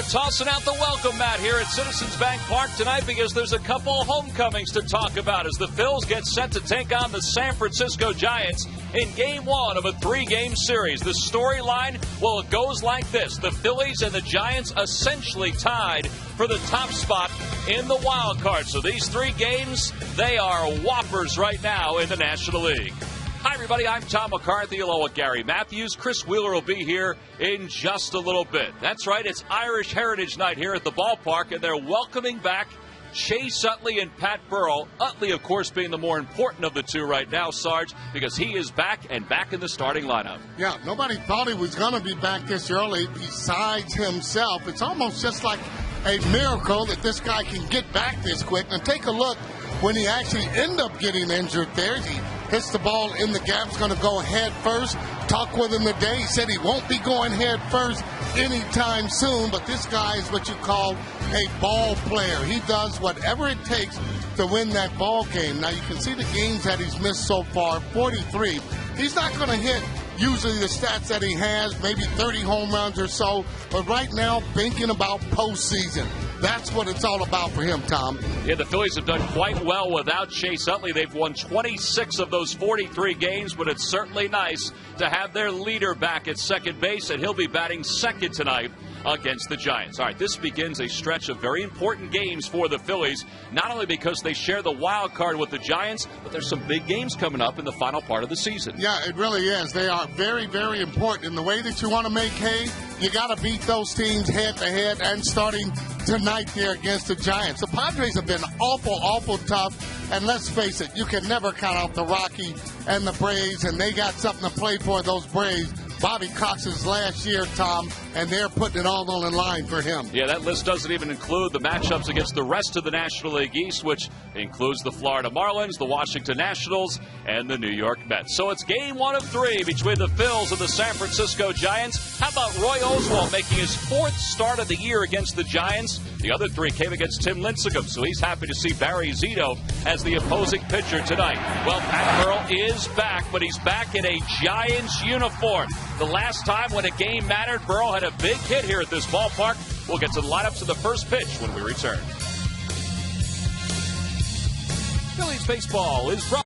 tossing out the welcome mat here at Citizens Bank Park tonight because there's a couple of homecomings to talk about as the Phils get set to take on the San Francisco Giants in Game 1 of a 3-game series. The storyline, well, it goes like this. The Phillies and the Giants essentially tied for the top spot in the wild card. So these 3 games, they are whoppers right now in the National League. Hi, everybody. I'm Tom McCarthy along with Gary Matthews. Chris Wheeler will be here in just a little bit. That's right. It's Irish Heritage Night here at the ballpark, and they're welcoming back Chase Utley and Pat Burrell. Utley, of course, being the more important of the two right now, Sarge, because he is back and back in the starting lineup. Yeah, nobody thought he was going to be back this early besides himself. It's almost just like a miracle that this guy can get back this quick. And take a look when he actually ended up getting injured there. He hits the ball in the gap, going to go head first. Talked with him today. He said he won't be going head first anytime soon, but this guy is what you call a ball player. He does whatever it takes to win that ball game. Now, you can see the games that he's missed so far, 43. He's not going to hit usually the stats that he has, maybe 30 home runs or so, but right now thinking about postseason. That's what it's all about for him, Tom. Yeah, the Phillies have done quite well without Chase Utley. They've won 26 of those 43 games, but it's certainly nice to have their leader back at second base, and he'll be batting second tonight against the Giants. All right, this begins a stretch of very important games for the Phillies, not only because they share the wild card with the Giants, but there's some big games coming up in the final part of the season. Yeah, it really is. They are very, very important. In the way that you want to make hay, you got to beat those teams head-to-head, and starting tonight there against the Giants. The Padres have been awful tough, and let's face it, you can never count out the Rockies and the Braves, and they got something to play for, those Braves. Bobby Cox's last year, Tom, and they're putting it all on the line for him. Yeah, that list doesn't even include the matchups against the rest of the National League East, which includes the Florida Marlins, the Washington Nationals, and the New York Mets. So it's Game 1 of 3 between the Phils and the San Francisco Giants. How about Roy Oswalt making his 4th start of the year against the Giants? The other 3 came against Tim Lincecum, so he's happy to see Barry Zito as the opposing pitcher tonight. Well, Pat Burrell is back, but he's back in a Giants uniform. The last time when a game mattered, Burrell had a big hit here at this ballpark. We'll get to the lineups of the first pitch when we return. Phillies baseball is brought.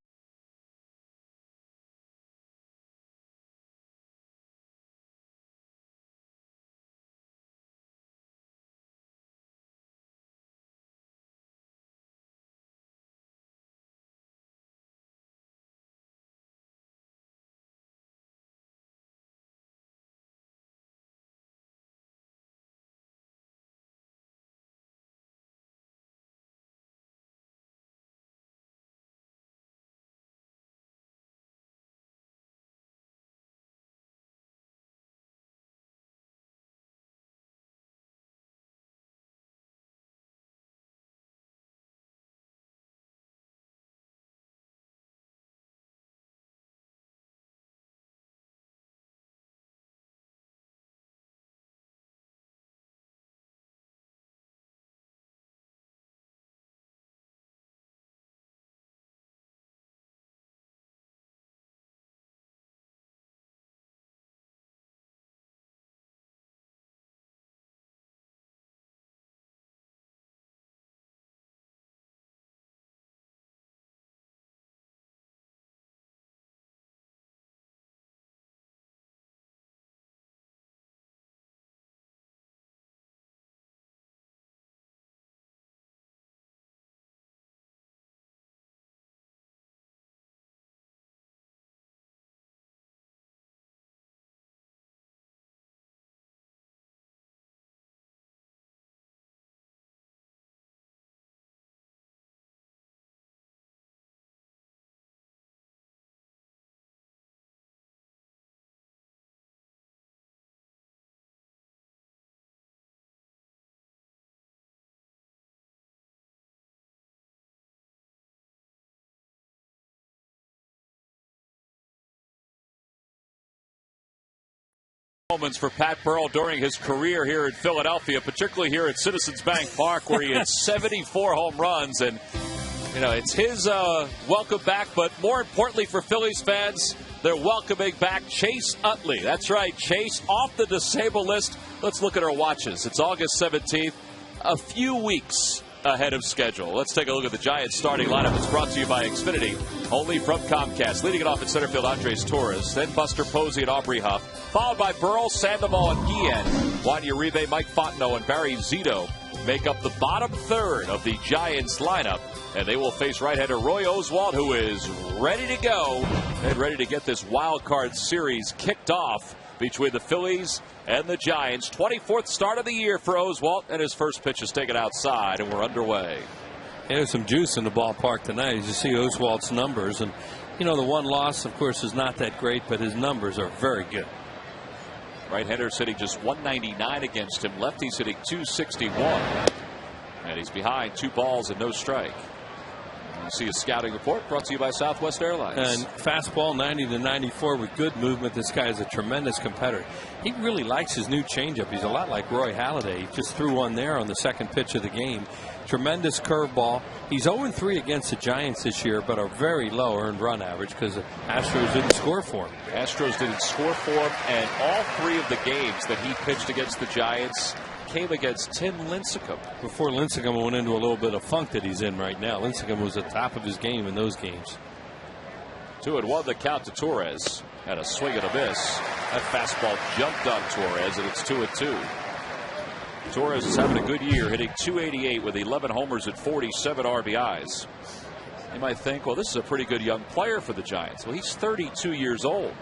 Moments for Pat Burrell during his career here in Philadelphia, particularly here at Citizens Bank Park, where he had 74 home runs. And, you know, it's his welcome back. But more importantly for Phillies fans, They're welcoming back Chase Utley. That's right, Chase off the disabled list. Let's look at our watches. It's August 17th, a few weeks ahead of schedule. Let's take a look at the Giants starting lineup. It's brought to you by Xfinity, only from Comcast. Leading it off at center field, Andres Torres, then Buster Posey and Aubrey Huff, followed by Burrell, Sandoval, and Guillen. Juan Uribe, Mike Fontenot, and Barry Zito make up the bottom third of the Giants lineup. And they will face right-hander Roy Oswalt, who is ready to go and ready to get this wild card series kicked off between the Phillies and the Giants. 24th start of the year for Oswalt, and his first pitch is taken outside, and we're underway. There's some juice in the ballpark tonight as you see Oswalt's numbers. And, you know, the one loss, of course, is not that great, but his numbers are very good. Right-hander's hitting just 199 against him. Lefty's hitting 261. And he's behind 2 balls and no strike. You see a scouting report brought to you by Southwest Airlines. And fastball 90 to 94 with good movement. This guy is a tremendous competitor. He really likes his new changeup. He's a lot like Roy Halladay. He just threw one there on the second pitch of the game. Tremendous curveball. He's 0-3 against the Giants this year, but a very low earned run average because the Astros didn't score for him. Astros didn't score for him, and all 3 of the games that he pitched against the Giants came against Tim Lincecum. Before Lincecum went into a little bit of funk that he's in right now. Lincecum was at the top of his game in those games. 2-1 the count to Torres, and a swing and a miss. That fastball jumped on Torres, and it's 2-2. Torres is having a good year, hitting .288 with 11 homers and 47 RBIs. You might think, well, this is a pretty good young player for the Giants. Well, he's 32 years old.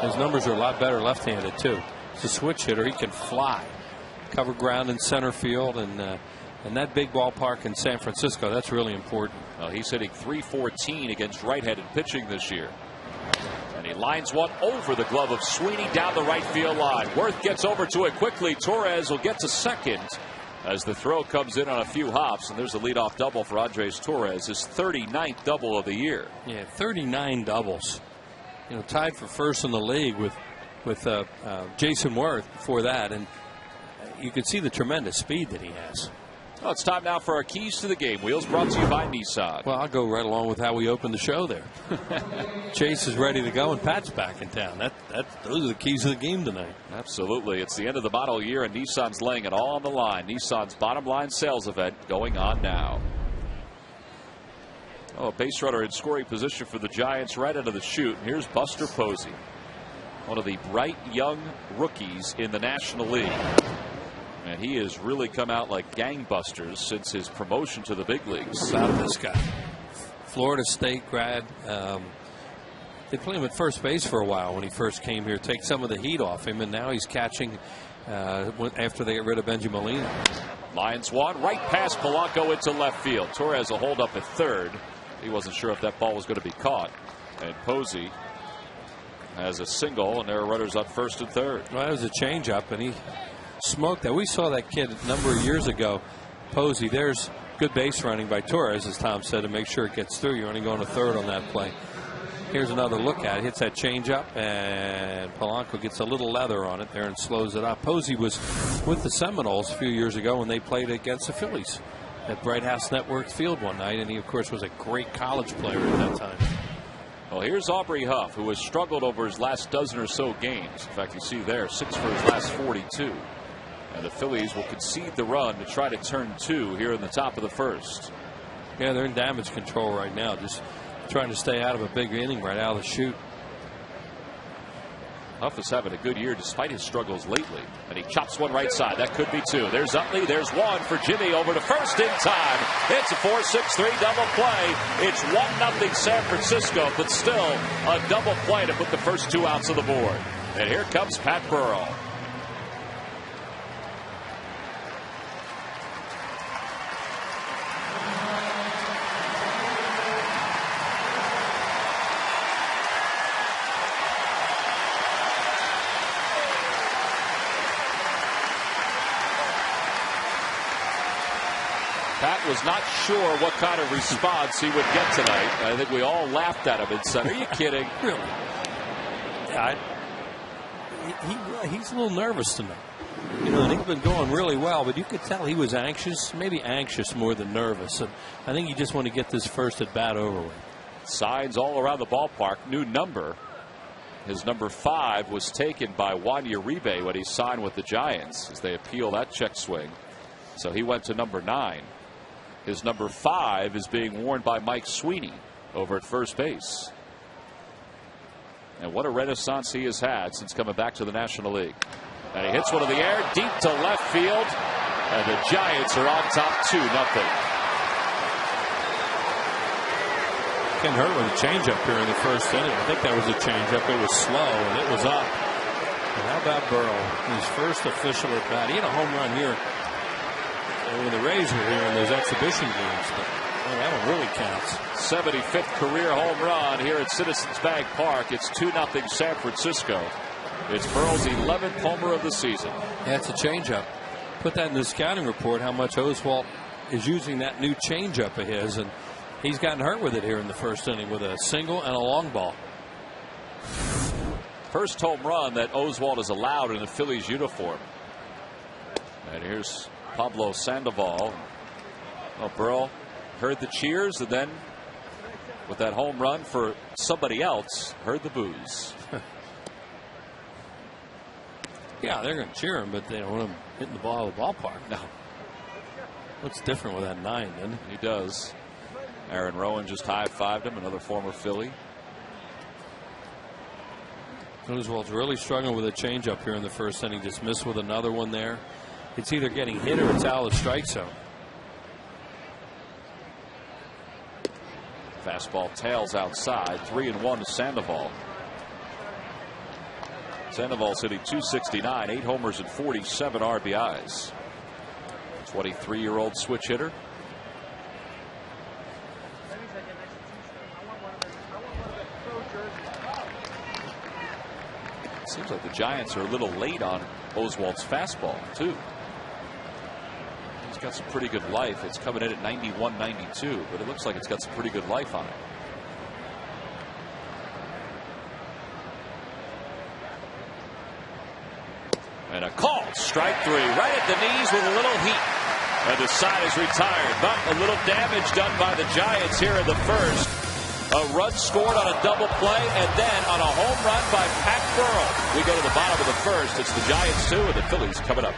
His numbers are a lot better left-handed too. He's a switch hitter. He can fly, cover ground in center field, and that big ballpark in San Francisco, that's really important. Well, he's hitting .314 against right-handed pitching this year. And he lines one over the glove of Sweeney down the right field line. Worth gets over to it quickly. Torres will get to second as the throw comes in on a few hops. And there's a leadoff double for Andres Torres, his 39th double of the year. Yeah, 39 doubles. You know, tied for first in the league with Jason Worth before that. And you can see the tremendous speed that he has. Well, it's time now for our keys to the game. Wheels brought to you by Nissan. Well, I'll go right along with how we opened the show there. Chase is ready to go, and Pat's back in town. Those are the keys to the game tonight. Absolutely. It's the end of the model year, and Nissan's laying it all on the line. Nissan's bottom line sales event going on now. Oh, a base runner in scoring position for the Giants right out of the chute. And here's Buster Posey, one of the bright young rookies in the National League. And he has really come out like gangbusters since his promotion to the big leagues. How about this guy? Florida State grad. They played him at first base for a while when he first came here, take some of the heat off him, and now he's catching after they get rid of Benji Molina. Lions one, right past Polanco into left field. Torres will hold up at third. He wasn't sure if that ball was going to be caught. And Posey has a single, and there are runners on first and third. Well, that was a changeup, and he smoked that. We saw that kid a number of years ago. Posey, there's good base running by Torres, as Tom said, to make sure it gets through. You're only going to third on that play. Here's another look at it. Hits that changeup, and Polanco gets a little leather on it there and slows it up. Posey was with the Seminoles a few years ago when they played against the Phillies at Bright House Network Field one night, and he, of course, was a great college player at that time. Well, here's Aubrey Huff, who has struggled over his last dozen or so games. In fact, you see there, 6 for his last 42. And the Phillies will concede the run to try to turn 2 here in the top of the first. Yeah, they're in damage control right now, just trying to stay out of a big inning right out of the chute. Huff is having a good year despite his struggles lately. And he chops one right side. That could be 2. There's Utley. There's 1 for Jimmy over to first in time. It's a 4-6-3 double play. It's 1-0 San Francisco, but still a double play to put the first 2 outs of the board. And here comes Pat Burrell. Pat was not sure what kind of response he would get tonight. I think we all laughed at him and said, "Are you kidding?" Really? He's a little nervous tonight. You know, he's been going really well, but you could tell he was anxious, maybe anxious more than nervous. And I think he just wanted to get this first at bat over with. Signs all around the ballpark. New number. His number 5 was taken by Juan Uribe when he signed with the Giants as they appeal that check swing. So he went to number 9. His number 5 is being worn by Mike Sweeney over at first base. And what a renaissance he has had since coming back to the National League. And he hits one in the air deep to left field. And the Giants are on top 2-0. Ken Hurt with a changeup here in the first inning. I think that was a changeup. It was slow and it was up. And how about Burrow? His first official at bat. He had a home run here when the Rays were here in those exhibition games. But well, that one really counts. 75th career home run here at Citizens Bank Park. It's 2-0 San Francisco. It's Burrow's 11th homer of the season. Yeah, it's a changeup. Put that in the scouting report how much Oswalt is using that new changeup of his, and he's gotten hurt with it here in the first inning with a single and a long ball. First home run that Oswalt has allowed in a Phillies uniform. And here's Pablo Sandoval. Well, Burrow heard the cheers and then with that home run for somebody else heard the boos. Yeah, they're going to cheer him, but they don't want him hitting the ball out of the ballpark. No. Looks different with that 9, doesn't it? He does. Aaron Rowan just high-fived him, another former Philly. Oswalt's really struggling with a changeup here in the first inning. Just missed with another one there. It's either getting hit or it's out of the strike zone. Fastball tails outside. 3-1 to Sandoval. Sandoval's hitting .269, 8 homers and 47 RBIs. 23-year-old switch hitter. Seems like the Giants are a little late on Oswalt's fastball, too. He's got some pretty good life. It's coming in at 91, 92, but it looks like it's got some pretty good life on it. And a call, strike 3, right at the knees with a little heat. And the side is retired, but a little damage done by the Giants here in the first. A run scored on a double play, and then on a home run by Pat Burrow. We go to the bottom of the first. It's the Giants 2 and the Phillies coming up.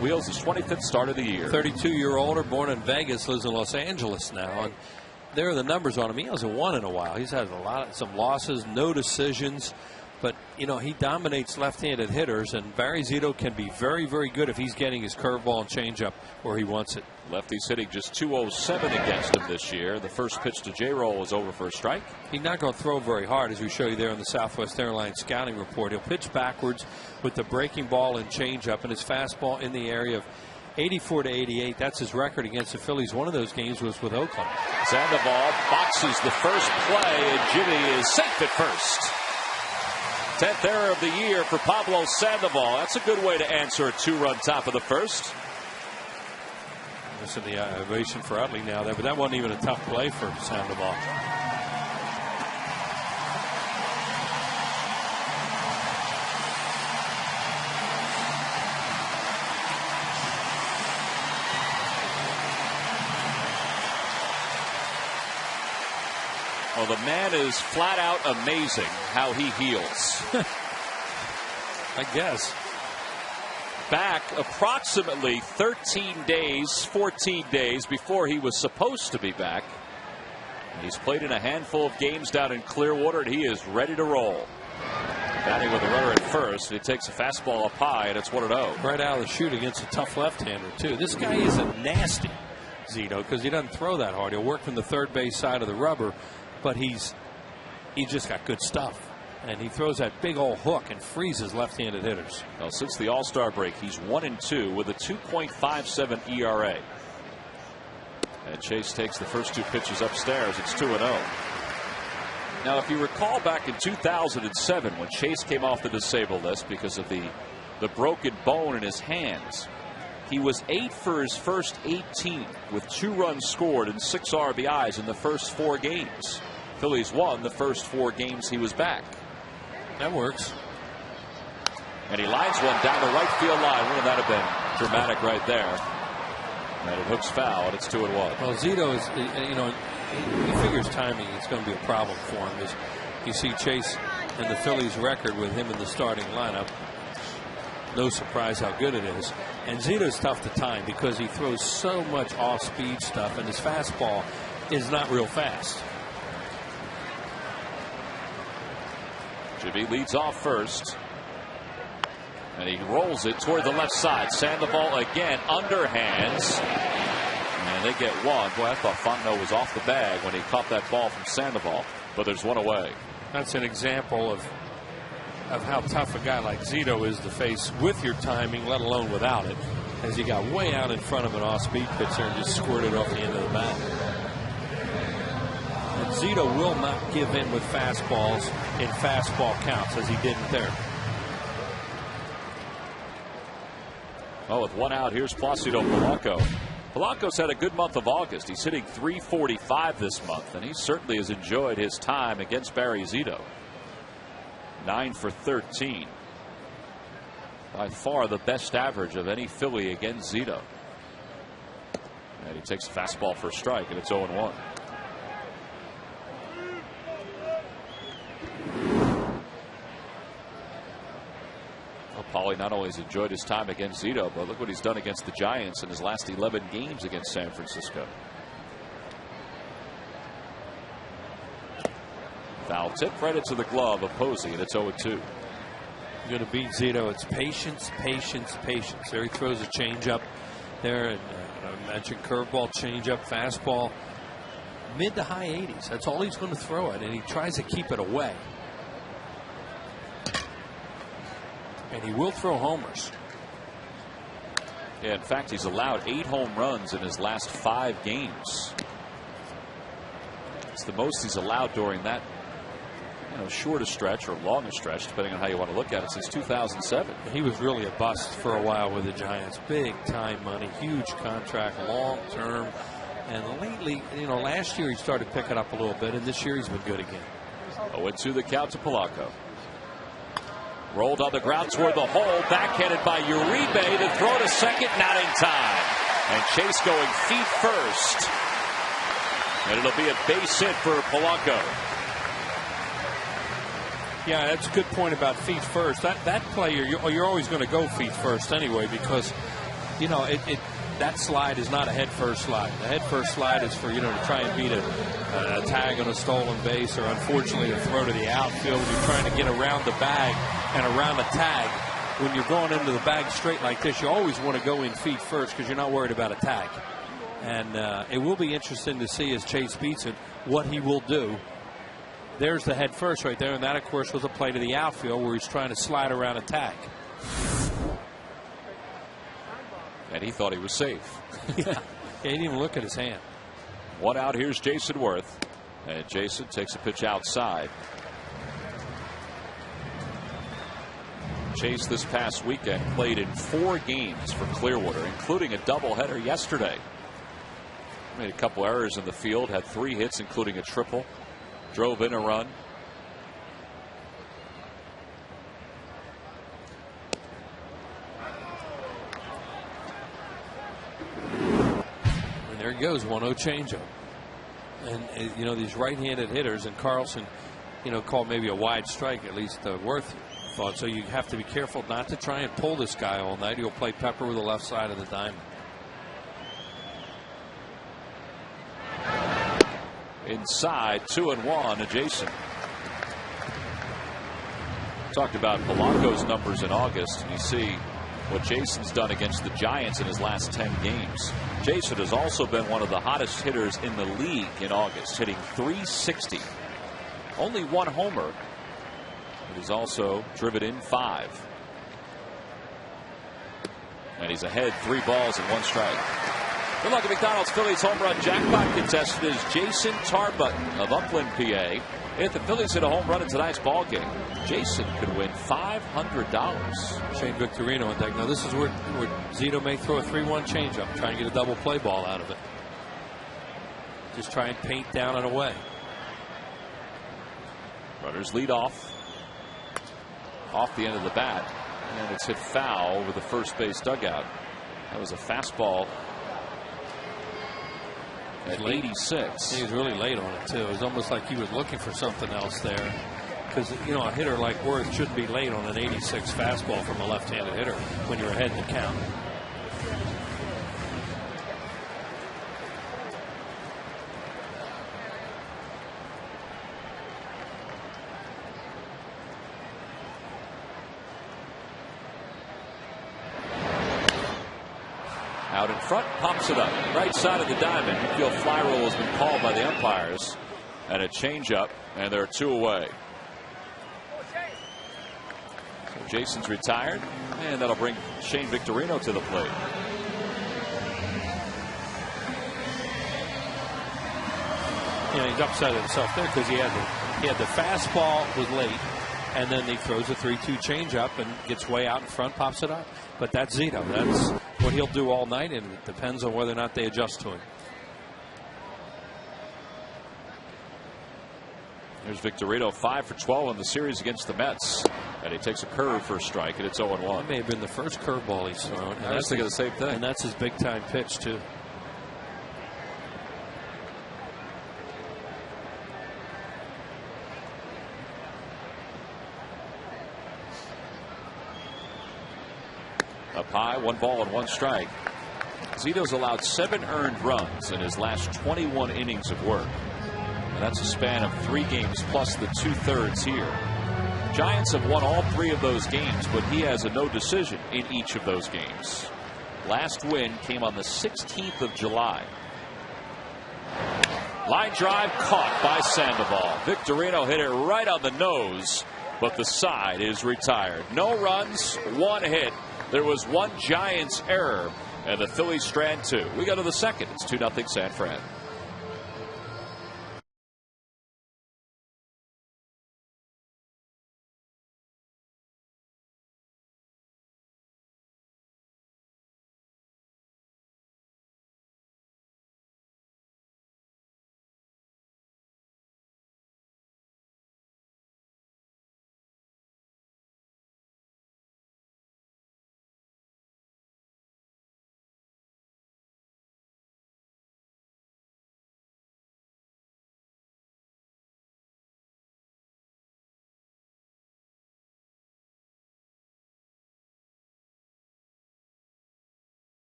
Wheels his 25th start of the year. 32-year-old, born in Vegas, lives in Los Angeles now, and there are the numbers on him. He hasn't won in a while. He's had some losses, no decisions. But, you know, he dominates left-handed hitters, and Barry Zito can be very, very good if he's getting his curveball and changeup where he wants it. Lefty's hitting just .207 against him this year. The first pitch to J-Roll was over for a strike. He's not going to throw very hard, as we show you there in the Southwest Airlines scouting report. He'll pitch backwards with the breaking ball and changeup, and his fastball in the area of 84 to 88. That's his record against the Phillies. One of those games was with Oakland. Sandoval boxes the first play, and Jimmy is safe at first. 10th error of the year for Pablo Sandoval. That's a good way to answer a 2-run top of the first. Listen to the ovation for Utley now there, but that wasn't even a tough play for Sandoval. Well, the man is flat out amazing how he heals. I guess. Back approximately 13 days, 14 days before he was supposed to be back. He's played in a handful of games down in Clearwater, and he is ready to roll. Batting with a runner at first, he takes a fastball up high, and it's 1-0. Right out of the chute against a tough left-hander, too. This guy isn't nasty, Zito, because he doesn't throw that hard. He'll work from the third base side of the rubber, but he's just got good stuff. And he throws that big old hook and freezes left-handed hitters. Well, since the All-Star break, he's 1-2 with a 2.57 ERA. And Chase takes the first two pitches upstairs. It's 2-0. Now, if you recall back in 2007 when Chase came off the disabled list because of the broken bone in his hands, he was 8 for his first 18 with 2 runs scored and 6 RBIs in the first 4 games. Phillies won the first 4 games he was back. That works. And he lines one down the right field line. Wouldn't that have been dramatic right there? And it hooks foul, and it's 2-1. Well, Zito is, you know, he figures timing is going to be a problem for him. As you see Chase and the Phillies record with him in the starting lineup. No surprise how good it is. And Zito's tough to time because he throws so much off-speed stuff, and his fastball is not real fast. Jimmy leads off first. And he rolls it toward the left side. Sandoval again underhands. And they get one. Boy, I thought Fontenot was off the bag when he caught that ball from Sandoval. But there's one away. That's an example of how tough a guy like Zito is to face with your timing, let alone without it. As he got way out in front of an off-speed pitcher and just squirted off the end of the bat. And Zito will not give in with fastballs in fastball counts as he didn't there. Oh, with one out, here's Placido Polanco. Polanco's had a good month of August. He's hitting .345 this month, and he certainly has enjoyed his time against Barry Zito. 9 for 13. By far the best average of any Philly against Zito. And he takes a fastball for a strike, and it's 0-1. Paulie not only has enjoyed his time against Zito, but look what he's done against the Giants in his last 11 games against San Francisco. Foul tip right into the glove of Posey, and it's 0-2. You're going to beat Zito. It's patience, patience, patience. There he throws a changeup there, and I mentioned curveball, changeup, fastball, mid to high 80s. That's all he's going to throw it, and he tries to keep it away. And he will throw homers. Yeah, in fact, he's allowed 8 home runs in his last 5 games. It's the most he's allowed during that, shortest stretch or longest stretch, depending on how you want to look at it, since 2007. He was really a bust for a while with the Giants. Big time money, huge contract, long term. And lately, last year he started picking up a little bit, and this year he's been good again. 0-2 the count to Polanco. Rolled on the ground toward the hole, backhanded by Uribe. The throw to second, not in time. And Chase going feet first. And it'll be a base hit for Polanco. Yeah, that's a good point about feet first. That play, you're always going to go feet first anyway, because, that slide is not a head first slide. The head first slide is for, to try and beat a tag on a stolen base, or unfortunately a throw to the outfield when you're trying to get around the bag and around a tag. When you're going into the bag straight like this, you always want to go in feet first because you're not worried about a tag. And it will be interesting to see, as Chase beats it, what he will do. There's the head first right there, and that, of course, was a play to the outfield where he's trying to slide around a tag. And he thought he was safe. Yeah, he didn't even look at his hand. One out. Here's Jason Worth. And Jason takes a pitch outside. Chase this past weekend played in 4 games for Clearwater, including a doubleheader yesterday. Made a couple errors in the field, had 3 hits, including a triple. Drove in a run. And there he goes, 1-0 changeup. And these right-handed hitters, and Carlson, called maybe a wide strike, at least Worth thought so. You have to be careful not to try and pull this guy all night. He'll play pepper with the left side of the diamond. Inside, 2-1 to Jason. Talked about Polanco's numbers in August, and you see what Jason's done against the Giants in his last 10 games. Jason has also been one of the hottest hitters in the league in August, hitting .360. Only 1 homer, but he's also driven in 5. And he's ahead 3 balls and 1 strike. Good luck at McDonald's Phillies home run jackpot contestant is Jason Tarbutton of Upland, PA. If the Phillies hit a home run in tonight's ball game, Jason could win $500. Shane Victorino on deck. Now this is where Zito may throw a 3-1 changeup, try and get a double play ball out of it. Just try and paint down and away. Runners lead off the end of the bat, and it's hit foul over the first base dugout. That was a fastball at 86. He was really late on it too. It was almost like he was looking for something else there, because a hitter like Worth shouldn't be late on an 86 fastball from a left-handed hitter when you're ahead in the count. Out in front, pops it up. Right side of the diamond. Infield fly roll has been called by the umpires. And a changeup, and there are 2 away. So Jason's retired, and that'll bring Shane Victorino to the plate. He's upset at himself there because he had the fastball was late, and then he throws a 3-2 changeup and gets way out in front, pops it up. But that's Zito. That's what he'll do all night, and it depends on whether or not they adjust to him. There's Victorino, 5 for 12 in the series against the Mets. And he takes a curve for a strike, and it's 0-1. That may have been the first curveball he's thrown. I was thinking the same thing. And that's his big-time pitch, too. Up high, 1 ball and 1 strike. Zito's allowed 7 earned runs in his last 21 innings of work. And that's a span of 3 games plus the 2/3 here. Giants have won all 3 of those games, but he has a no decision in each of those games. Last win came on the 16th of July. Line drive caught by Sandoval. Victorino hit it right on the nose, but the side is retired. No runs, 1 hit. There was 1 Giants error, and the Phillies strand 2. We go to the second. It's 2-0 San Fran.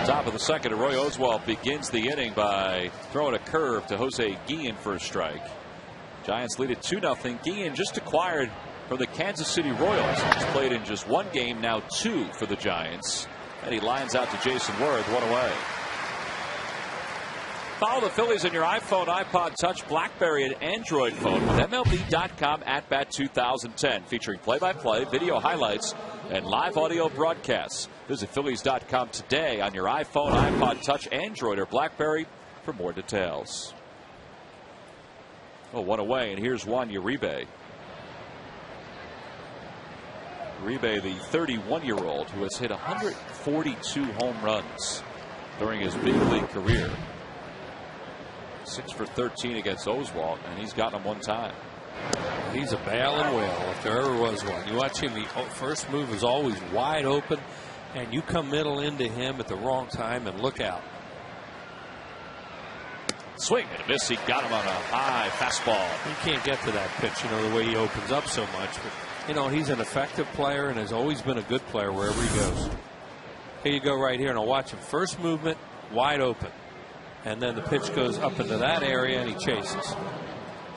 Top of the second, and Roy Oswalt begins the inning by throwing a curve to Jose Guillen for a strike. Giants lead it 2-0. Guillen just acquired from the Kansas City Royals. He's played in just one game, now 2 for the Giants. And he lines out to Jason Worth, 1 away. Follow the Phillies on your iPhone, iPod Touch, BlackBerry, and Android phone with MLB.com At Bat 2010, featuring play-by-play, video highlights, and live audio broadcasts. Visit Phillies.com today on your iPhone, iPod Touch, Android, or BlackBerry for more details. Oh, 1 away, and here's Juan Uribe. Uribe, the 31-year-old who has hit 142 home runs during his big league career. 6 for 13 against Oswalt, and he's gotten him one time. He's a bail and whale if there ever was one. You watch him, the first move is always wide open, and you come middle into him at the wrong time, and look out. Swing and a miss. He got him on a high fastball. You can't get to that pitch, the way he opens up so much. But, he's an effective player and has always been a good player wherever he goes. Here you go right here, and I'll watch him. First movement, wide open. And then the pitch goes up into that area, and he chases.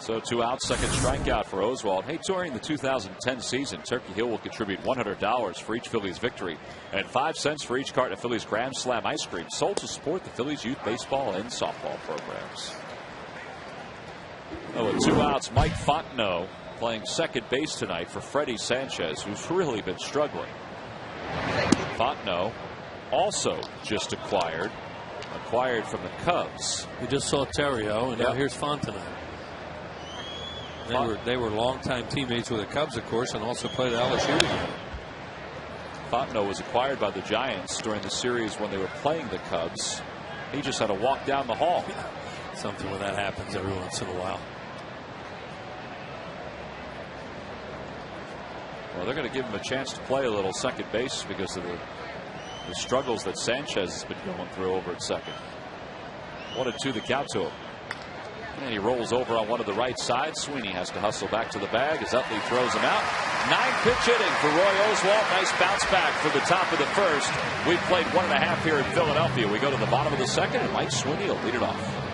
So 2 outs, second strikeout for Oswalt. Hey, during the 2010 season, Turkey Hill will contribute $100 for each Phillies victory and 5 cents for each carton of Phillies Grand Slam ice cream, sold to support the Phillies youth baseball and softball programs. Oh, with 2 outs, Mike Fontenot playing second base tonight for Freddie Sanchez, who's really been struggling. Fontenot also just acquired from the Cubs. We just saw Terrio, and now here's Fontenot. They were longtime teammates with the Cubs, of course, and also played at LSU together. Fontenot was acquired by the Giants during the series when they were playing the Cubs. He just had to walk down the hall. Something when that happens every once in a while. Well, they're going to give him a chance to play a little second base because of the struggles that Sanchez has been going through over at second. 1-2 the count to him. And he rolls over on one of the right sides. Sweeney has to hustle back to the bag as Utley throws him out. 9-pitch inning for Roy Oswalt. Nice bounce back for the top of the first. We've played 1.5 here in Philadelphia. We go to the bottom of the second, and Mike Sweeney will lead it off.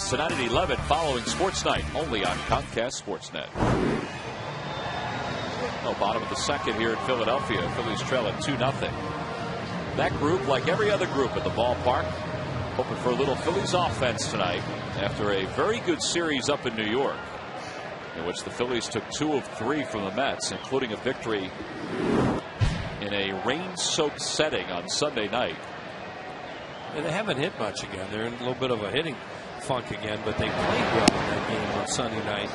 Tonight at 11 following Sports Night only on Comcast Sportsnet. Bottom of the second here in Philadelphia. Phillies trail at 2-0. That group, like every other group at the ballpark, hoping for a little Phillies offense tonight after a very good series up in New York, in which the Phillies took 2 of 3 from the Mets, including a victory in a rain-soaked setting on Sunday night. And they haven't hit much again. They're in a little bit of a hitting funk again, but they played well in that game on Sunday night.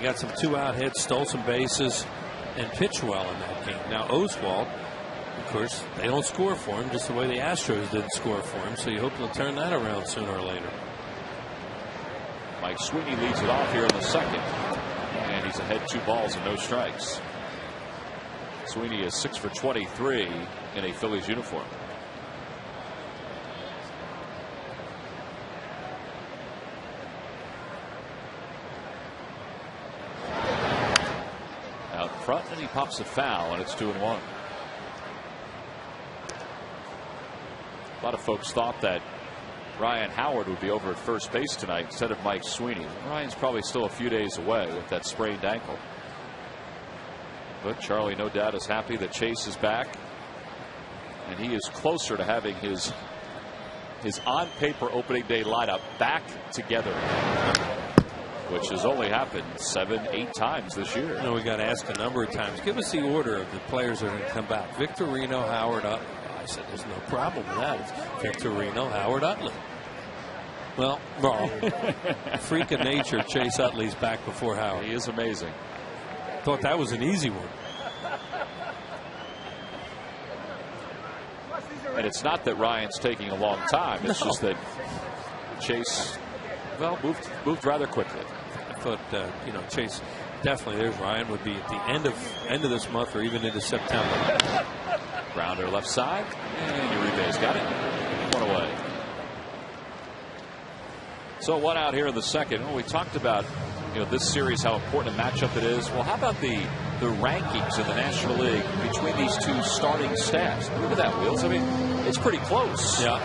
Got some 2-out hits, stole some bases, and pitched well in that game. Now Oswalt, of course, they don't score for him just the way the Astros didn't score for him, so you hope they'll turn that around sooner or later. Mike Sweeney leads it off here in the second, and he's ahead 2 balls and no strikes. Sweeney is 6 for 23 in a Phillies uniform. Out front, and he pops a foul, and it's 2-1. A lot of folks thought that Ryan Howard would be over at first base tonight instead of Mike Sweeney. Ryan's probably still a few days away with that sprained ankle. But Charlie, no doubt, is happy that Chase is back, and he is closer to having his on-paper opening day lineup back together, which has only happened 7-8 times this year. You know, we got asked a number of times, give us the order of the players that are going to come back. Victorino, Howard, Utley. I said, there's no problem with that. It's Victorino, Howard, Utley. Well, wrong. Freak of nature, Chase Utley's back before Howard. He is amazing. Thought that was an easy one. And it's not that Ryan's taking a long time. It's just that Chase, well, moved rather quickly. I thought, you know, Chase definitely. There's Ryan would be at the end of this month or even into September. Grounder left side, and Uribe's got it. 1 away. So 1 out here in the second. Well, we talked about, you know, this series, how important a matchup it is. Well, how about the rankings in the National League between these 2 starting staffs? Look at that, Wheels. I mean, it's pretty close. Yeah.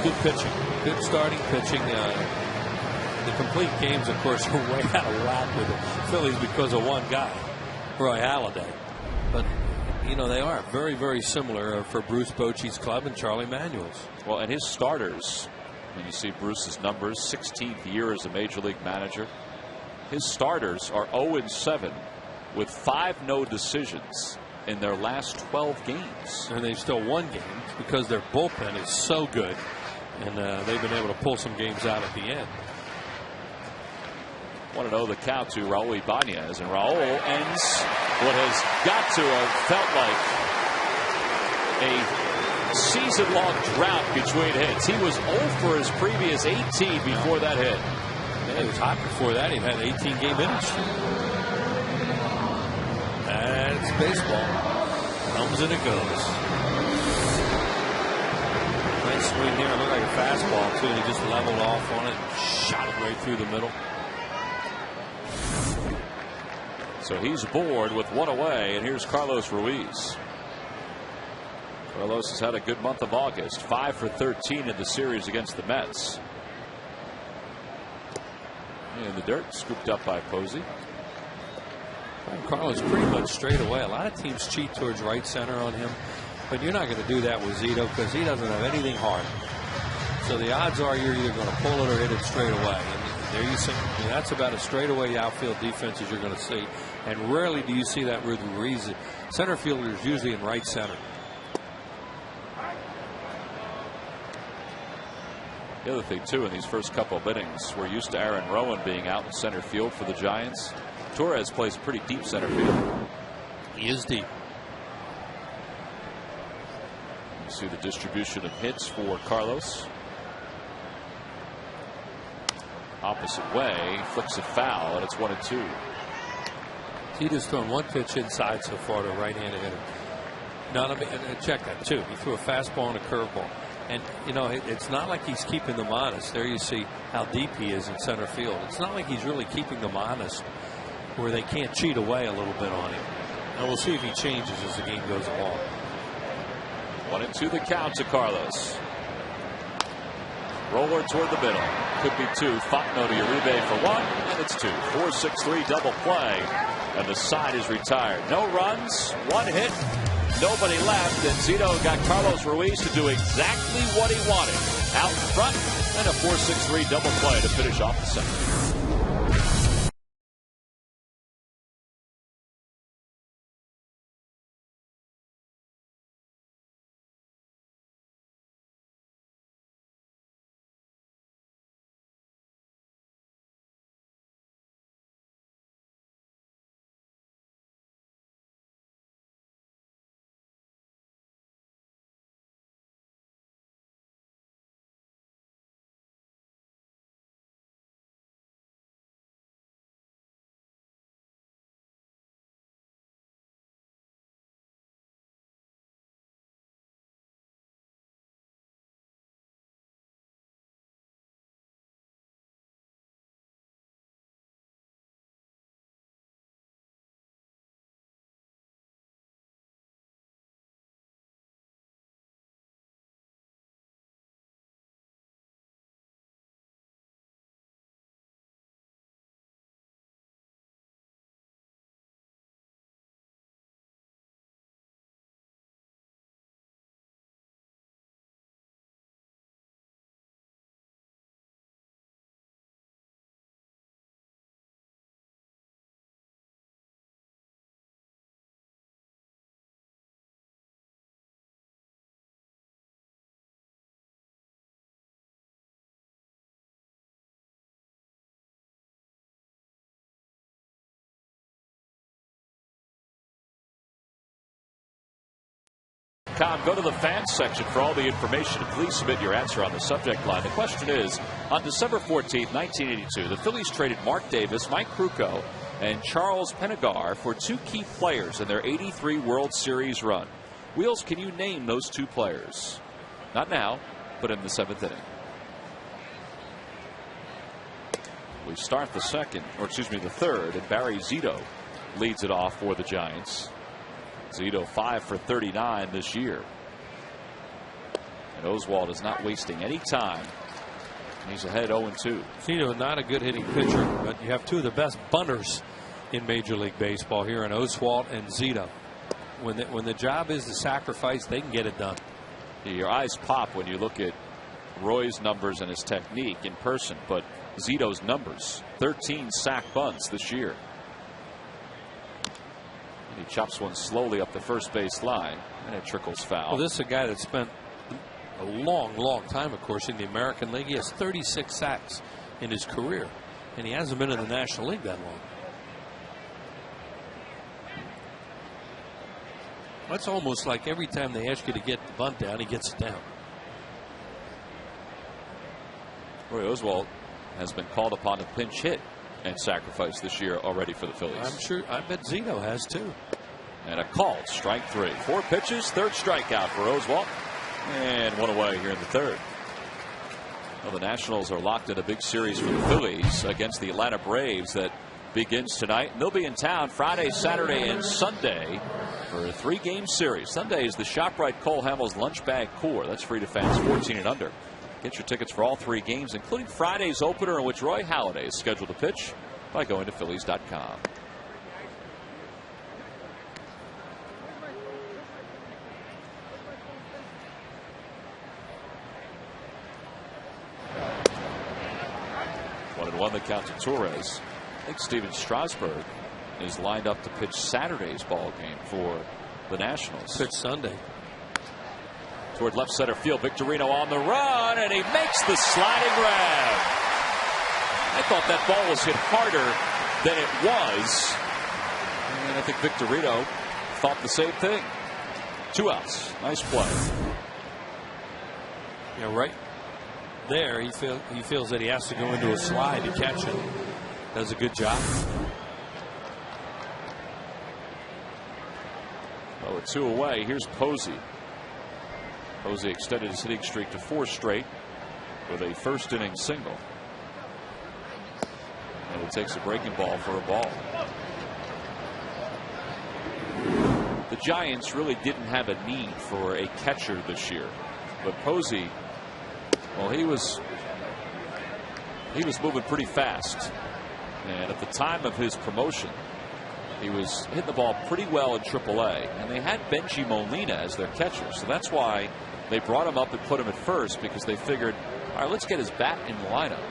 Good pitching. Good starting pitching. The complete games, of course, are way out of whack with the Phillies because of one guy, Roy Halladay. But, you know, they are very, very similar for Bruce Bochy's club and Charlie Manuel's. Well, and his starters, when you see Bruce's numbers, 16th year as a major league manager, his starters are 0-7 with 5 no decisions in their last 12 games. And they've still won games because their bullpen is so good, and they've been able to pull some games out at the end. Want to know the count to Raul Ibanez, and Raul ends what has got to have felt like a season-long drought between hits. He was 0 for his previous 18 before that hit. Yeah, he was hot before that. He had 18-game innings. That's baseball. Comes and it goes. Nice swing here. It looked like a fastball, too, and he just leveled off on it and shot it right through the middle. So he's aboard with 1 away, and here's Carlos Ruiz. Carlos has had a good month of August, 5 for 13 in the series against the Mets. In the dirt, scooped up by Posey. Carlos pretty much straight away. A lot of teams cheat towards right center on him, but you're not going to do that with Zito because he doesn't have anything hard. So the odds are you're either going to pull it or hit it straight away. And there you see, that's about as straightaway outfield defense as you're going to see. And rarely do you see that with Ruiz. Center fielder is usually in right center. The other thing, too, in these first couple of innings, we're used to Aaron Rowan being out in center field for the Giants. Torres plays pretty deep center field. He is deep. You see the distribution of hits for Carlos. Opposite way, flicks it foul, and it's 1-2. He just thrown 1 pitch inside so far to a right-handed hitter. Now, let me check that, too. He threw a fastball and a curveball. And, you know, it's not like he's keeping them honest. There you see how deep he is in center field. It's not like he's really keeping them honest where they can't cheat away a little bit on him. And we'll see if he changes as the game goes along. 1-2 the count to Carlos. Roller toward the middle. Could be 2. Fontenot to Uribe for 1, and it's 2. 4-6-3 double play, and the side is retired. No runs, 1 hit, nobody left, and Zito got Carlos Ruiz to do exactly what he wanted. Out in front, and a 4-6-3 double play to finish off the second. SFN.com. Go to the fans section for all the information. And please submit your answer on the subject line. The question is, on December 14th, 1982, the Phillies traded Mark Davis, Mike Krukow, and Charles Pennegar for two key players in their 83 World Series run. Wheels, can you name those two players? Not now, but in the 7th inning. We start the third, and Barry Zito leads it off for the Giants. Zito 5 for 39 this year. And Oswalt is not wasting any time. He's ahead 0-2. Zito, not a good hitting pitcher, but you have two of the best bunters in Major League Baseball here in Oswalt and Zito. When the job is to sacrifice, they can get it done. Your eyes pop when you look at Roy's numbers and his technique in person, but Zito's numbers, 13 sack bunts this year. And he chops one slowly up the first base line, and it trickles foul. Well, this is a guy that spent a long time, of course, in the American League. He has 36 sacks in his career, and he hasn't been in the National League that long. That's almost like every time they ask you to get the bunt down, he gets it down. Roy Oswalt has been called upon to pinch hit and sacrifice this year already for the Phillies. I bet Zito has too. And a called strike three. 4 pitches, third strikeout for Oswalt. And one away here in the third. Well, the Nationals are locked in a big series for the Phillies against the Atlanta Braves that begins tonight. And they'll be in town Friday, Saturday, and Sunday for a 3-game series. Sunday is the ShopRite Cole Hamels Lunch Bag Core. That's free to fans 14 and under. Get your tickets for all 3 games, including Friday's opener, in which Roy Halladay is scheduled to pitch, by going to Phillies.com. One and one, the count to Torres. I think Steven Strasburg is lined up to pitch Saturday's ball game for the Nationals. Pitch Sunday. Toward left center field, Victorino on the run, and he makes the sliding grab. I thought that ball was hit harder than it was, and I think Victorino thought the same thing. 2 outs. Nice play. Yeah, right there, he feels that he has to go into a slide to catch it. Does a good job. Oh, with 2 away, here's Posey. Posey extended his hitting streak to 4 straight with a first inning single. And he takes a breaking ball for a ball. The Giants really didn't have a need for a catcher this year, but Posey, well, he was moving pretty fast, and at the time of his promotion, he was hitting the ball pretty well in AAA, and they had Benji Molina as their catcher, so that's why they brought him up and put him at first, because they figured, all right, let's get his bat in the lineup.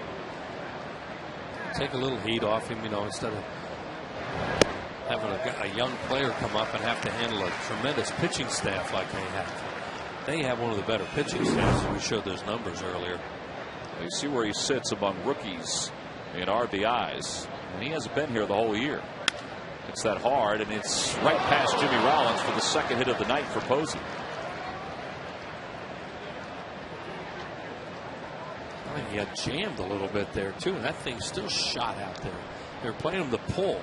Take a little heat off him, instead of having a young player come up and have to handle a tremendous pitching staff like they have. They have one of the better pitching staffs. We showed those numbers earlier. You see where he sits among rookies in RBIs, and he hasn't been here the whole year. It's that hard, and it's right past Jimmy Rollins for the second hit of the night for Posey. He had jammed a little bit there too, and that thing still shot out there. They were playing him the pull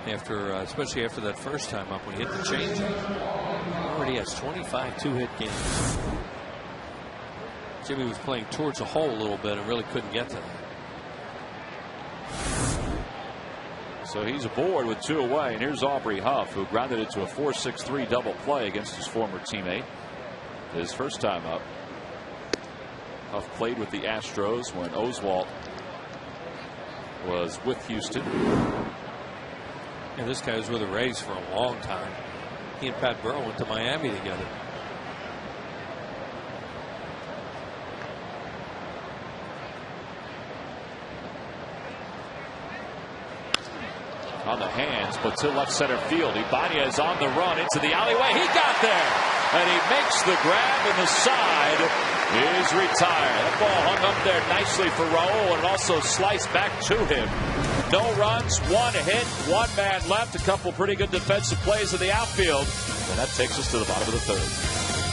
after, especially after that first time up when he hit the changeup. Already has 25 2-hit games. Jimmy was playing towards the hole a little bit and really couldn't get to that. So he's aboard with 2 away, and here's Aubrey Huff, who grounded it to a 4-6-3 double play against his former teammate. His first time up. Huff played with the Astros when Oswalt was with Houston. And this guy was with the Rays for a long time. He and Pat Burrell went to Miami together. On the hands, but to left center field. Ibanez on the run into the alleyway. He got there, and he makes the grab, and the side is retired. That ball hung up there nicely for Raul, and it also sliced back to him. No runs, 1 hit, 1 man left. A couple pretty good defensive plays in the outfield, and that takes us to the bottom of the third.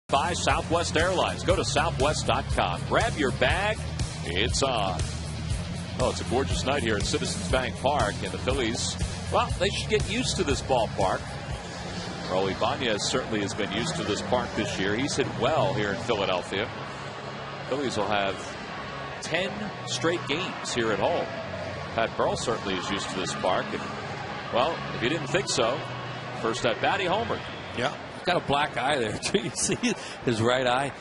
by Southwest Airlines. Go to southwest.com. Grab your bag. It's on. Oh, it's a gorgeous night here at Citizens Bank Park, and the Phillies, well, they should get used to this ballpark. Raul Ibanez certainly has been used to this park this year. He's hit well here in Philadelphia. Phillies will have 10 straight games here at home. Pat Burrell certainly is used to this park. And, well, if you didn't think so, first at bat, he homered. Yeah, he's got a black eye there, too. You see his right eye.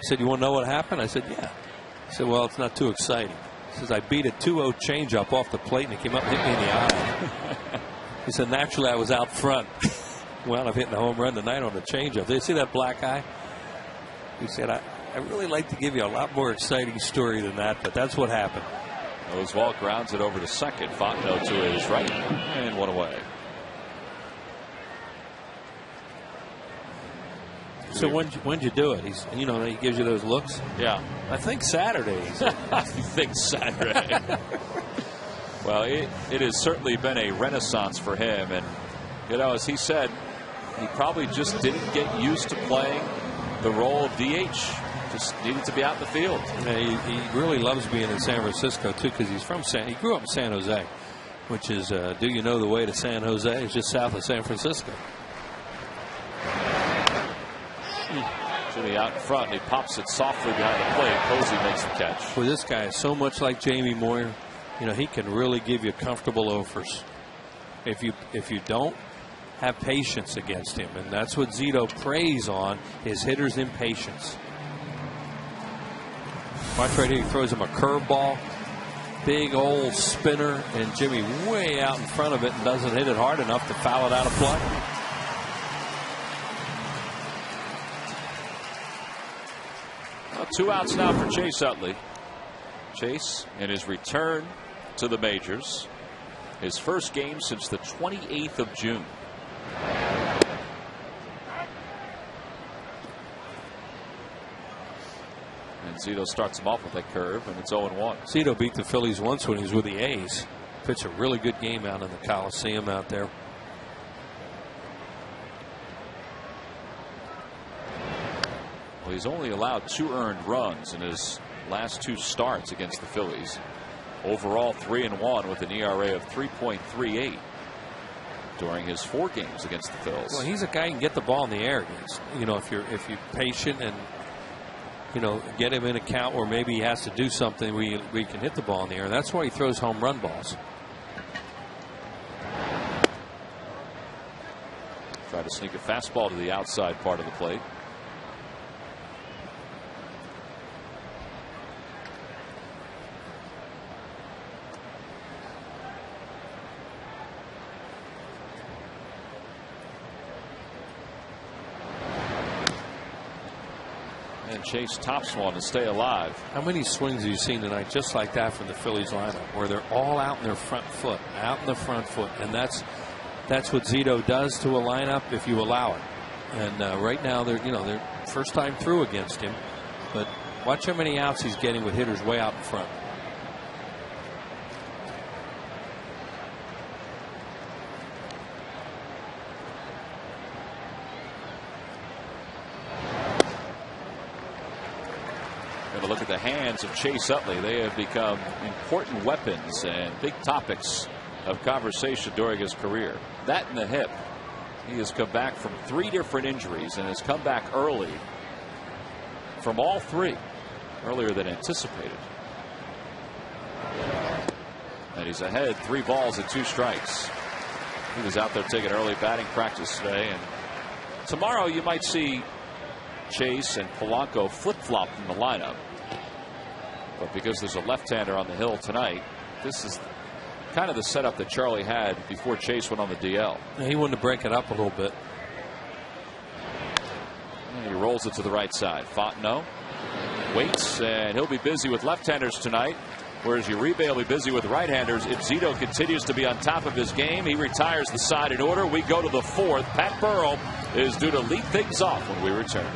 He said, "You want to know what happened?" I said, "Yeah." He said, "Well, it's not too exciting." He says, "I beat a 2-0 changeup off the plate, and it came up and hit me in the eye." He said, "Naturally, I was out front." Wound up hitting a home run tonight on the changeup. Did you see that black eye? He said, I really like to give you a lot more exciting story than that, but that's what happened. Oswalt grounds it over to second. Fontenot to his right, and one away. So when'd you do it? He gives you those looks. Yeah, I think Saturday. I think Saturday. Well, it has certainly been a renaissance for him, and as he said, he probably just didn't get used to playing the role of DH. Just needed to be out in the field. Yeah, he really loves being in San Francisco too, because he grew up in San Jose, which is do you know the way to San Jose? It's just south of San Francisco. Jimmy out in front, and he pops it softly behind the plate. Posey makes the catch. Well, this guy is so much like Jamie Moyer. He can really give you comfortable offers. If you don't have patience against him, and that's what Zito preys on, his hitters' impatience. Watch right here, he throws him a curveball, big old spinner, and Jimmy way out in front of it and doesn't hit it hard enough to foul it out of play. Well, 2 outs now for Chase Utley. Chase in his return to the majors, his first game since the 28th of June. And Zito starts him off with that curve, and it's 0-1. Zito beat the Phillies once when he was with the A's. Pitched a really good game out in the Coliseum out there. Well, he's only allowed 2 earned runs in his last 2 starts against the Phillies. Overall 3-1 with an ERA of 3.38 during his 4 games against the Phils. Well, he's a guy who can get the ball in the air against. If you're patient and get him in a count where maybe he has to do something where he can hit the ball in the air. That's why he throws home run balls. Try to sneak a fastball to the outside part of the plate. And Chase tops one to stay alive. How many swings have you seen tonight just like that from the Phillies lineup, where they're all out in their front foot, and that's what Zito does to a lineup if you allow it. And right now they're first time through against him, but watch how many outs he's getting with hitters way out in front. Look at the hands of Chase Utley. They have become important weapons and big topics of conversation during his career. That and the hip. He has come back from 3 different injuries and has come back early from all 3, earlier than anticipated. And he's ahead 3 balls and 2 strikes. He was out there taking early batting practice today, and tomorrow you might see Chase and Polanco flip-flop in the lineup. But because there's a left-hander on the hill tonight, this is kind of the setup that Charlie had before Chase went on the DL. He wanted to break it up a little bit. And he rolls it to the right side. Fontenot waits, and he'll be busy with left-handers tonight, whereas Uribe will be busy with right-handers. If Zito continues to be on top of his game, he retires the side in order. We go to the 4th. Pat Burrell is due to lead things off when we return.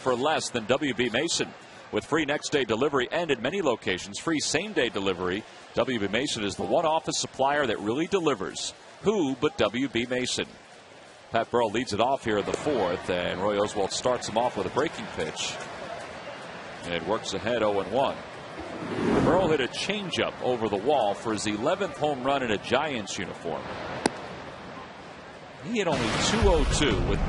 for less than WB Mason. With free next day delivery and in many locations, free same day delivery, WB Mason is the one office supplier that really delivers. Who but WB Mason? Pat Burrell leads it off here in the fourth, and Roy Oswalt starts him off with a breaking pitch. And it works ahead 0-1. Burrell hit a changeup over the wall for his 11th home run in a Giants uniform. He hit only .202 with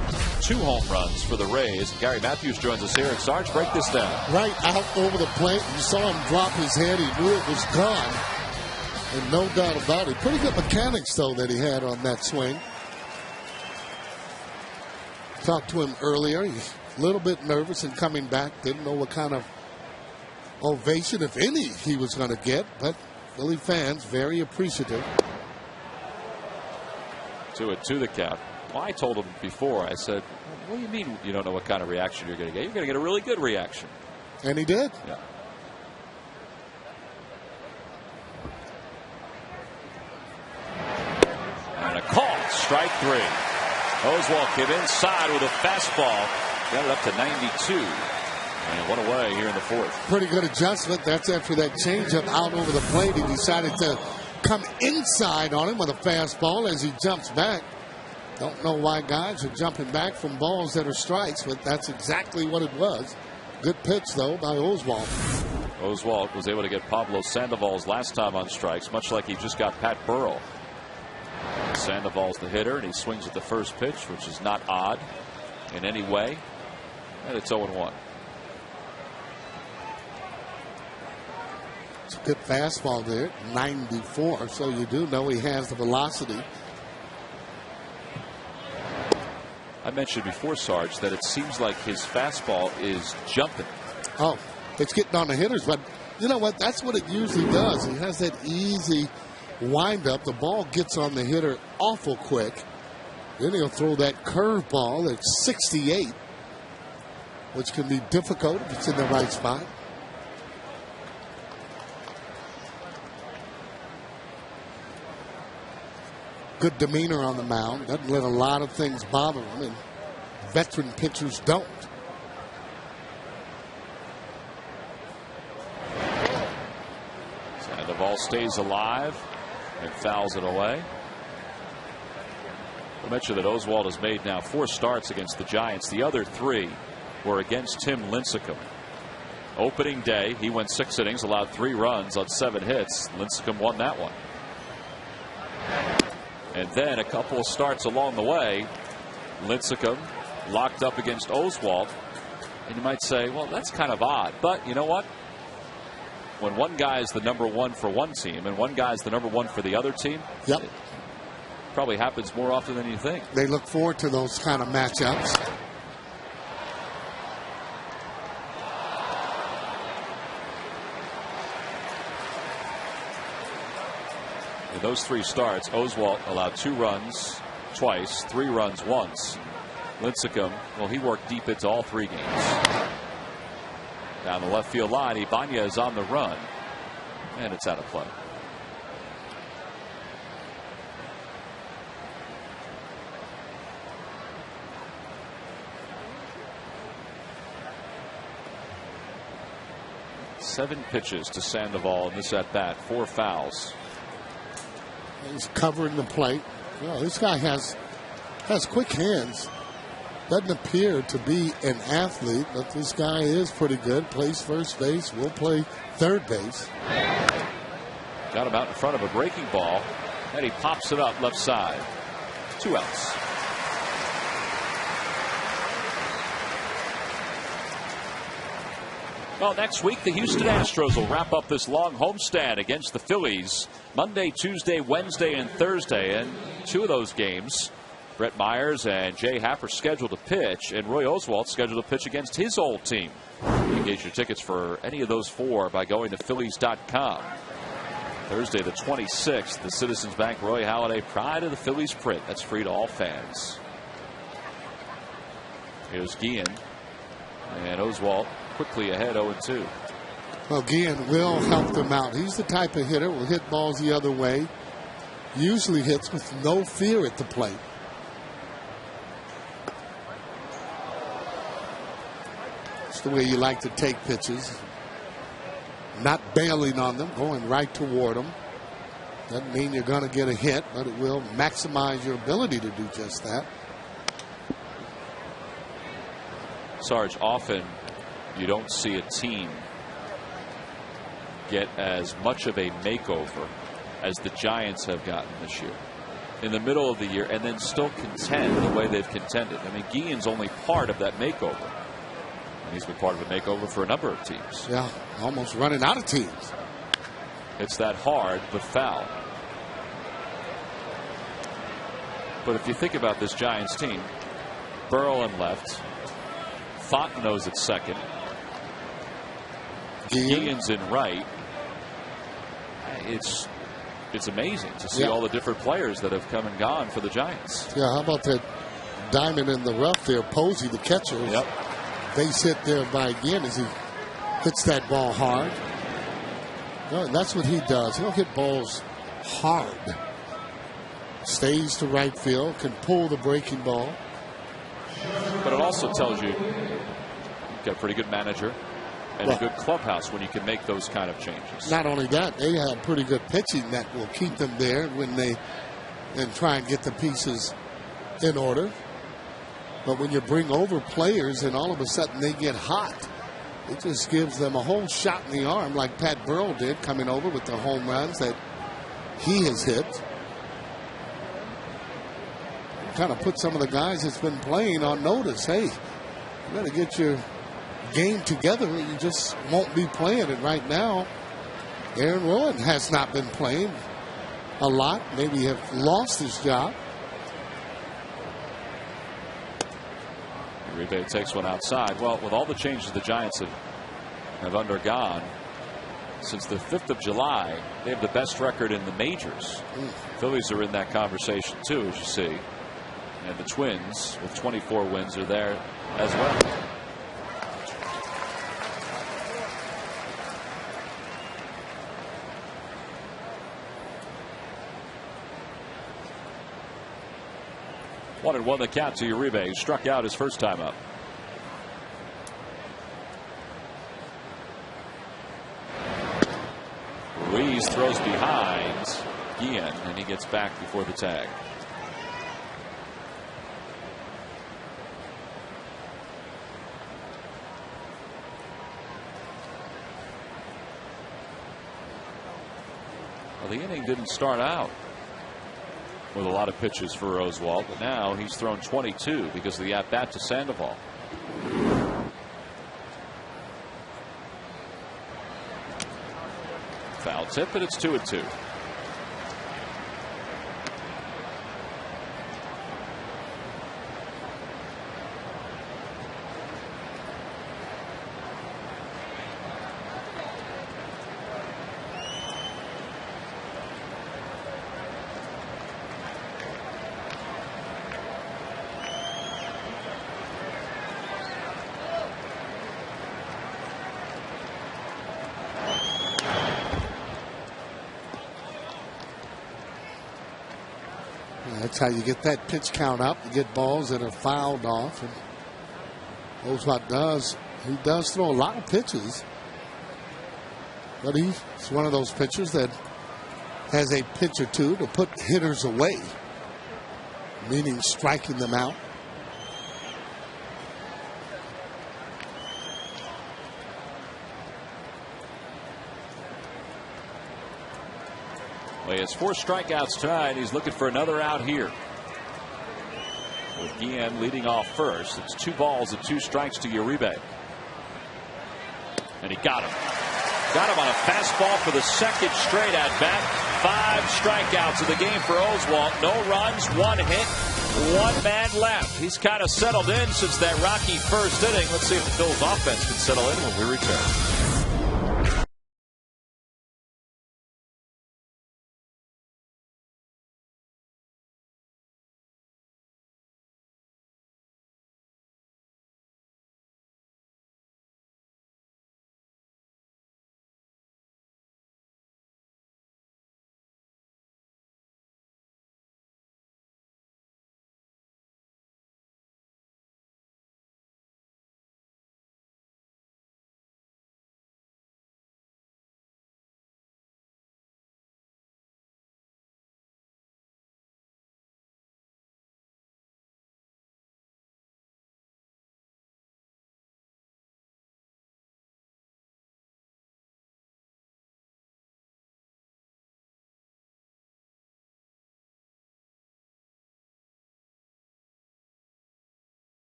2 home runs for the Rays. Gary Matthews joins us here. And Sarge, break this down. Right out over the plate. You saw him drop his head. He knew it was gone. And no doubt about it. Pretty good mechanics, though, that he had on that swing. Talked to him earlier. He's a little bit nervous in coming back. Didn't know what kind of ovation, if any, he was going to get. But Philly fans very appreciative. 2-2 the count. Well, I told him before, I said, what do you mean you don't know what kind of reaction you're going to get? You're going to get a really good reaction. And he did. Yeah. And a call. Strike 3. Oswalt came inside with a fastball. Got it up to 92. And one away here in the fourth. Pretty good adjustment. That's after that changeup out over the plate. He decided to come inside on him with a fastball as he jumps back. Don't know why guys are jumping back from balls that are strikes, but that's exactly what it was. Good pitch, though, by Oswalt. Oswalt was able to get Pablo Sandoval's last time on strikes, much like he just got Pat Burrell. Sandoval's the hitter, and he swings at the first pitch, which is not odd in any way. And it's 0-1. It's a good fastball there, 94, so you do know he has the velocity. I mentioned before, Sarge, that it seems like his fastball is jumping. Oh, it's getting on the hitters, but you know what? That's what it usually does. He has that easy windup. The ball gets on the hitter awful quick. Then he'll throw that curveball at 68, which can be difficult if it's in the right spot. Good demeanor on the mound. Doesn't let a lot of things bother him, and veteran pitchers don't. Sandoval stays alive and fouls it away. I mentioned that Oswalt has made now 4 starts against the Giants. The other 3 were against Tim Lincecum. Opening day, he went 6 innings, allowed 3 runs on 7 hits. Lincecum won that one. And then a couple of starts along the way, Lincecum locked up against Oswalt. And you might say, well, that's kind of odd. But you know what? When one guy is the number 1 for one team and one guy is the number 1 for the other team, yep, it probably happens more often than you think. They look forward to those kind of matchups. In those 3 starts, Oswalt allowed 2 runs twice, 3 runs once. Lincecum, well, he worked deep into all 3 games. Down the left field line, Ibanez on the run. And it's out of play. Seven pitches to Sandoval in this at bat, 4 fouls. He's covering the plate. Well, this guy has quick hands. Doesn't appear to be an athlete, but this guy is pretty good. Plays first base, will play third base. Got him out in front of a breaking ball, and he pops it up left side. 2 outs. Well, next week, the Houston Astros will wrap up this long homestand against the Phillies Monday, Tuesday, Wednesday, and Thursday. And 2 of those games, Brett Myers and Jay Happ are scheduled to pitch, and Roy Oswalt scheduled to pitch against his old team. You can get your tickets for any of those 4 by going to Phillies.com. Thursday, the 26th, the Citizens Bank Roy Halladay Pride of the Phillies print. That's free to all fans. Here's Guillen, and Oswalt quickly ahead 0-2. Well, Guillen will help them out. He's the type of hitter will hit balls the other way. Usually hits with no fear at the plate. That's the way you like to take pitches. Not bailing on them, going right toward them. Doesn't mean you're going to get a hit, but it will maximize your ability to do just that. Sarge, often you don't see a team get as much of a makeover as the Giants have gotten this year in the middle of the year, and then still contend the way they've contended. I mean, Guillen's only part of that makeover, and he's been part of a makeover for a number of teams. Yeah, almost running out of teams. It's that hard but foul. But if you think about this Giants team, Burrow in left, Fontenot's at second, Guillen's in right. It's amazing to see all the different players that have come and gone for the Giants. Yeah, how about that diamond in the rough there, Posey, the catcher. Yep. Base hit there by Guillen as he hits that ball hard. No, that's what he does. He'll hit balls hard. Stays to right field, can pull the breaking ball. But it also tells you you've got a pretty good manager and a good clubhouse when you can make those kind of changes. Not only that, they have pretty good pitching that will keep them there when they and try and get the pieces in order. But when you bring over players and all of a sudden they get hot, it just gives them a whole shot in the arm like Pat Burrell did coming over with the home runs that he has hit. Kind of put some of the guys that's been playing on notice. Hey, you got to get your game together or you just won't be playing it right now. Aaron Rowan has not been playing a lot. Maybe have lost his job. Uribe takes one outside. Well, with all the changes the Giants have undergone since the 5th of July, they have the best record in the majors. Phillies are in that conversation too, as you see. And the Twins with 24 wins are there as well. One and one the count to Uribe, who struck out his first time up. Ruiz throws behind Guillen, and he gets back before the tag. Well, the inning didn't start out with a lot of pitches for Oswalt, but now he's thrown 22 because of the at-bat to Sandoval. Foul tip, but it's 2-2. That's how you get that pitch count up. You get balls that are fouled off. And Oswalt does. He does throw a lot of pitches. But he's one of those pitchers that has a pitch or two to put hitters away, meaning striking them out. Well, he has 4 strikeouts tonight. He's looking for another out here. With Guillen leading off first. It's 2 balls and 2 strikes to Uribe. And he got him. Got him on a fastball for the second straight at bat. 5 strikeouts in the game for Oswalt. No runs, 1 hit, 1 man left. He's kind of settled in since that rocky first inning. Let's see if the Phillies offense can settle in when we return.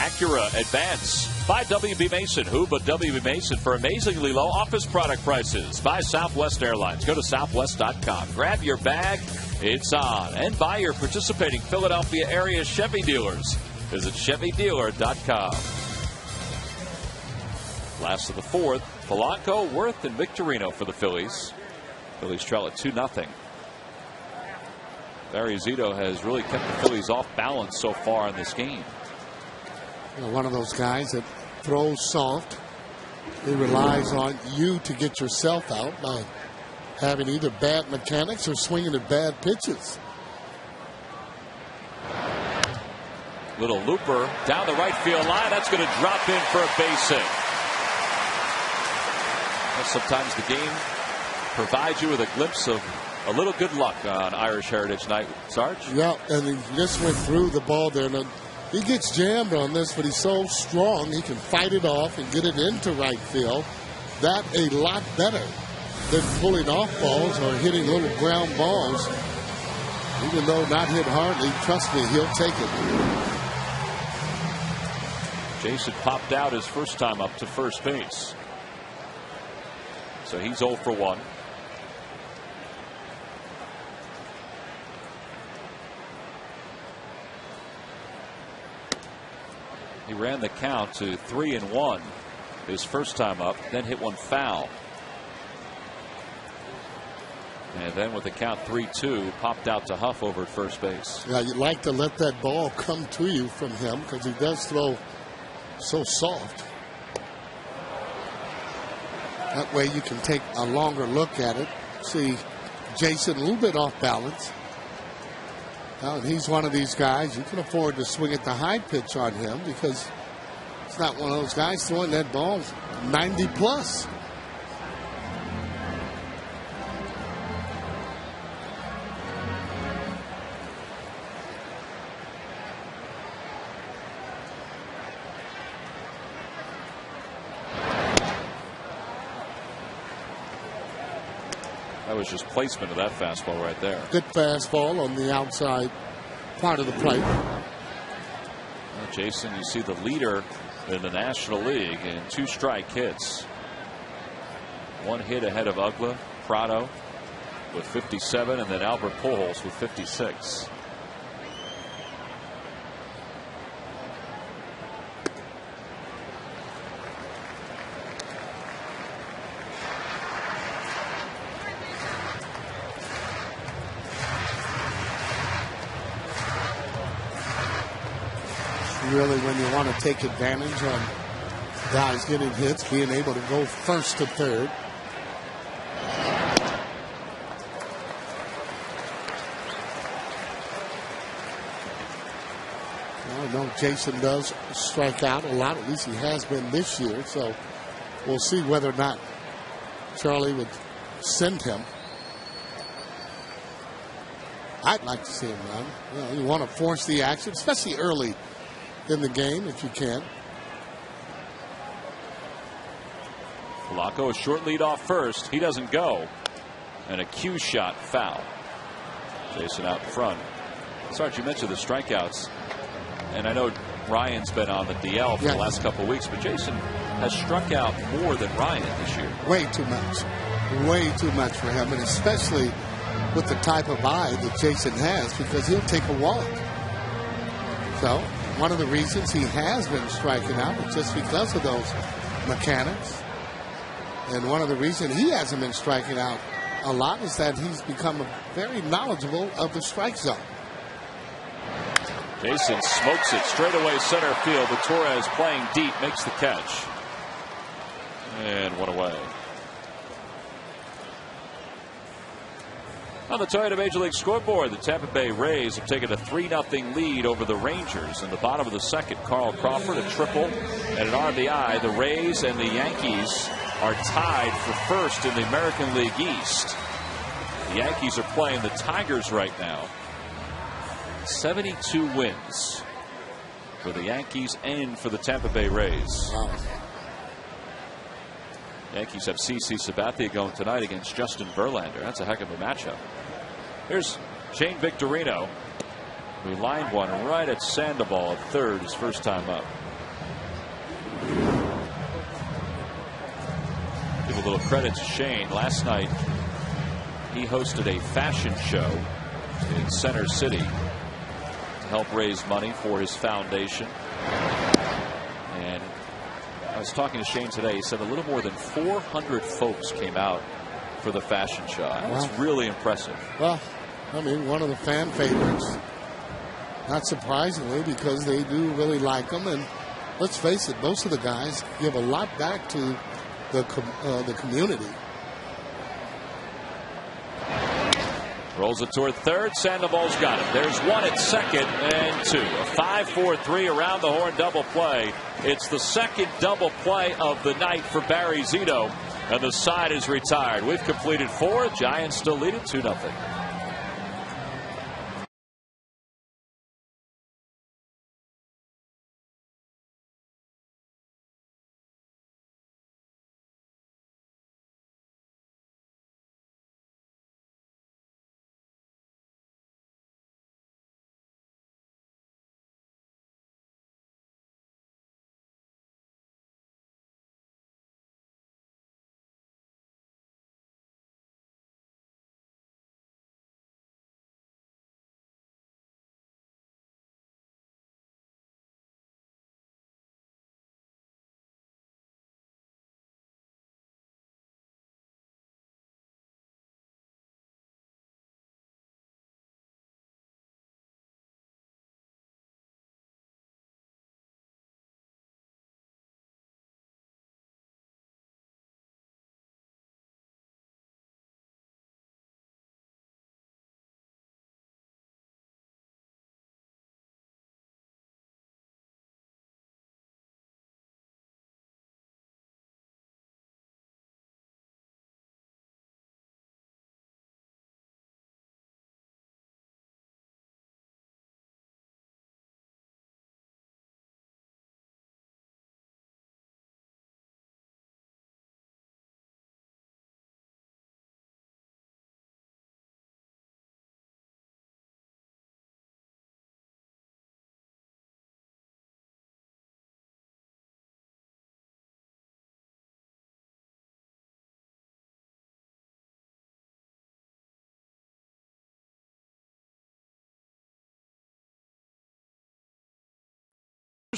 Acura Advance. By WB Mason. Who but WB Mason for amazingly low office product prices. By Southwest Airlines. Go to southwest.com. Grab your bag. It's on. And by your participating Philadelphia area Chevy dealers. Visit ChevyDealer.com. Last of the fourth. Polanco, Worth, and Victorino for the Phillies. Phillies trail at 2-0. Barry Zito has really kept the Phillies off balance so far in this game. One of those guys that throws soft. He relies on you to get yourself out by having either bad mechanics or swinging at bad pitches. Little looper down the right field line. That's going to drop in for a base hit. Well, sometimes the game provides you with a glimpse of a little good luck on Irish Heritage Night, Sarge. Yeah, and he just went through the ball there. Now, he gets jammed on this, but he's so strong he can fight it off and get it into right field. That a lot better than pulling off balls or hitting little ground balls. Even though not hit hardly, trust me, he'll take it. Jason popped out his first time up to first base. So he's 0 for 1. He ran the count to 3-1 his first time up, then hit one foul. And then with the count 3-2, popped out to Huff over at first base. Yeah, you'd like to let that ball come to you from him because he does throw so soft. That way you can take a longer look at it. See Jason a little bit off balance. And he's one of these guys, you can afford to swing at the high pitch on him because it's not one of those guys throwing that ball 90 plus. That was just placement of that fastball right there. Good fastball on the outside part of the plate. Well, Jason, you see the leader in the National League in 2 strike hits. 1 hit ahead of Ugla, Prado with 57, and then Albert Pujols with 56. Really, when you want to take advantage on guys getting hits, being able to go first to third. I know Jason does strike out a lot, at least he has been this year, so we'll see whether or not Charlie would send him. I'd like to see him run. You want to force the action, especially early in the game if you can. Polanco, a short lead off first. He doesn't go. And a cue shot foul. Jason out in front. Sarge, you mentioned the strikeouts. And I know Ryan's been on the DL for the last couple of weeks, but Jason has struck out more than Ryan this year. Way too much. Way too much for him, and especially with the type of eye that Jason has, because he'll take a walk. So one of the reasons he has been striking out is just because of those mechanics. And one of the reasons he hasn't been striking out a lot is that he's become very knowledgeable of the strike zone. Jason smokes it straight away center field, but Torres playing deep makes the catch. And one away. On the Toyota Major League scoreboard, the Tampa Bay Rays have taken a 3-0 lead over the Rangers. In the bottom of the second, Carl Crawford, a triple and an RBI. The Rays and the Yankees are tied for first in the American League East. The Yankees are playing the Tigers right now. 72 wins for the Yankees and for the Tampa Bay Rays. Wow. Yankees have CC Sabathia going tonight against Justin Verlander. That's a heck of a matchup. Here's Shane Victorino, who lined one right at Sandoval at third his first time up. Give a little credit to Shane. Last night, he hosted a fashion show in Center City to help raise money for his foundation. And I was talking to Shane today. He said a little more than 400 folks came out for the fashion show. That's really impressive. Well, I mean, one of the fan favorites. Not surprisingly, because they do really like him. And let's face it, most of the guys give a lot back to the community. Rolls it toward third. Sandoval's got it. There's one at second and two. A 5-4-3 around the horn double play. It's the second double play of the night for Barry Zito, and the side is retired. We've completed 4. Giants still lead it 2-0.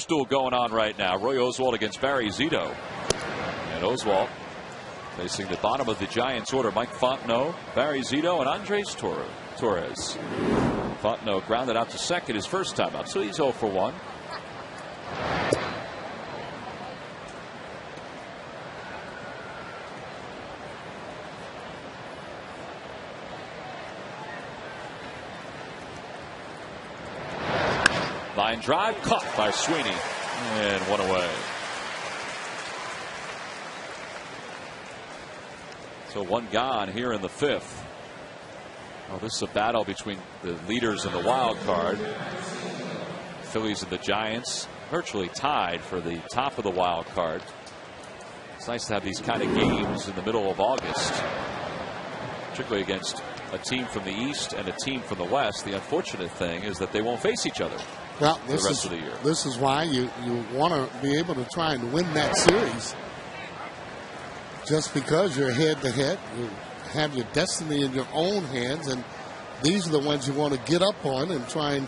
Duel going on right now. Roy Oswalt against Barry Zito. And Oswalt facing the bottom of the Giants order. Mike Fontenot, Barry Zito, and Andres Torres. Fontenot grounded out to second his first time up, so he's 0 for 1. Line drive caught by Sweeney, and one away. So one gone here in the 5th. Oh, this is a battle between the leaders in the wild card. Phillies and the Giants virtually tied for the top of the wild card. It's nice to have these kind of games in the middle of August, particularly against a team from the East and a team from the West. The unfortunate thing is that they won't face each other. Well, the rest of the year. This is why you want to be able to try and win that series. Just because you're head to head, you have your destiny in your own hands, and these are the ones you want to get up on and try and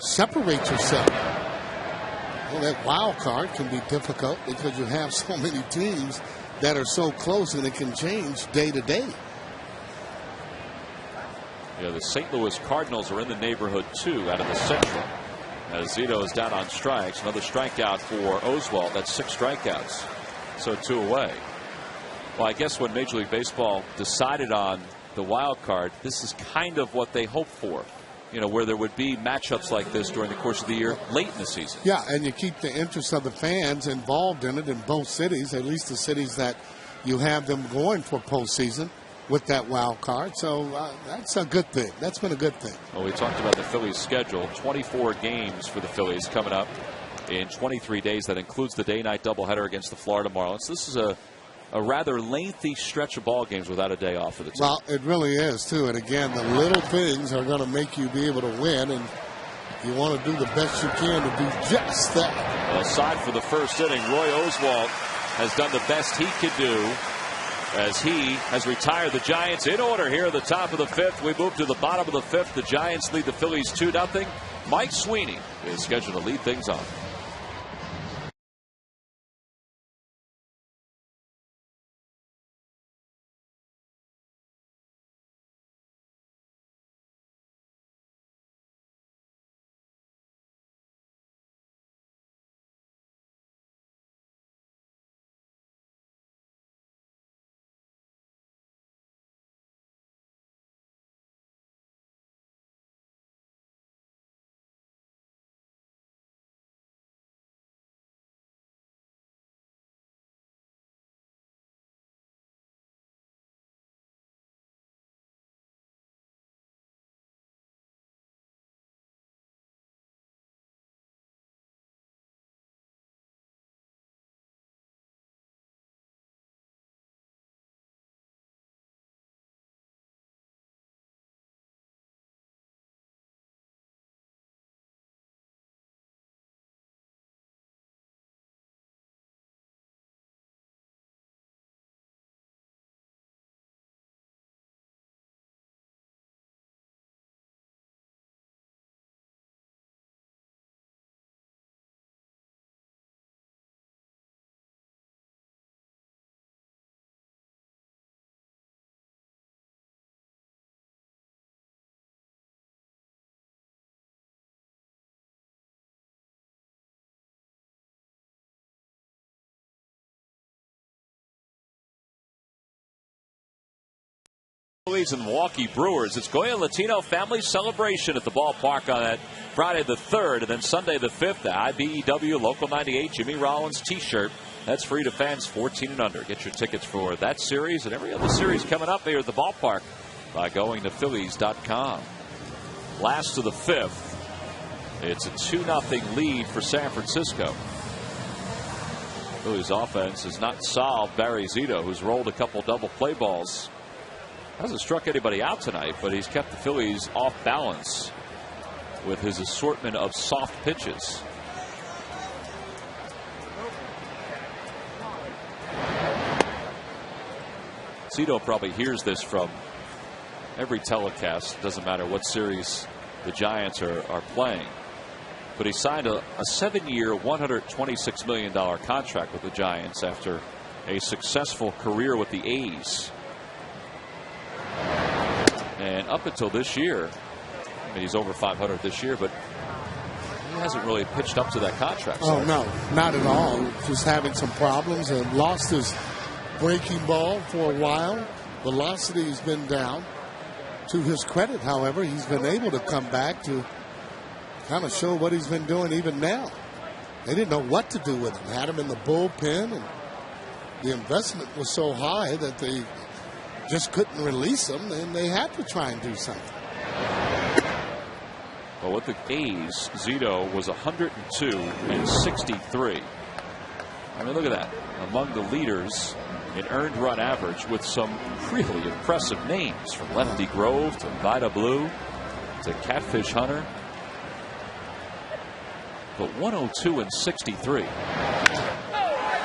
separate yourself. Well, that wild card can be difficult because you have so many teams that are so close, and it can change day to day. Yeah, the St. Louis Cardinals are in the neighborhood too, out of the Central. As Zito is down on strikes, another strikeout for Oswalt. That's 6 strikeouts, so 2 away. Well, I guess when Major League Baseball decided on the wild card, this is kind of what they hoped for. You know, where there would be matchups like this during the course of the year, late in the season. Yeah, and you keep the interest of the fans involved in it in both cities, at least the cities that you have them going for postseason with that wild card. So that's a good thing. That's been a good thing. Well, we talked about the Phillies' schedule. 24 games for the Phillies coming up in 23 days. That includes the day-night doubleheader against the Florida Marlins. This is a rather lengthy stretch of ball games without a day off for the team. Well, it really is, too. And, again, the little things are going to make you be able to win, and you want to do the best you can to do just that. Well, aside for the first inning, Roy Oswalt has done the best he could do as he has retired the Giants in order here at the top of the fifth. We move to the bottom of the fifth. The Giants lead the Phillies 2-0. Mike Sweeney is scheduled to lead things off. Phillies and Milwaukee Brewers. It's Goya Latino Family Celebration at the ballpark on that Friday the 3rd, and then Sunday the 5th, the IBEW Local 98 Jimmy Rollins t-shirt. That's free to fans 14 and under. Get your tickets for that series and every other series coming up here at the ballpark by going to Phillies.com. Last of the 5th. It's a 2-0 lead for San Francisco. Phillies offense has not solved Barry Zito, who's rolled a couple double play balls. Hasn't struck anybody out tonight, but he's kept the Phillies off balance with his assortment of soft pitches. Zito probably hears this from every telecast. Doesn't matter what series the Giants are playing. But he signed a 7-year, $126 million contract with the Giants after a successful career with the A's. And up until this year, I mean, he's over 500 this year, but he hasn't really pitched up to that contract. Oh, no, not at all. Just having some problems and lost his breaking ball for a while. Velocity has been down. To his credit, however, he's been able to come back to kind of show what he's been doing even now. They didn't know what to do with him. Had him in the bullpen, and the investment was so high that they just couldn't release him, and they had to try and do something. Well, with the A's, Zito was 102 and 63. I mean, look at that. Among the leaders in earned run average, with some really impressive names, from Lefty Grove to Vida Blue to Catfish Hunter. But 102 and 63.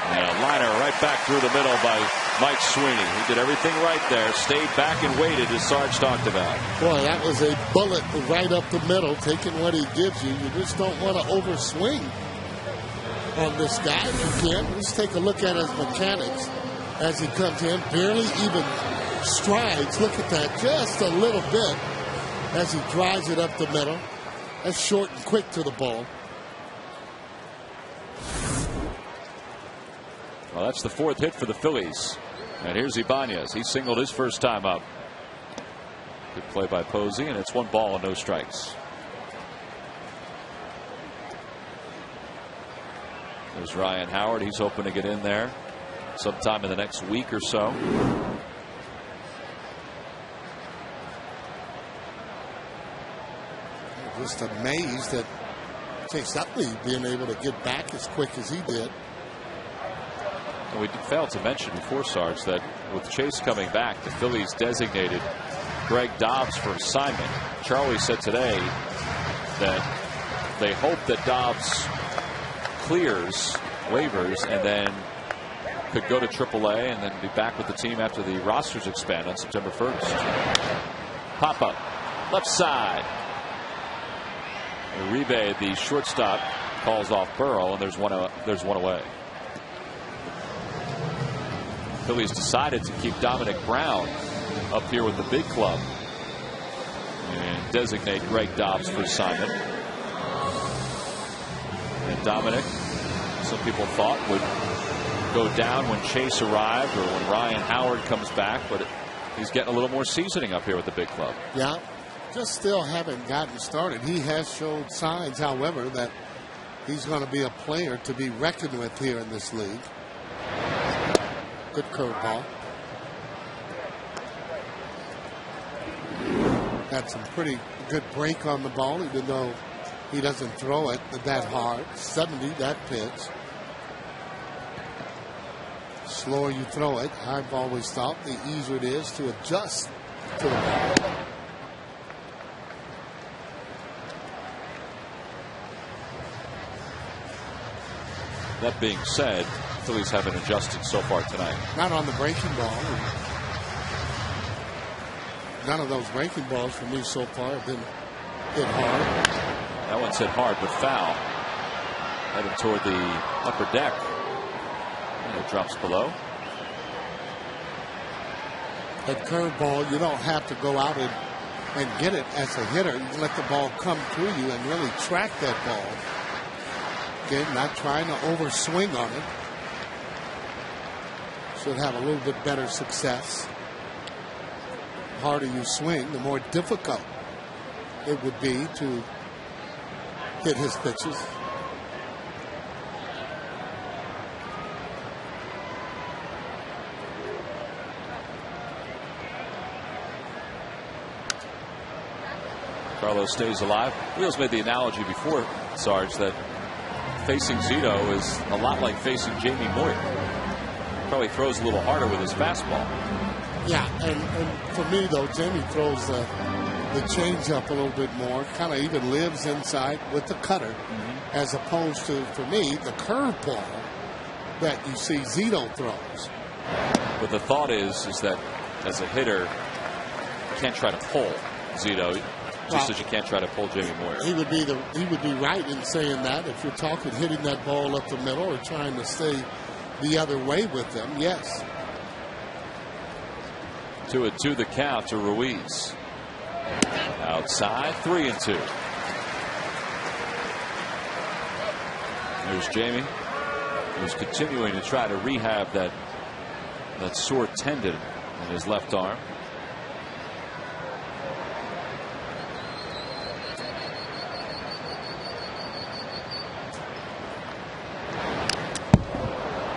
And a liner right back through the middle by Mike Sweeney. He did everything right there. Stayed back and waited, as Sarge talked about. Boy, that was a bullet right up the middle, taking what he gives you. You just don't want to overswing on this guy if you can. Let's take a look at his mechanics as he comes in. Barely even strides. Look at that. Just a little bit as he drives it up the middle. That's short and quick to the ball. Well, that's the 4th hit for the Phillies. And here's Ibanez. He singled his first time up. Good play by Posey, and it's 1 ball and no strikes. There's Ryan Howard. He's hoping to get in there sometime in the next week or so. Just amazed at Chase Utley being able to get back as quick as he did. And we failed to mention before, Sarge, that with Chase coming back, the Phillies designated Greg Dobbs for assignment. Charlie said today that they hope that Dobbs clears waivers and then could go to AAA and then be back with the team after the rosters expand on September 1st. Pop up, left side. Uribe, the shortstop, calls off Burrow, and there's one away. Phillies decided to keep Dominic Brown up here with the big club and designate Greg Dobbs for Simon. And Dominic, some people thought, would go down when Chase arrived or when Ryan Howard comes back, but he's getting a little more seasoning up here with the big club. Yeah, just still haven't gotten started. He has showed signs, however, that he's going to be a player to be reckoned with here in this league. Good curveball. Got some pretty good break on the ball, even though he doesn't throw it that hard. 70, that pitch. Slower you throw it, I've always thought, the easier it is to adjust to the ball. That being said, Phillies haven't adjusted so far tonight. Not on the breaking ball. None of those breaking balls for me so far have been hit hard. That one's hit hard, but foul. Headed toward the upper deck. And it drops below. That curveball, you don't have to go out and get it as a hitter. You can let the ball come through you and really track that ball. Again, not trying to overswing on it. Should have a little bit better success. The harder you swing, the more difficult it would be to hit his pitches. Carlos stays alive. Wheels made the analogy before, Sarge, that facing Zito is a lot like facing Jamie Moyer. Probably throws a little harder with his fastball. Yeah, and for me, though, Jamie throws the changeup a little bit more, kind of even lives inside with the cutter, as opposed to, for me, the curveball that you see Zito throws. But the thought is that as a hitter, you can't try to pull Zito, just as you can't try to pull Jamie Moyer. He would be right in saying that if you're talking hitting that ball up the middle or trying to stay the other way with them. Yes. 2-2 the count to Ruiz. Outside, 3-2. There's Jamie, who's continuing to try to rehab that sore tendon in his left arm.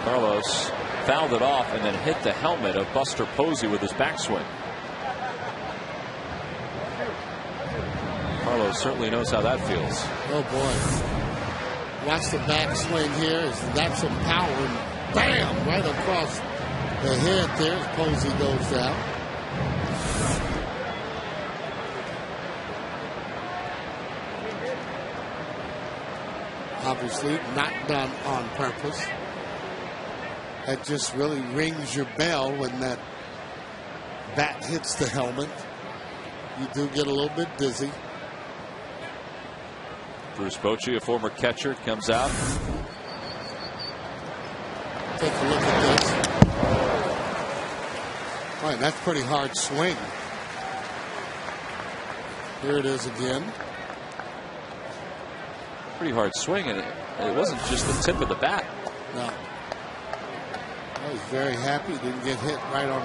Carlos fouled it off and then hit the helmet of Buster Posey with his backswing. Carlos certainly knows how that feels. Oh boy. Watch the backswing here. That's some power. And bam! Right across the head there as Posey goes down. Obviously not done on purpose. That just really rings your bell when that bat hits the helmet. You do get a little bit dizzy. Bruce Bochy, a former catcher, comes out. Take a look at this. All right, that's a pretty hard swing. Here it is again. Pretty hard swing, and it wasn't just the tip of the bat. No. I was very happy he didn't get hit right on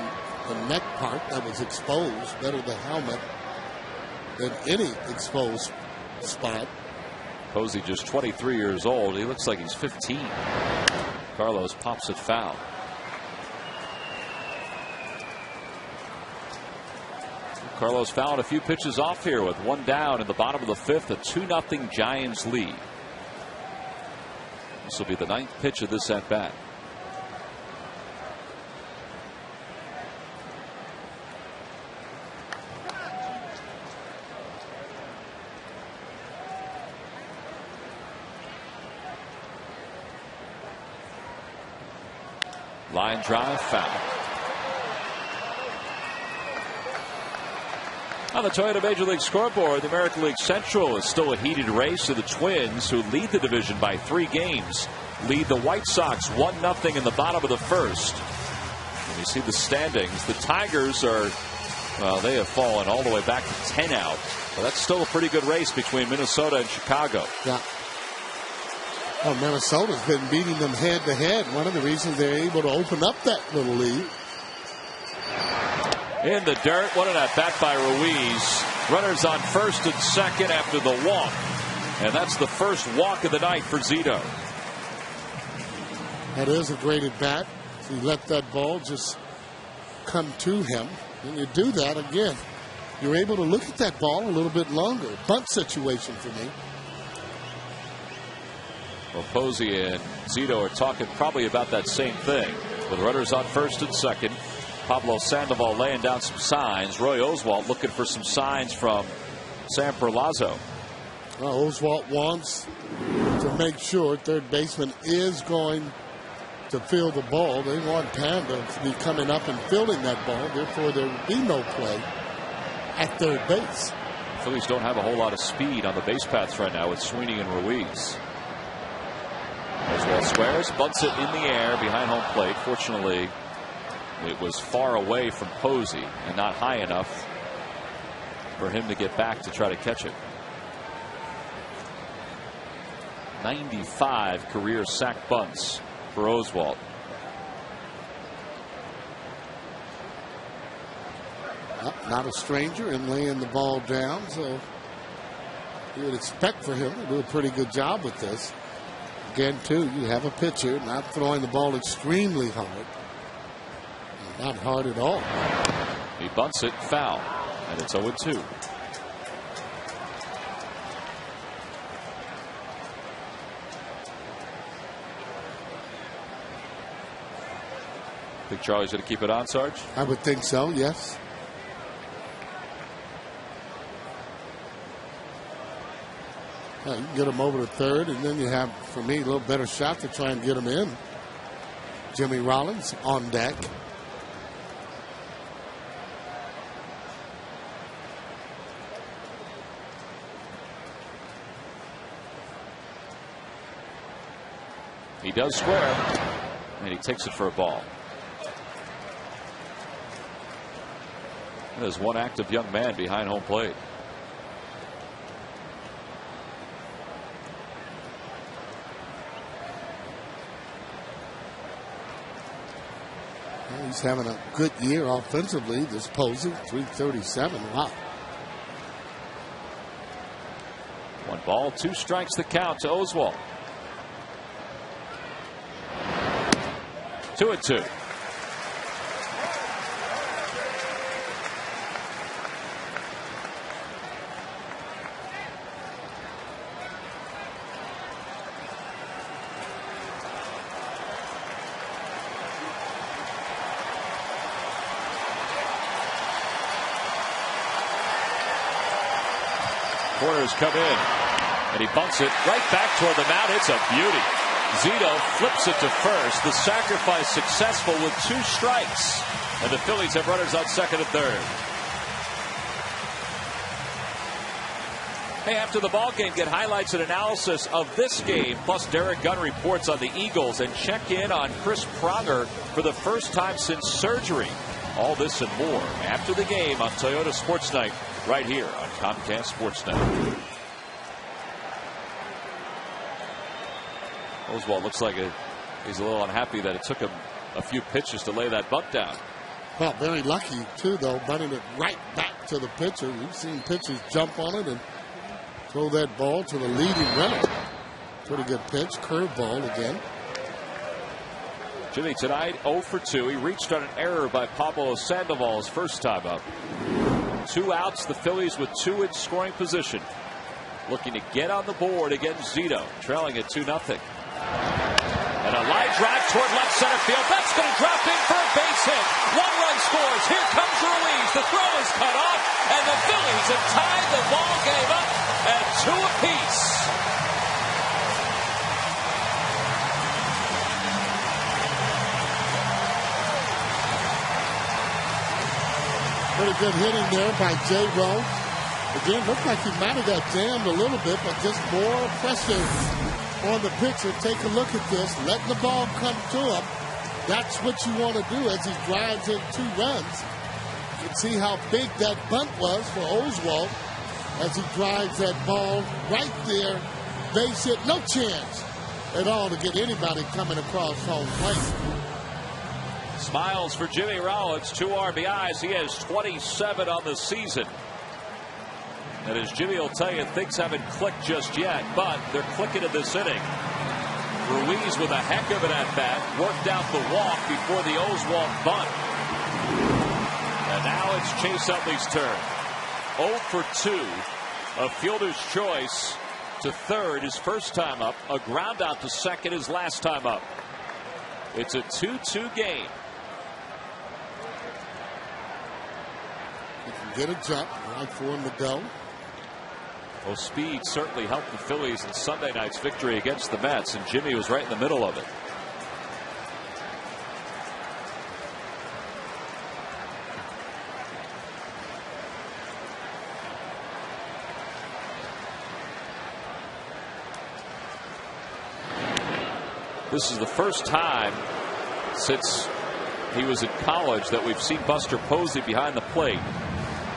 the neck part that was exposed. Better the helmet than any exposed spot. Posey just 23 years old. He looks like he's 15. Carlos pops it foul. Carlos fouled a few pitches off here with one down in the bottom of the fifth. A 2-0 Giants lead. This will be the 9th pitch of this at bat. Line drive, foul. On the Toyota Major League scoreboard, the American League Central is still a heated race to the Twins, who lead the division by 3 games. Lead the White Sox 1-0 in the bottom of the first. When you see the standings, the Tigers are, well, they have fallen all the way back to 10 out. Well, that's still a pretty good race between Minnesota and Chicago. Yeah. Well, Minnesota's been beating them head to head. One of the reasons they're able to open up that little lead. In the dirt, what an at-bat by Ruiz. Runners on first and second after the walk. And that's the first walk of the night for Zito. That is a great at-bat. If you let that ball just come to him, when you do that again, you're able to look at that ball a little bit longer. Bunt situation for me. Well, Posey and Zito are talking probably about that same thing. With runners on first and second, Pablo Sandoval laying down some signs. Roy Oswalt looking for some signs from Sam Perlazo. Well, Oswalt wants to make sure third baseman is going to field the ball. They want Panda to be coming up and fielding that ball. Therefore, there will be no play at third base. The Phillies don't have a whole lot of speed on the base paths right now with Sweeney and Ruiz. Oswalt squares, bunts it in the air behind home plate. Fortunately, it was far away from Posey and not high enough for him to get back to try to catch it. 95 career sack bunts for Oswalt. Not a stranger in laying the ball down, so you would expect for him to do a pretty good job with this. Again, too, you have a pitcher not throwing the ball extremely hard. Not hard at all. He bunts it, foul, and it's 0-2. Think Charlie's going to keep it on, Sarge? I would think so, yes. You can get him over to third, and then you have, for me, a little better shot to try and get him in. Jimmy Rollins on deck. He does square, and he takes it for a ball. There's one active young man behind home plate. Well, he's having a good year offensively. This Posey, 337. Wow. 1 ball, 2 strikes the count to Oswalt. 2-2. Corners come in, and he bunts it right back toward the mound. It's a beauty. Zito flips it to first. The sacrifice successful with 2 strikes. And the Phillies have runners on second and third. Hey, after the ball game, get highlights and analysis of this game, plus Derek Gunn reports on the Eagles, and check in on Chris Pronger for the first time since surgery. All this and more after the game on Toyota Sports Night, right here on Comcast Sportsnet. Oswalt looks like he's a little unhappy that it took him a few pitches to lay that bunt down. Well, very lucky, too, though, bunting it right back to the pitcher. We've seen pitchers jump on it and throw that ball to the leading runner. Pretty good pitch. Curveball again. Jimmy tonight 0 for 2. He reached on an error by Pablo Sandoval his first time up. 2 outs. The Phillies with 2 in scoring position. Looking to get on the board against Zito. Trailing at 2-0. And a line drive toward left center field. That's going to drop in for a base hit. 1 run scores. Here comes Ruiz. The throw is cut off. And the Phillies have tied the ball game up at 2 apiece. Pretty good hitting there by J-Rowe. Again, looked like he might have got jammed a little bit, but just more pressure on the pitcher. Take a look at this. Letting the ball come to him. That's what you want to do as he drives in 2 runs. You can see how big that bunt was for Oswalt as he drives that ball right there. Base hit, no chance at all to get anybody coming across home plate. Smiles for Jimmy Rollins, 2 RBIs. He has 27 on the season. And as Jimmy will tell you, things haven't clicked just yet, but they're clicking in this inning. Ruiz with a heck of an at-bat, worked out the walk before the Oswalt bunt. And now it's Chase Utley's turn. 0 for 2. A fielder's choice to third his first time up. A ground out to second his last time up. It's a 2-2 game. He can get a jump right for him to go. Well, speed certainly helped the Phillies in Sunday night's victory against the Mets, and Jimmy was right in the middle of it. This is the first time since he was in college that we've seen Buster Posey behind the plate.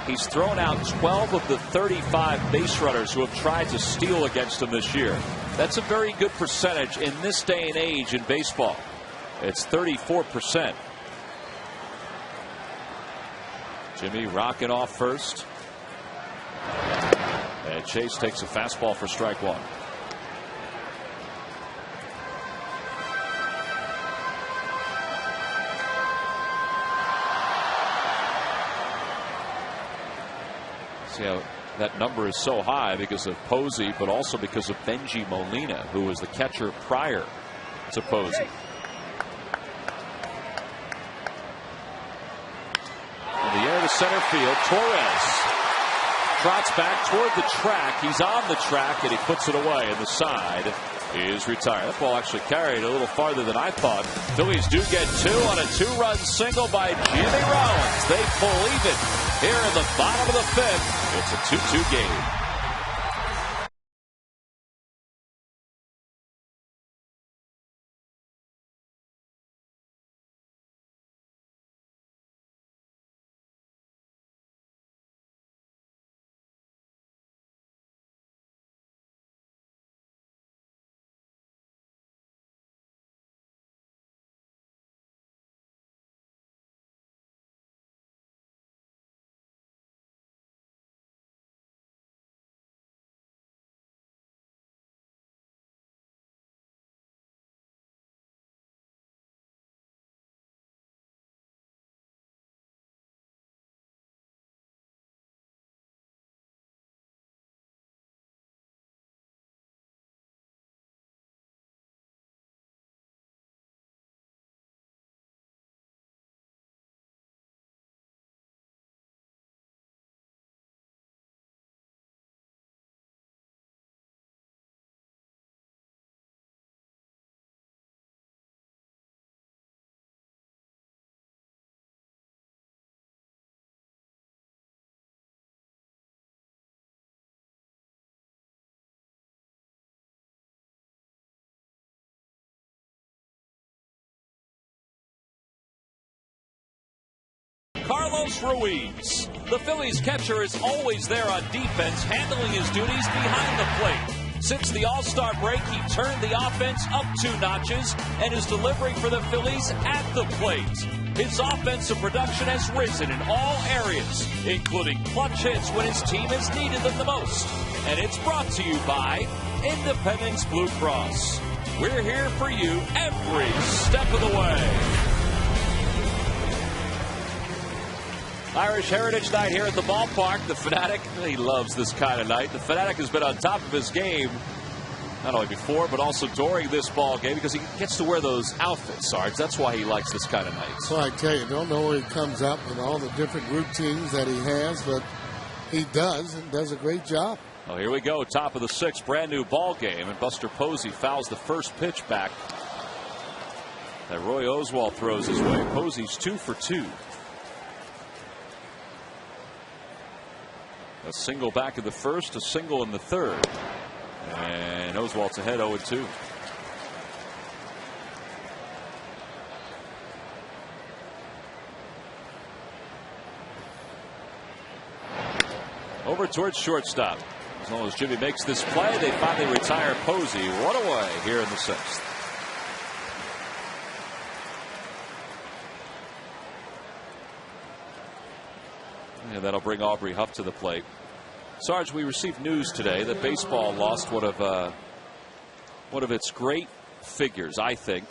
He's thrown out 12 of the 35 base runners who have tried to steal against him this year. That's a very good percentage in this day and age in baseball. It's 34%. Jimmy rocking off first. And Chase takes a fastball for strike 1. See how that number is so high because of Posey, but also because of Benji Molina, who was the catcher prior to Posey. In the air to center field, Torres trots back toward the track. He's on the track and he puts it away, and the side is retired. That ball actually carried a little farther than I thought. Phillies do get 2 on a 2-run single by Jimmy Rollins. They pull even here in the bottom of the 5th. It's a 2-2 game. Carlos Ruiz. The Phillies catcher is always there on defense, handling his duties behind the plate. Since the All-Star break, he turned the offense up 2 notches and is delivering for the Phillies at the plate. His offensive production has risen in all areas, including clutch hits when his team has needed them the most. And it's brought to you by Independence Blue Cross. We're here for you every step of the way. Irish Heritage Night here at the ballpark. The Fanatic, he loves this kind of night. The Fanatic has been on top of his game, not only before, but also during this ball game, because he gets to wear those outfits, Sarge. That's why he likes this kind of night. So I tell you, don't know where he comes up with all the different routines that he has, but he does, and does a great job. Well, here we go, top of the 6th, brand new ball game, and Buster Posey fouls the first pitch back that Roy Oswalt throws his way. Posey's 2 for 2. A single back in the first, a single in the third. And Oswalt's ahead 0-2. Over towards shortstop. As long as Jimmy makes this play, they finally retire Posey. One away here in the sixth. And that'll bring Aubrey Huff to the plate. Sarge, we received news today that baseball lost one of its great figures, I think.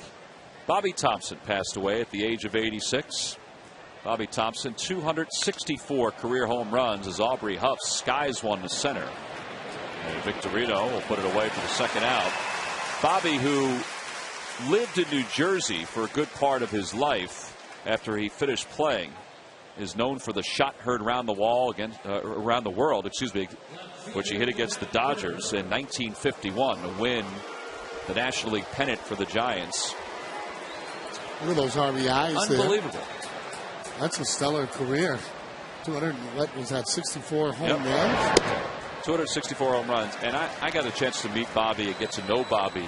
Bobby Thompson passed away at the age of 86. Bobby Thompson, 264 career home runs as Aubrey Huff skies one to center. And Victorino will put it away for the second out. Bobby, who lived in New Jersey for a good part of his life after he finished playing, is known for the shot heard around the world, which he hit against the Dodgers in 1951 to win the National League pennant for the Giants. Look at those RBIs. Unbelievable. There. That's a stellar career. 64 home runs? 264 home runs. And I got a chance to meet Bobby and get to know Bobby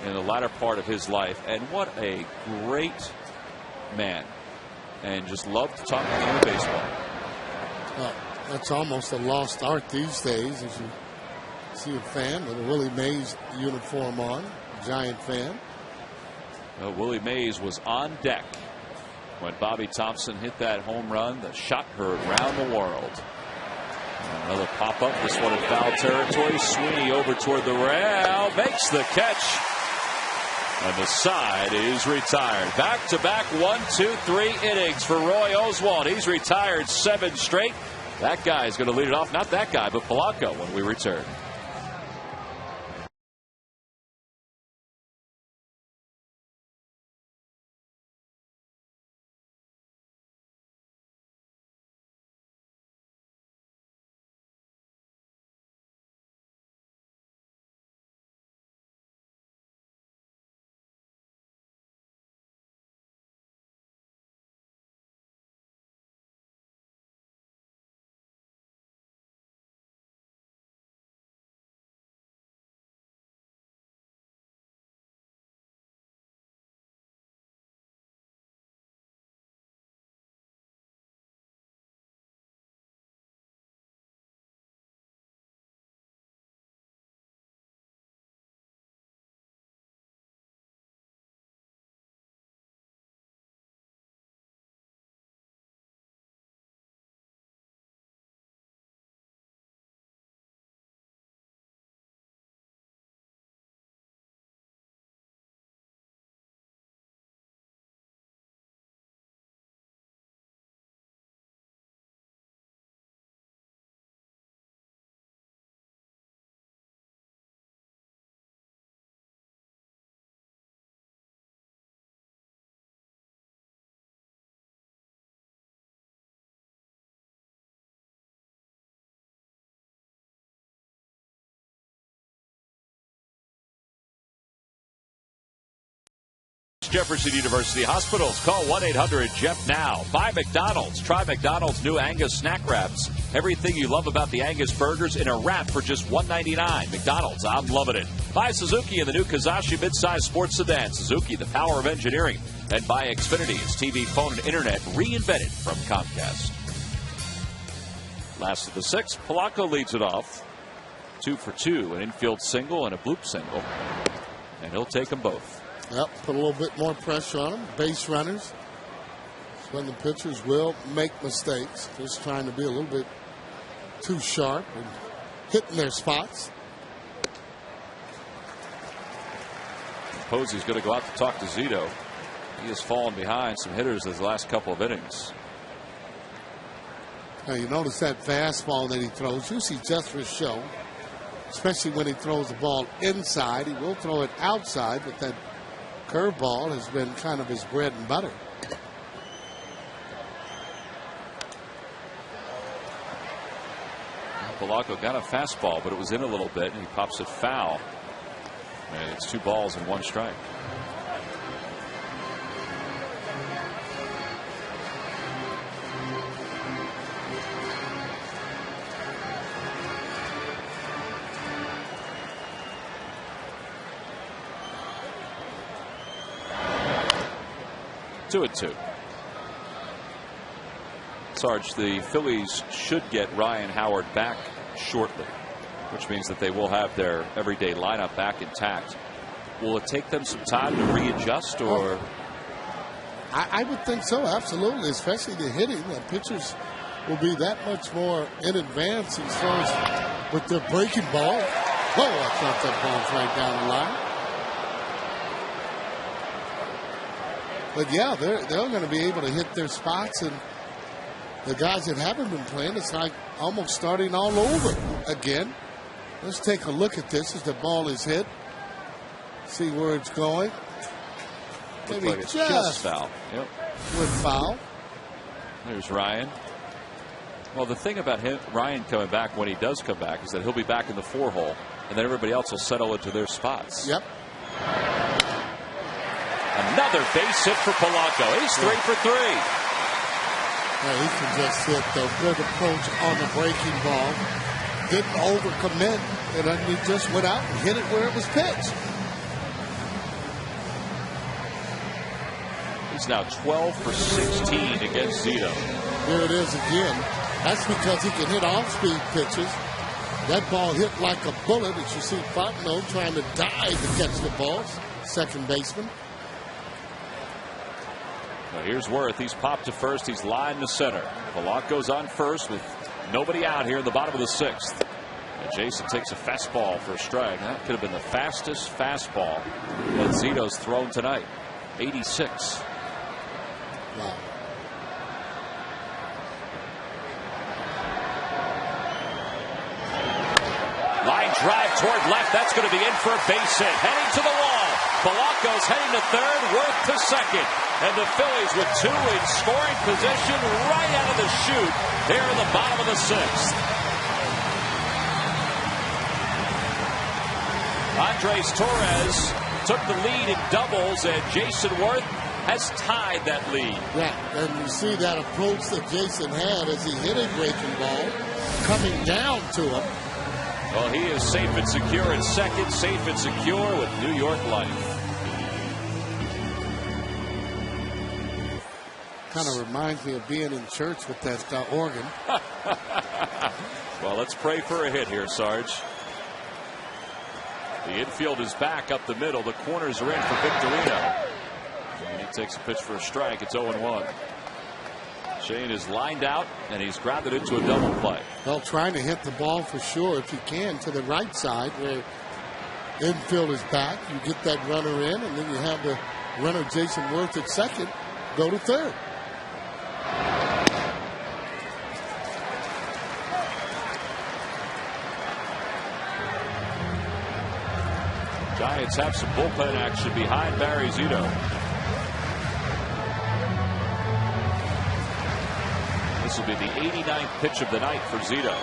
in the latter part of his life. And what a great man. And just loved talking to him baseball. Well, that's almost a lost art these days as you see a fan with a Willie Mays uniform on, a Giant fan. Well, Willie Mays was on deck when Bobby Thompson hit that home run. The shot heard around the world. Another pop-up. This one in foul territory. Sweeney over toward the rail. Makes the catch. And the side is retired. Back-to-back 1, 2, 3 innings for Roy Oswalt. He's retired 7 straight. That guy is going to lead it off. Not that guy, but Polanco when we return. Jefferson University Hospitals. Call 1-800-JEF now. Buy McDonald's. Try McDonald's new Angus snack wraps. Everything you love about the Angus burgers in a wrap for just $1.99. McDonald's, I'm loving it. Buy Suzuki in the new Kazashi midsize sports sedan. Suzuki, the power of engineering. And buy Xfinity, its TV, phone, and internet reinvented from Comcast. Last of the sixth, Polanco leads it off. 2 for 2, an infield single and a bloop single. And he'll take them both. Yep, put a little bit more pressure on them. Base runners. That's when the pitchers will make mistakes. Just trying to be a little bit too sharp and hitting their spots. Posey's going to go out to talk to Zito. He has fallen behind some hitters his last couple of innings. Now you notice that fastball that he throws, usually just for show. Especially when he throws the ball inside. He will throw it outside, but that curveball has been kind of his bread and butter. Polanco got a fastball, but it was in a little bit, and he pops it foul. And it's 2 balls and 1 strike. 2-2. Sarge, the Phillies should get Ryan Howard back shortly, which means that they will have their everyday lineup back intact. Will it take them some time to readjust, or? I would think so, absolutely, especially the hitting. The pitchers will be that much more in advance as far as with their breaking ball. Oh, I thought that ball's right down the line. But yeah, they're going to be able to hit their spots, and the guys that haven't been playing, it's like almost starting all over again. Let's take a look at this as the ball is hit. See where it's going. Maybe like it's just foul. Yep. With foul. There's Ryan. Well, the thing about Ryan coming back when he does come back is that he'll be back in the 4-hole, and then everybody else will settle into their spots. Yep. Another base hit for Polanco. He's 3 for 3. Yeah, he can just hit the good approach on the breaking ball. Didn't overcommit, and then he just went out and hit it where it was pitched. He's now 12 for 16 against Zito. Here it is again. That's because he can hit off-speed pitches. That ball hit like a bullet. As you see Fontenot trying to dive to catch the ball. Second baseman. Well, here's Worth. He's popped to first. He's lined to center. Polanco's on first with nobody out here in the bottom of the 6th. And Jason takes a fastball for a strike. That could have been the fastest fastball that Zito's thrown tonight. 86. Wow. Line drive toward left. That's going to be in for a base hit. Heading to the wall. Polanco's heading to third. Worth to second. And the Phillies with 2 in scoring position right out of the chute here in the bottom of the 6th. Andres Torres took the lead in doubles, and Jason Worth has tied that lead. Yeah, and you see that approach that Jason had as he hit a breaking ball coming down to him. Well, he is safe and secure in second, safe and secure with New York Life. Kind of reminds me of being in church with that organ. Well, let's pray for a hit here, Sarge. The infield is back up the middle. The corners are in for Victorino. And he takes a pitch for a strike. It's 0-1. Shane is lined out, and he's grabbed it into a double play. Well, trying to hit the ball for sure if you can to the right side where infield is back. You get that runner in, and then you have the runner Jason Worth at second go to third. Giants have some bullpen action behind Barry Zito. This will be the 89th pitch of the night for Zito.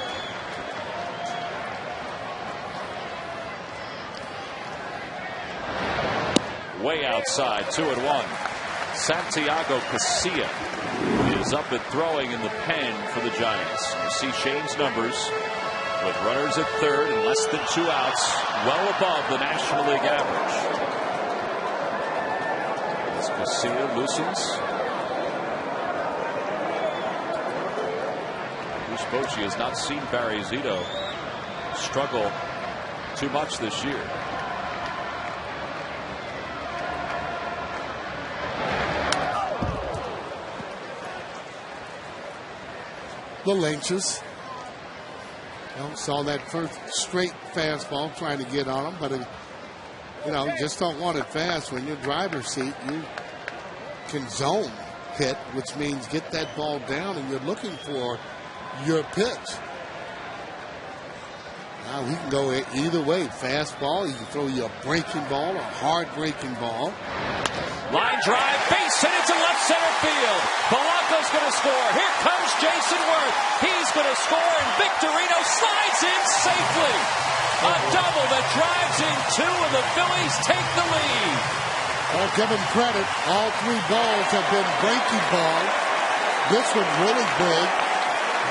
Way outside, 2-1. Santiago Casilla is up and throwing in the pen for the Giants. You see Shane's numbers with runners at third and less than 2 outs, well above the National League average. As Casilla loosens. Bruce Bochy has not seen Barry Zito struggle too much this year. Little anxious. Saw that first straight fastball trying to get on him, but you just don't want it fast. When you're driver's seat, you can zone hit, which means get that ball down, and you're looking for your pitch. Now he can go either way. Fastball, he can throw you a breaking ball, a hard breaking ball. Line drive, base hit into left center field. Polanco's going to score. Here comes Jason Worth. He's going to score, and Victorino slides in safely. A double that drives in 2, and the Phillies take the lead. I'll give him credit. All 3 balls have been breaking balls. This one really big.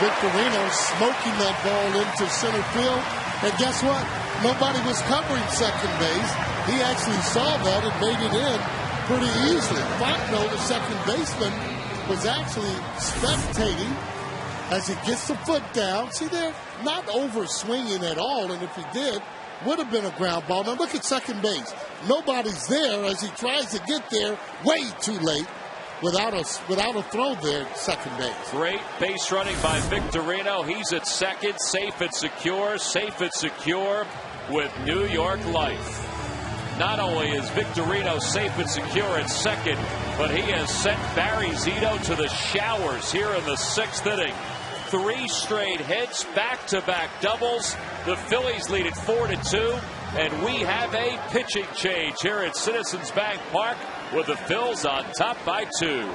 Victorino smoking that ball into center field. And guess what? Nobody was covering second base. He actually saw that and made it in. pretty easily. Fontenot, the second baseman, was actually spectating as he gets the foot down. See, they're not over swinging at all, and if he did, would have been a ground ball. Now look at second base. Nobody's there as he tries to get there way too late without a throw there at second base. Great base running by Victorino. He's at second, safe and secure with New York life. Not only is Victorino safe and secure at second, but he has sent Barry Zito to the showers here in the sixth inning. 3 straight hits, back-to-back doubles. The Phillies lead it 4-2, and we have a pitching change here at Citizens Bank Park with the Phils on top by 2.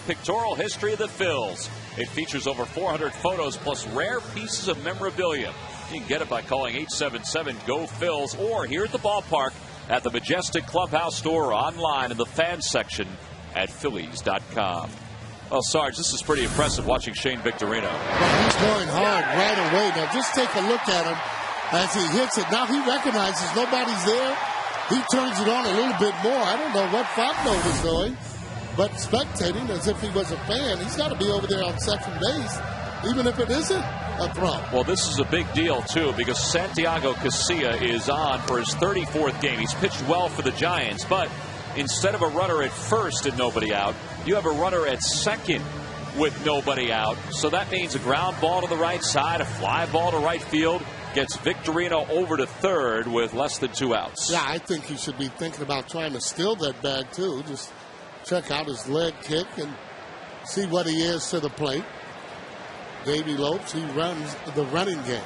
Pictorial history of the Phils. It features over 400 photos plus rare pieces of memorabilia. You can get it by calling 877-GO-PHILS or here at the ballpark at the Majestic Clubhouse store or online in the fan section at Phillies.com. Well, Sarge, this is pretty impressive watching Shane Victorino. Well, he's going hard right away. Now, just take a look at him as he hits it. Now he recognizes nobody's there. He turns it on a little bit more. I don't know what Fontenot was doing, but spectating as if he was a fan. He's got to be over there on second base, even if it isn't a throw. Well, this is a big deal, too, because Santiago Casilla is on for his 34th game. He's pitched well for the Giants, but instead of a runner at first and nobody out, you have a runner at second with nobody out. So that means a ground ball to the right side, a fly ball to right field, gets Victorino over to third with less than 2 outs. Yeah, I think he should be thinking about trying to steal that bag, too. Just check out his leg kick and see what he is to the plate. Davey Lopes, he runs the running game.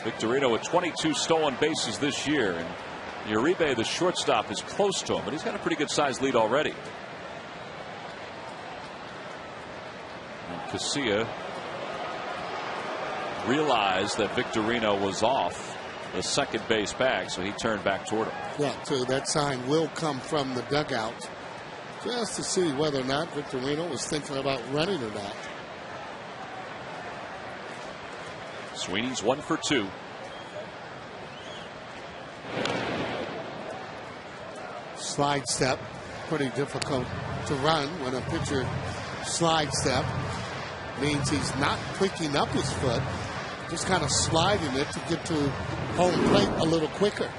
Victorino with 22 stolen bases this year, and Uribe, the shortstop, is close to him, but he's got a pretty good sized lead already. And Casilla realized that Victorino was off the second base bag, so he turned back toward him. Yeah, so that sign will come from the dugout just to see whether or not Victorino was thinking about running or not. Sweeney's 1 for 2. Slide step, pretty difficult to run when a pitcher slide step. Means he's not picking up his foot, just kind of sliding it to get to home plate a little quicker.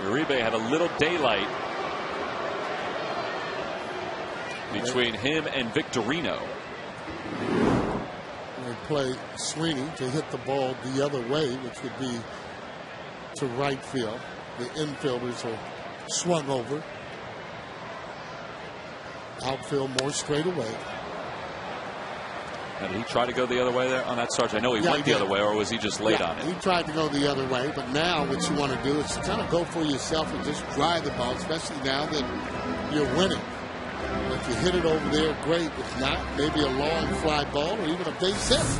Uribe had a little daylight between him and Victorino. They play Sweeney to hit the ball the other way, which would be to right field. The infielders are swung over. outfield more straight away. And did he try to go the other way there on that start? I know he went the other way, or was he just late on it? He tried to go the other way, but now what you want to do is kind of go for yourself and just drive the ball, especially now that you're winning. If you hit it over there, great. If not, maybe a long fly ball or even a base hit.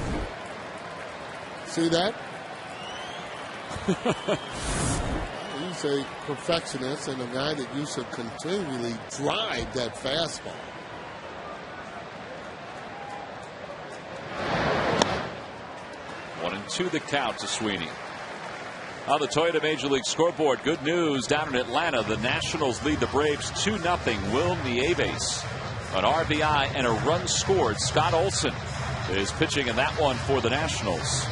See that? He's a perfectionist and a guy that used to continually drive that fastball. One and two the count to Sweeney. On the Toyota Major League scoreboard, good news down in Atlanta. The Nationals lead the Braves 2-0. Will Nieves, an RBI and a run scored. Scott Olson is pitching in that one for the Nationals.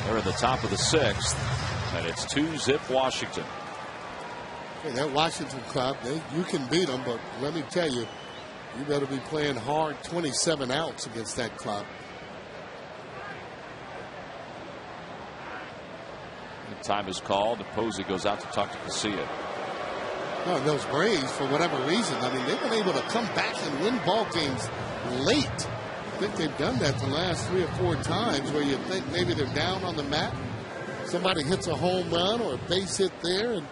They're in the top of the 6th, and it's 2-0 Washington. Hey, that Washington club, you can beat them, but let me tell you, you better be playing hard 27 outs against that club. Time is called. Posey goes out to talk to Casilla. Oh, those Braves, for whatever reason, I mean, they've been able to come back and win ball games late. I think they've done that the last 3 or 4 times where you think maybe they're down on the mat. Somebody hits a home run or a base hit there, and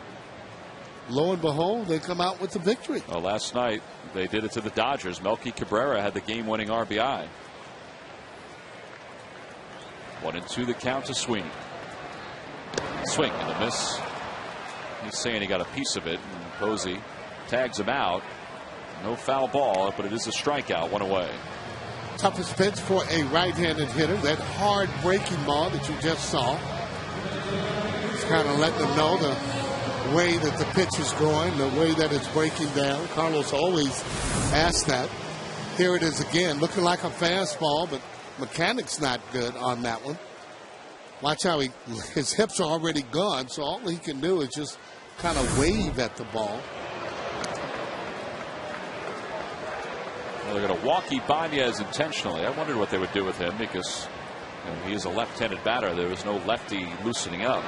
lo and behold, they come out with the victory. Well, last night they did it to the Dodgers. Melky Cabrera had the game-winning RBI. 1-2 the count to Sweeney. Swing and a miss. He's saying he got a piece of it, and Posey tags him out. No foul ball, but it is a strikeout, 1 away. Toughest pitch for a right-handed hitter. That hard breaking ball that you just saw. It's kind of letting them know the way that the pitch is going, the way that it's breaking down. Carlos always asks that. Here it is again, looking like a fastball, but mechanics not good on that one. Watch how his hips are already gone, so all he can do is just kind of wave at the ball. Well, they're going to walk Ibanez intentionally. I wondered what they would do with him because he is a left-handed batter. There was no lefty loosening up.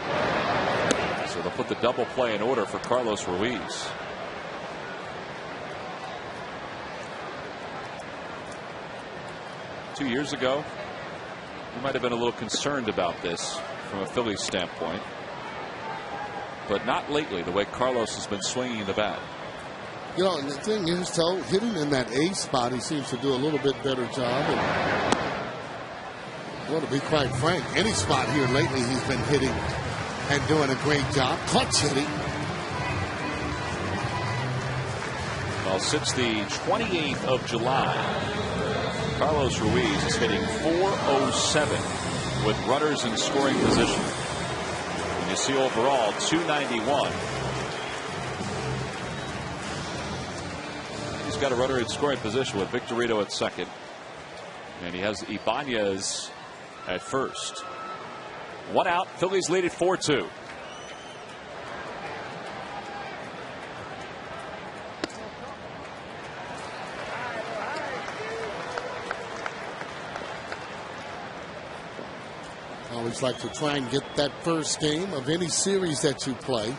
So they'll put the double play in order for Carlos Ruiz. Two years ago, we might have been a little concerned about this from a Phillies standpoint, but not lately, the way Carlos has been swinging the bat. You know, and the thing is, though, hitting in that A spot, he seems to do a little bit better job. And, well, to be quite frank, any spot here lately he's been hitting and doing a great job. Clutch hitting. Well, since the 28th of July, Carlos Ruiz is hitting .407 with runners in scoring position. And you see overall .291. He's got a runner in scoring position with Victorino at second. And he has Ibanez at first. 1 out. Phillies lead at 4-2. Always like to try and get that first game of any series that you play,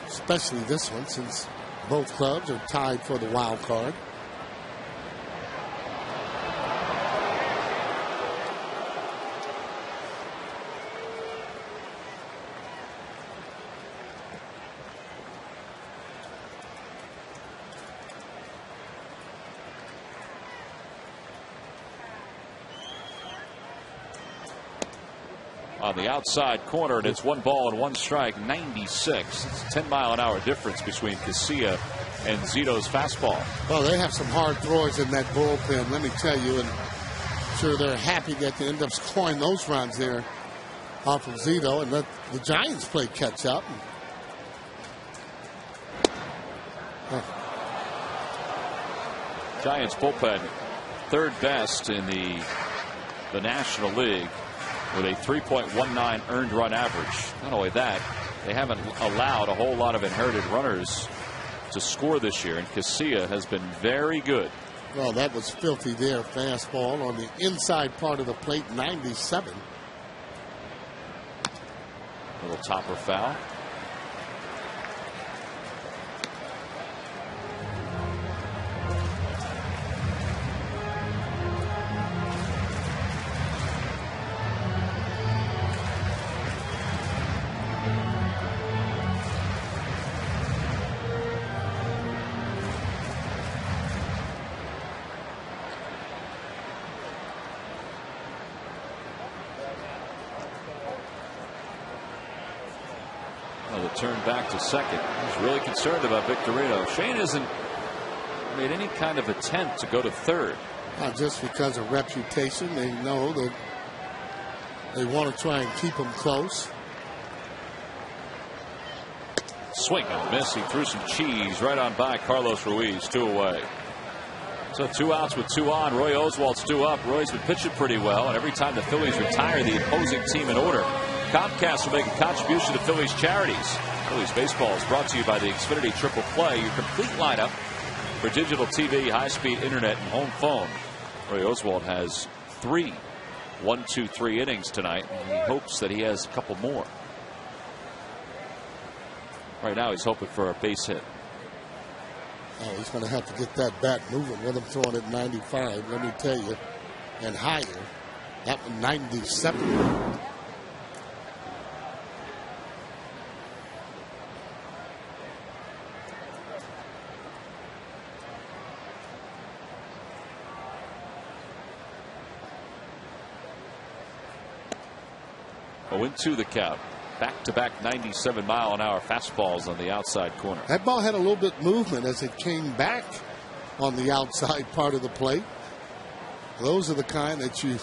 especially this one, since both clubs are tied for the wild card. On the outside corner, and it's 1 ball and 1 strike, 96. It's a 10-mile-an-hour difference between Casilla and Zito's fastball. Well, they have some hard throwers in that bullpen, let me tell you, and I'm sure they're happy that they end up scoring those runs there off of Zito and let the Giants play catch up. Giants bullpen, third best in the National League, with a 3.19 earned run average. Not only that, they haven't allowed a whole lot of inherited runners to score this year, and Casilla has been very good. Well, that was filthy there. Fastball on the inside part of the plate, 97. Little topper foul. Well, the turn back to second. He's really concerned about Victorino. Shane hasn't made any kind of attempt to go to third. Not just because of reputation. They know that they want to try and keep him close. Swing and a miss. He threw some cheese right on by Carlos Ruiz. 2 away. So 2 outs with 2 on. Roy Oswalt's 2 up. Roy's been pitching pretty well, and every time the Phillies retire the opposing team in order, Comcast will make a contribution to Phillies charities. Phillies baseball is brought to you by the Xfinity Triple Play, your complete lineup for digital TV, high-speed internet, and home phone. Roy Oswalt has 3 1-2-3 innings tonight, and he hopes that he has a couple more. Right now he's hoping for a base hit. Oh, he's going to have to get that bat moving with him throwing at 95, let me tell you, and higher. That one 97. 0-2 the count. Back-to-back 97-mile-an-hour fastballs on the outside corner. That ball had a little bit movement as it came back on the outside part of the plate. Those are the kind that you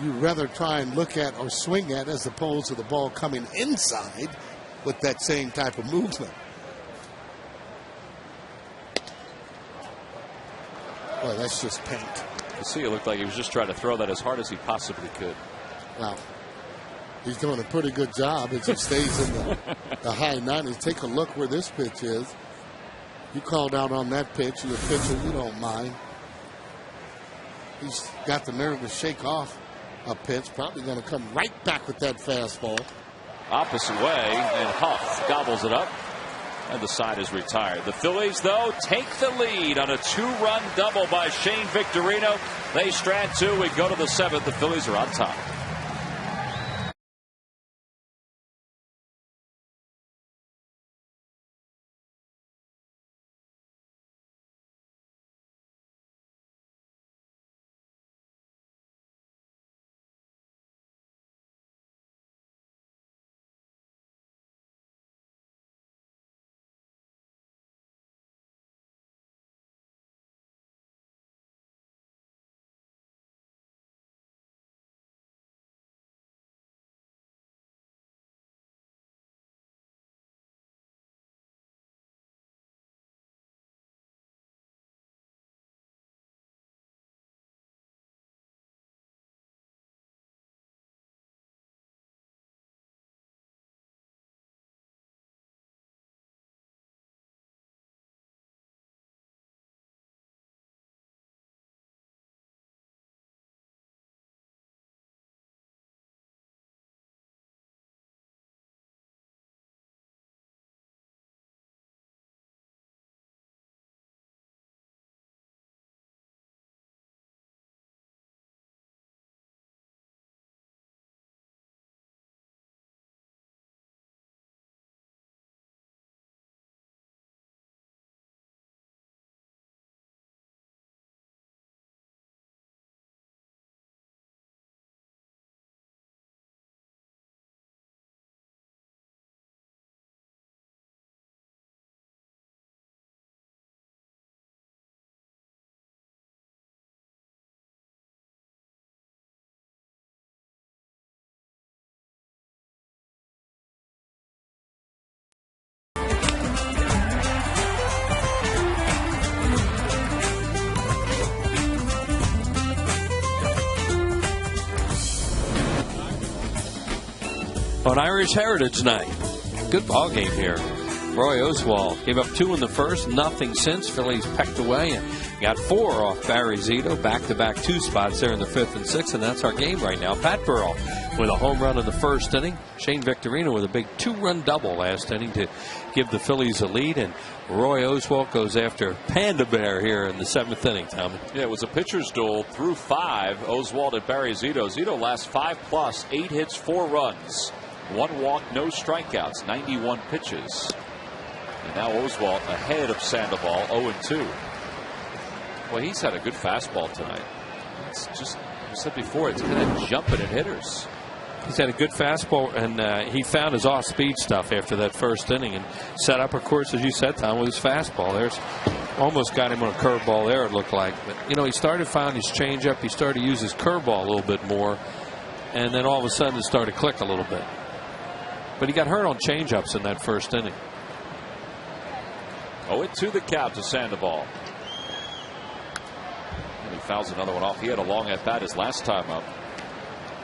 rather try and look at or swing at as opposed to the ball coming inside with that same type of movement. Boy, that's just paint. You see, it looked like he was just trying to throw that as hard as he possibly could. Wow. He's doing a pretty good job as he stays in the high 90s. Take a look where this pitch is. You called out on that pitch. You're a pitcher. You don't mind. He's got the nerve to shake off a pitch. Probably going to come right back with that fastball. Opposite way, and Huff gobbles it up. And the side is retired. The Phillies, though, take the lead on a 2-run double by Shane Victorino. They strand 2. We go to the 7th. The Phillies are on top. On Irish Heritage Night. Good ball game here. Roy Oswalt gave up 2 in the first, nothing since. Phillies pecked away and got 4 off Barry Zito. Back-to-back 2 spots there in the 5th and 6th, and that's our game right now. Pat Burrell with a home run in the first inning. Shane Victorino with a big 2-run double last inning to give the Phillies a lead, and Roy Oswalt goes after Panda Bear here in the 7th inning, Tommy. Yeah, it was a pitcher's duel through 5. Oswalt and Barry Zito. Zito last 5+, 8 hits, 4 runs. 1 walk, no strikeouts, 91 pitches. And now Oswalt ahead of Sandoval, 0-2. Well, he's had a good fastball tonight. It's just, I said before, it's kind of jumping at hitters. He's had a good fastball, and he found his off-speed stuff after that first inning and set up, of course, as you said, Tom, with his fastball. There's almost got him on a curveball there, it looked like. But, you know, he started finding his changeup. He started to use his curveball a little bit more, and then all of a sudden it started to click a little bit. But he got hurt on changeups in that first inning. 0-2 the count to Sandoval. And he fouls another one off. He had a long at bat his last time up,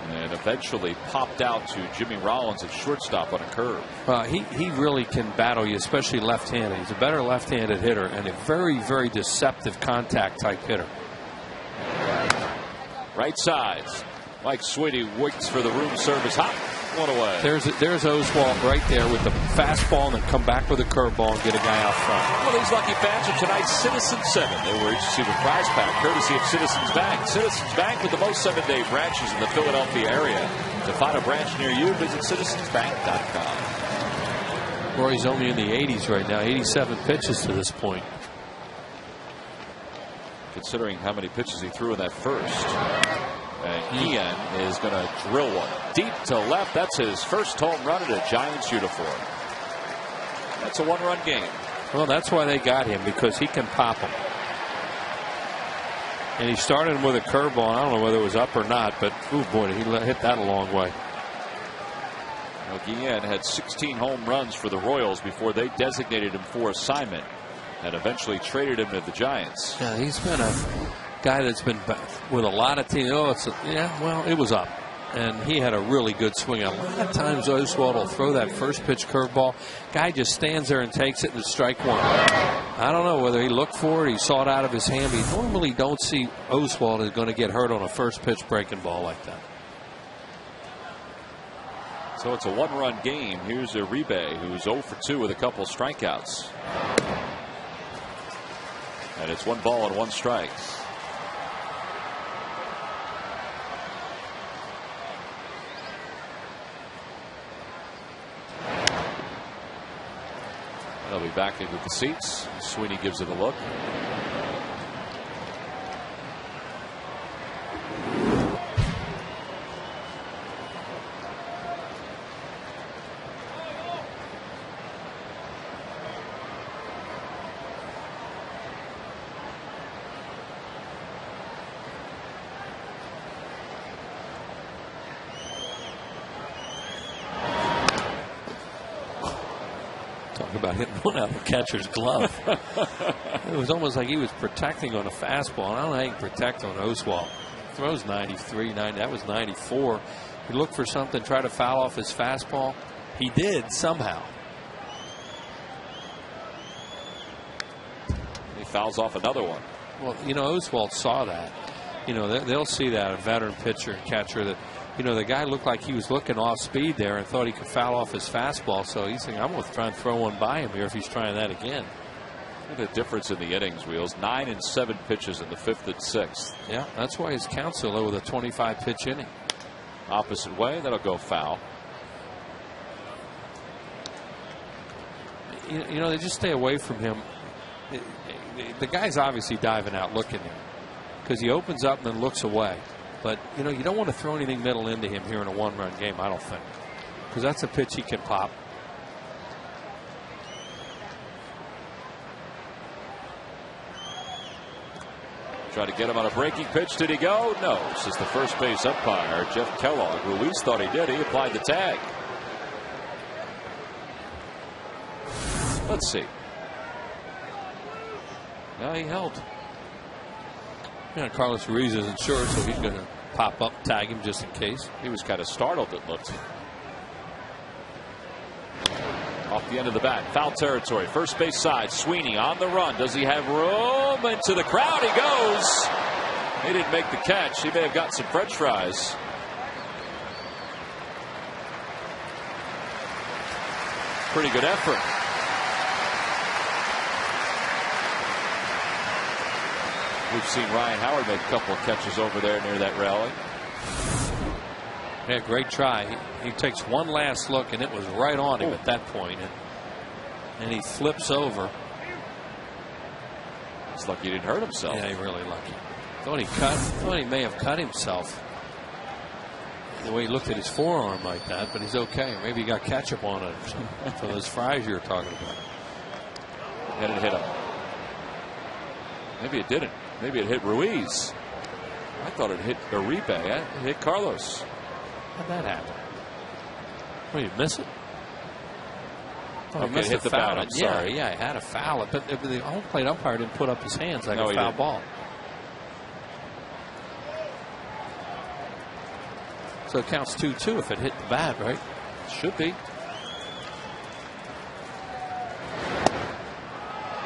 and eventually popped out to Jimmy Rollins at shortstop on a curve. He really can battle you, especially left-handed. He's a better left-handed hitter and a very, very deceptive contact type hitter. Right sides. Mike Sweeney waits for the room service. Hop. One away. There's Oswalt right there with the fastball, and then come back with a curveball and get a guy out front. Well, these lucky fans are tonight's Citizens 7. They were each receiving a prize pack courtesy of Citizens Bank. Citizens Bank with the most 7-day branches in the Philadelphia area. To find a branch near you, visit citizensbank.com. Rory's only in the 80s right now, 87 pitches to this point. Considering how many pitches he threw in that first. And Ian is going to drill one deep to left. That's his first home run in a Giants uniform. That's a one-run game. Well, that's why they got him, because he can pop them. And he started him with a curveball. I don't know whether it was up or not, but oh boy, he hit that a long way. Well, Guillen had 16 home runs for the Royals before they designated him for assignment and eventually traded him to the Giants. Yeah, he's been a guy that's been with a lot of teams. It was up, and he had a really good swing. A lot of times Oswalt will throw that first pitch curveball. Guy just stands there and takes it, and it's strike one. I don't know whether he looked for it, he saw it out of his hand. We normally don't see Oswalt is going to get hurt on a first pitch breaking ball like that. So it's a one-run game. Here's Uribe, who's 0 for 2 with a couple strikeouts. And it's 1 ball and 1 strike. They'll be back into the seats. Sweeney gives it a look. About hitting one out of the catcher's glove. It was almost like he was protecting on a fastball. I don't know how you can protect on Oswalt. Throws 93, 90. That was 94. He looked for something, try to foul off his fastball. He did somehow. He fouls off another one. Well, you know, Oswalt saw that. You know, they'll see that, a veteran pitcher and catcher, that, you know, the guy looked like he was looking off speed there and thought he could foul off his fastball. So he's thinking, I'm going to try and throw one by him here if he's trying that again. Look at the difference in the innings, Wheels. 9 and 7 pitches in the 5th and 6th. Yeah, that's why his count's so low with a 25 pitch inning. Opposite way, that'll go foul. You know, they just stay away from him. The guy's obviously diving out looking at him because he opens up and then looks away. But, you know, you don't want to throw anything middle into him here in a one-run game, I don't think, because that's a pitch he can pop. Try to get him on a breaking pitch. Did he go? No. Says the first base umpire, Jeff Kellogg. Ruiz thought he did. He applied the tag. Let's see. No, he held. Yeah, Carlos Ruiz isn't sure, so he's going to pop up, tag him just in case. He was kind of startled, it looked. Off the end of the bat, foul territory, first base side. Sweeney on the run. Does he have room? Into the crowd he goes. He didn't make the catch. He may have got some French fries. Pretty good effort. We've seen Ryan Howard make a couple of catches over there near that railing. Yeah, great try. He takes one last look, and it was right on him at that point, and he flips over. It's lucky he didn't hurt himself. Yeah, he really lucky. Thought he may have cut himself. the way he looked at his forearm like that, but he's okay. Maybe he got ketchup on it or something for those fries you were talking about. And it hit him. Maybe it didn't. Maybe it hit Ruiz. I thought it hit Uribe. It hit Carlos. How'd that happen? Well, you miss it? Oh, okay, it hit the bat. I'm sorry. Yeah, he had to foul it, but the home plate umpire didn't put up his hands like a foul ball. So it counts 2-2 if it hit the bat, right? Should be.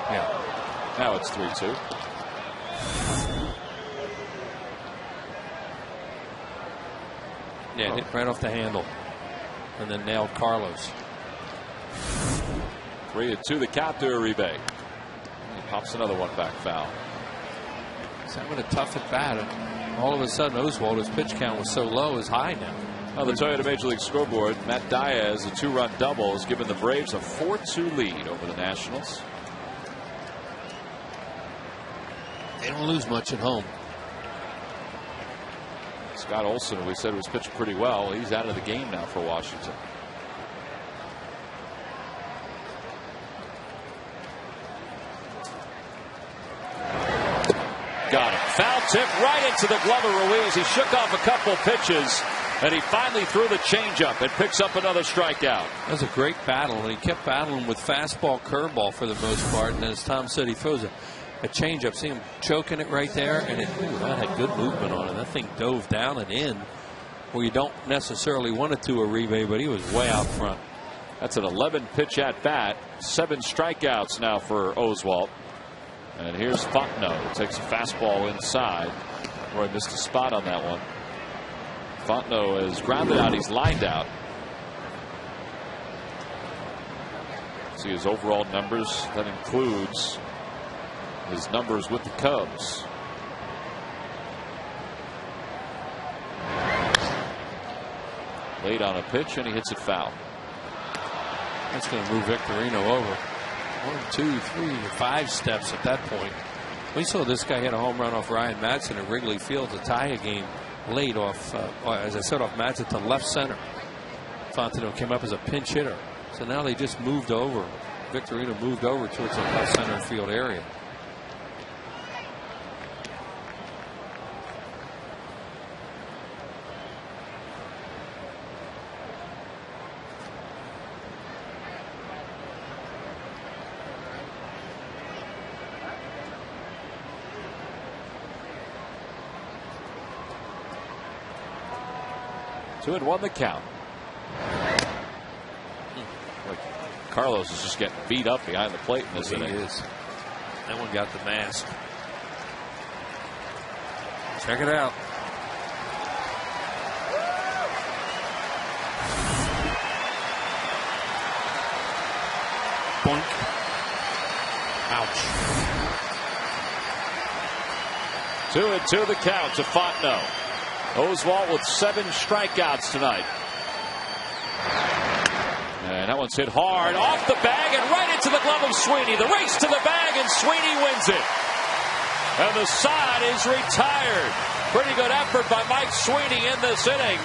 Yeah. Now it's 3-2. Yeah, hit right off the handle. And then nailed Carlos. 3-2 the count to Uribe. He pops another one back foul. He's having a tough at bat. And all of a sudden, Oswaldo's pitch count was so low, is high now. On the Toyota Major League scoreboard, Matt Diaz, a 2-run double, has given the Braves a 4-2 lead over the Nationals. They don't lose much at home. Scott Olson, who we said was pitching pretty well, he's out of the game now for Washington. Got him. Foul tip right into the glove of Ruiz. He shook off a couple pitches, and he finally threw the changeup and picks up another strikeout. That was a great battle, and he kept battling with fastball, curveball for the most part. And as Tom said, he throws a changeup. See him choking it right there, and that had good movement on it. That thing dove down and in where you don't necessarily want it to, Uribe, but he was way out front. That's an 11 pitch at bat. 7 strikeouts now for Oswalt. And here's Fontenot. Takes a fastball inside. Roy missed a spot on that one. Fontenot is grounded out. He's lined out. See his overall numbers. That includes his numbers with the Cubs. Late on a pitch, and he hits it foul. That's going to move Victorino over. 1, 2, 3, 5 steps at that point. We saw this guy hit a home run off Ryan Madsen at Wrigley Field to tie a game late off, as I said, off Madsen to left center. Fontenot came up as a pinch hitter. So now they just moved over. Victorino moved over towards the left center field area. Two and 1 the count. Carlos is just getting beat up behind the plate in this inning. He is. That one got the mask. Check it out. Boink. Ouch. 2-2 the count to Fontenot. Oswalt with 7 strikeouts tonight. And that one's hit hard off the bag and right into the glove of Sweeney. The race to the bag, and Sweeney wins it. And the side is retired. Pretty good effort by Mike Sweeney in this inning.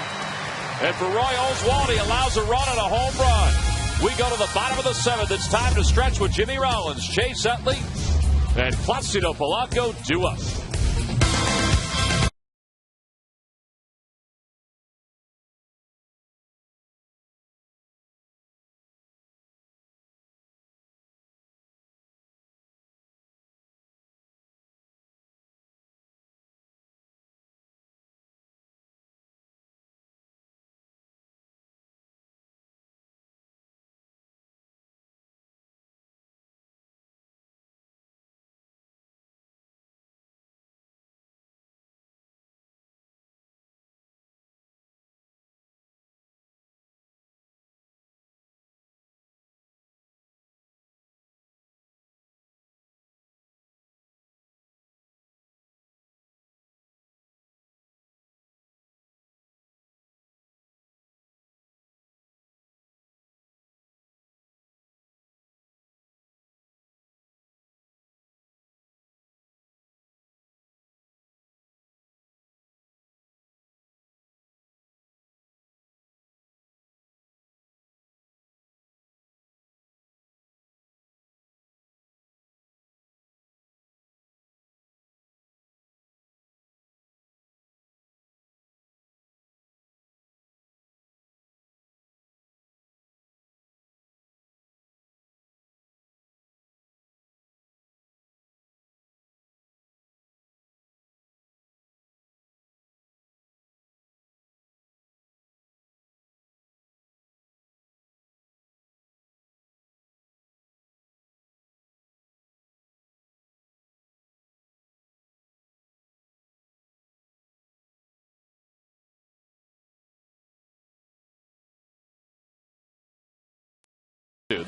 And for Roy Oswalt, he allows a run and a home run. We go to the bottom of the 7th. It's time to stretch with Jimmy Rollins, Chase Utley, and Placido Polanco due up.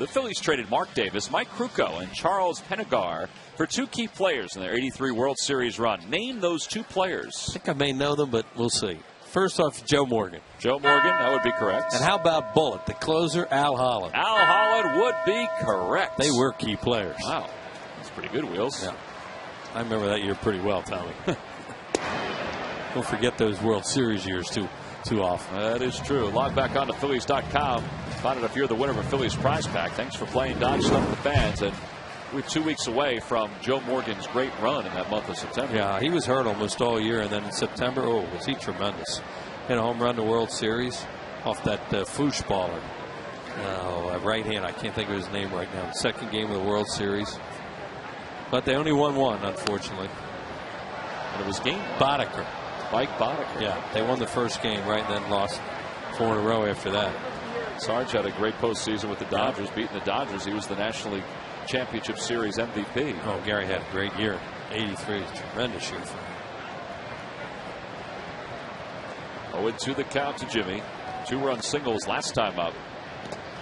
The Phillies traded Mark Davis, Mike Krukow, and Charles Penagar for 2 key players in their '83 World Series run. Name those 2 players. I think I may know them, but we'll see. First off, Joe Morgan. Joe Morgan, that would be correct. And how about Bullet, the closer, Al Holland? Al Holland would be correct. They were key players. Wow. That's pretty good, Wheels. Yeah. I remember that year pretty well, Tommy. Don't forget those World Series years too often. That is true. Log back on to Phillies.com. Find out if you're the winner of a Phillies prize pack. Thanks for playing Dodge Stuff with the Fans. And we're 2 weeks away from Joe Morgan's great run in that month of September. Yeah, he was hurt almost all year, and then in September, oh, was he tremendous. Hit a home run in the World Series off that Fuchs baller. Right hand, I can't think of his name right now. The second game of the World Series. But they only won one, unfortunately. And it was game Boddicker. Mike Boddicker. Yeah, they won the first game, right, and then lost 4 in a row after that. Sarge had a great postseason with the Dodgers, beating the Dodgers. He was the National League Championship Series MVP. Oh, Gary had a great year. '83, tremendous year for him. 0-2 the count to Jimmy. 2-run singles last time up.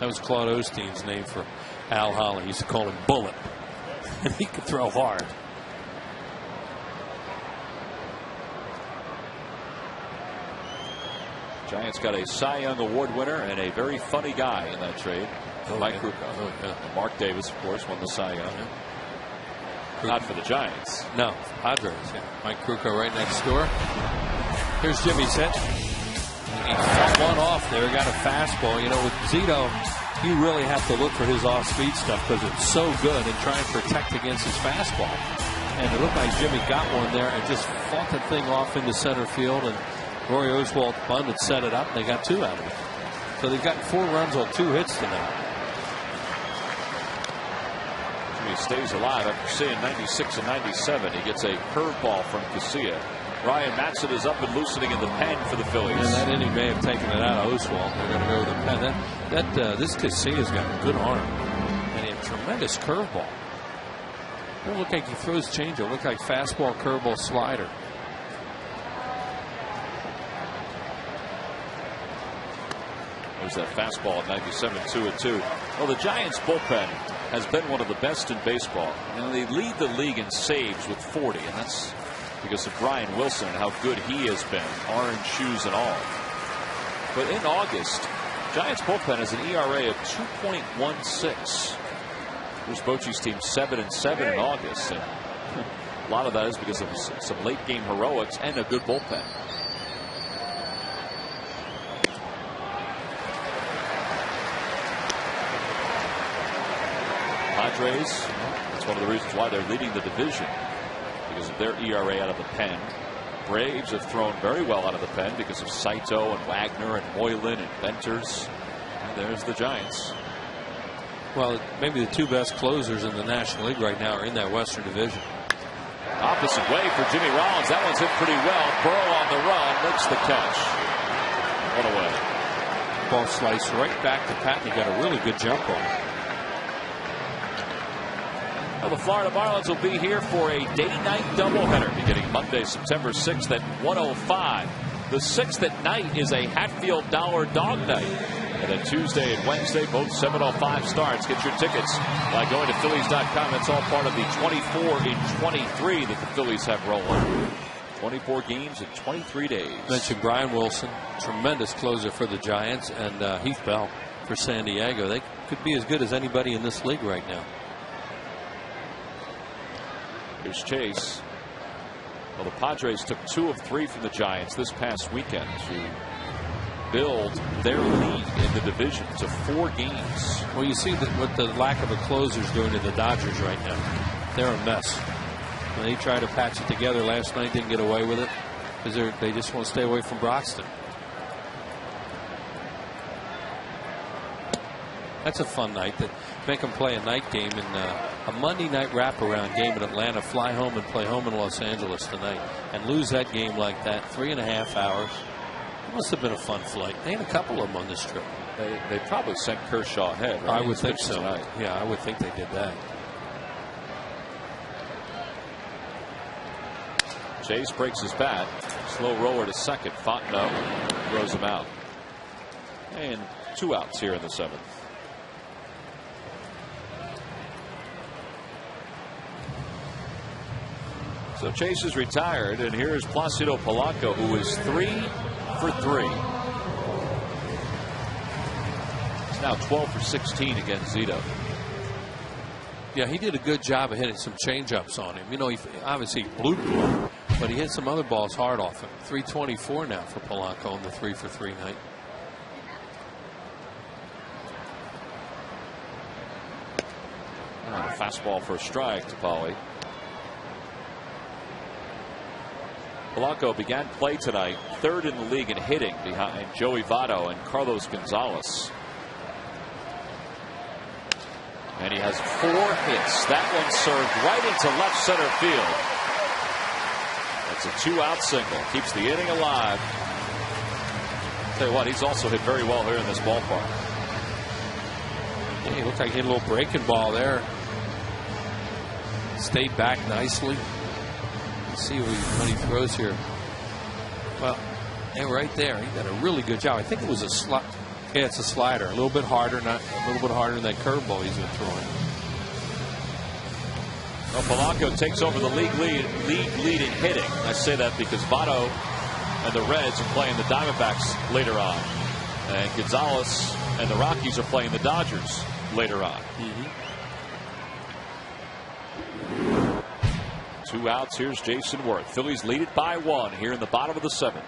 That was Claude Osteen's name for Al Holland. He used to call him Bullet. And he could throw hard. Giants got a Cy Young Award winner and a very funny guy in that trade. Mike Krukow. Oh, yeah. Mark Davis, of course, won the Cy Young. Not for the Giants. No, Padres. Yeah. Mike Krukow right next door. Here's Jimmy's hit. He fought one off there. He got a fastball. You know, with Zito, you really have to look for his off-speed stuff because it's so good and try and protect against his fastball. And it looked like Jimmy got one there and just fought the thing off into center field. And Roy Oswalt bunt had set it up, and they got 2 out of it. So they've got 4 runs on 2 hits tonight. Jimmy stays alive after seeing 96 and 97. He gets a curveball from Casilla. Ryan Matson is up and loosening in the pen for the Phillies. And that inning may have taken it out of Oswalt. They're going to go with the pen. This Casilla's got a good arm, and he had a tremendous curveball. It don't look like he throws changeup. It look like fastball, curveball, slider. There's that fastball at 97, 2-2. Well, the Giants bullpen has been one of the best in baseball. And they lead the league in saves with 40, and that's because of Brian Wilson and how good he has been, orange shoes and all. But in August, Giants bullpen has an ERA of 2.16. Bruce Bochy's team 7-7 in August, and a lot of that is because of some late game heroics and a good bullpen. Padres, that's one of the reasons why they're leading the division, because of their ERA out of the pen. Braves have thrown very well out of the pen because of Saito and Wagner and Moylan and Venters. And there's the Giants. Well, maybe the 2 best closers in the National League right now are in that Western Division. Opposite way for Jimmy Rollins. That one's hit pretty well. Burrow on the run makes the catch. One away. Ball sliced right back to Patton. He got a really good jump on it. Well, the Florida Marlins will be here for a day-night doubleheader beginning Monday, September 6th at 1:05. The 6th at night is a Hatfield Dollar Dog Night. And then Tuesday and Wednesday, both 7:05 starts. Get your tickets by going to Phillies.com. It's all part of the 24 in 23 that the Phillies have rolling. 24 games in 23 days. Mentioned Brian Wilson, tremendous closer for the Giants, and Heath Bell for San Diego. They could be as good as anybody in this league right now. Here's Chase. Well, the Padres took 2 of 3 from the Giants this past weekend to build their lead in the division to 4 games. Well, you see what the lack of a closer is doing to the Dodgers right now. They're a mess. When they tried to patch it together last night, didn't get away with it because they just want to stay away from Broxton. That's a fun night. To make them play a night game in a Monday night wraparound game in Atlanta, fly home and play home in Los Angeles tonight, and lose that game like that, 3.5 hours. It must have been a fun flight. They had a couple of them on this trip. They probably sent Kershaw ahead. Right? I would think so. Tonight. Yeah, I would think they did that. Chase breaks his bat. Slow roller to second. Fontenot throws him out. And 2 outs here in the 7th. So Chase is retired, and here's Placido Polanco, who is 3 for 3. He's now 12 for 16 against Zito. Yeah, he did a good job of hitting some changeups on him. You know, he obviously blew, but he hit some other balls hard off him. 324 now for Polanco on the 3 for 3 night. A fastball for a strike to Pauly. Polanco began play tonight 3rd in the league in hitting behind Joey Votto and Carlos Gonzalez. And he has 4 hits. That one served right into left center field. That's a 2-out single. Keeps the inning alive. Tell you what, he's also hit very well here in this ballpark. Yeah, he looked like he hit a little breaking ball there. Stayed back nicely. Let's see what he throws here. Well, and right there, he did a really good job. I think it was a slide. Yeah, it's a slider. A little bit harder, not a little bit harder than that curveball he's been throwing. Well, Polanco takes over the league lead in hitting. I say that because Votto and the Reds are playing the Diamondbacks later on, and Gonzalez and the Rockies are playing the Dodgers later on. 2 outs. Here's Jason Worth. Phillies lead it by 1 here in the bottom of the 7th.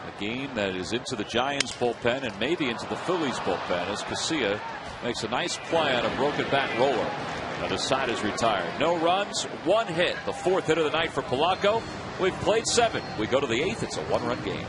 A game that is into the Giants bullpen and maybe into the Phillies bullpen as Casilla makes a nice play on a broken bat roller. Now the side is retired. No runs, 1 hit. The 4th hit of the night for Polanco. We've played 7. We go to the 8th. It's a 1-run game.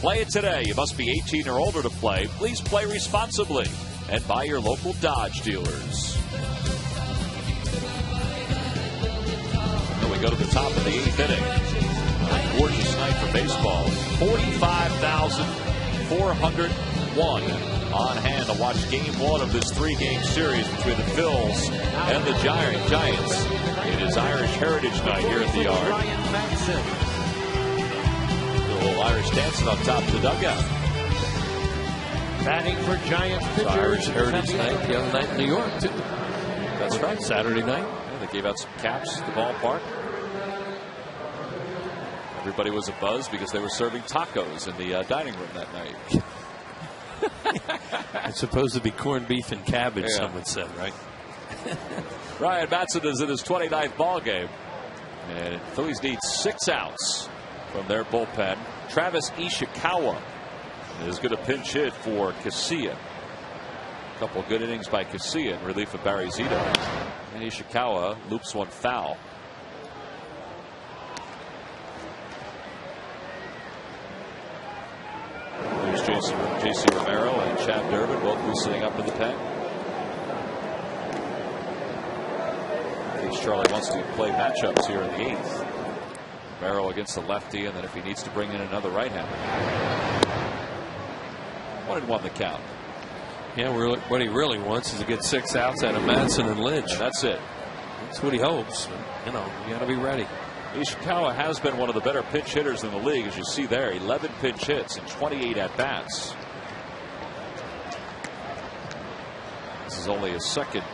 Play it today. You must be 18 or older to play. Please play responsibly and buy your local Dodge dealers. And we go to the top of the 8th inning. A gorgeous night for baseball. 45,401 on hand to watch Game 1 of this 3-game series between the Phils and the Giants. It is Irish Heritage Night here at the Yard. Little Irish dancing up top of the dugout. Batting for Giants pitchers. Irish Heritage Night the other night in New York, too. That's right. Saturday night. Yeah, they gave out some caps at the ballpark. Everybody was abuzz because they were serving tacos in the dining room that night. It's supposed to be corned beef and cabbage, Yeah. someone said, right? Ryan Matson is in his 29th ball game. And Phillies need 6 outs from their bullpen. Travis Ishikawa is going to pinch hit for Casilla. A couple good innings by Casilla in relief of Barry Zito. And Ishikawa loops one foul. There's J.C. Romero and Chad Durbin both loosening up in the pen. In case Charlie wants to play matchups here in the 8th. Barrow against the lefty, and then if he needs to bring in another right-hander. 1-1 the count. Yeah, what he really wants is to get 6 outs out of Madsen and Lynch. And that's it. That's what he hopes. You know, you got to be ready. Ishikawa has been one of the better pinch hitters in the league, as you see there. 11 pinch hits and 28 at bats. This is only his second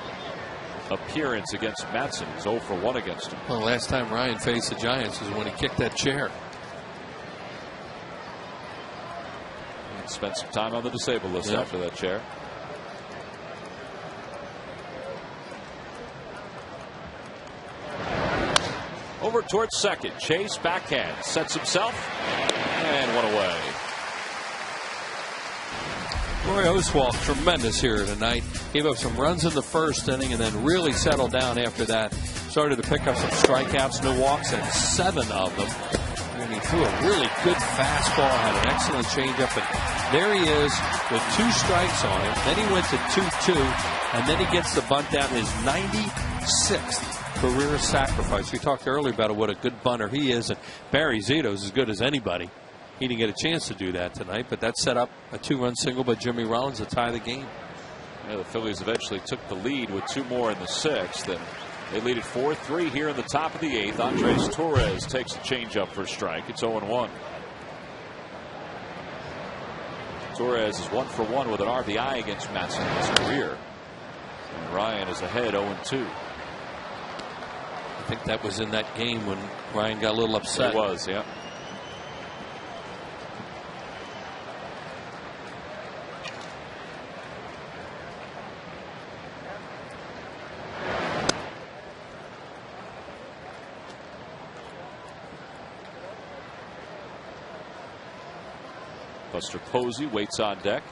appearance against Madsen. He's 0 for 1 against him. Well, last time Ryan faced the Giants was when he kicked that chair. He spent some time on the disabled list after that chair. Over towards second. Chase backhand. Sets himself. And one away. Roy Oswalt, tremendous here tonight. Gave up some runs in the first inning and then really settled down after that. Started to pick up some strikeouts, no walks, and 7 of them. And he threw a really good fastball, had an excellent changeup. And there he is with 2 strikes on him. Then he went to 2-2, and then he gets the bunt down, his 96th career sacrifice. We talked earlier about what a good bunter he is, and Barry Zito's as good as anybody. He didn't get a chance to do that tonight, but that set up a 2-run single by Jimmy Rollins to tie the game. Yeah, the Phillies eventually took the lead with 2 more in the 6th, and they lead it 4-3 here in the top of the 8th. Andres Torres takes a changeup for a strike. It's 0-1. Torres is 1 for 1 with an RBI against Madsen in his career. And Ryan is ahead 0-2. I think that was in that game when Ryan got a little upset. It was, yeah. Buster Posey waits on deck.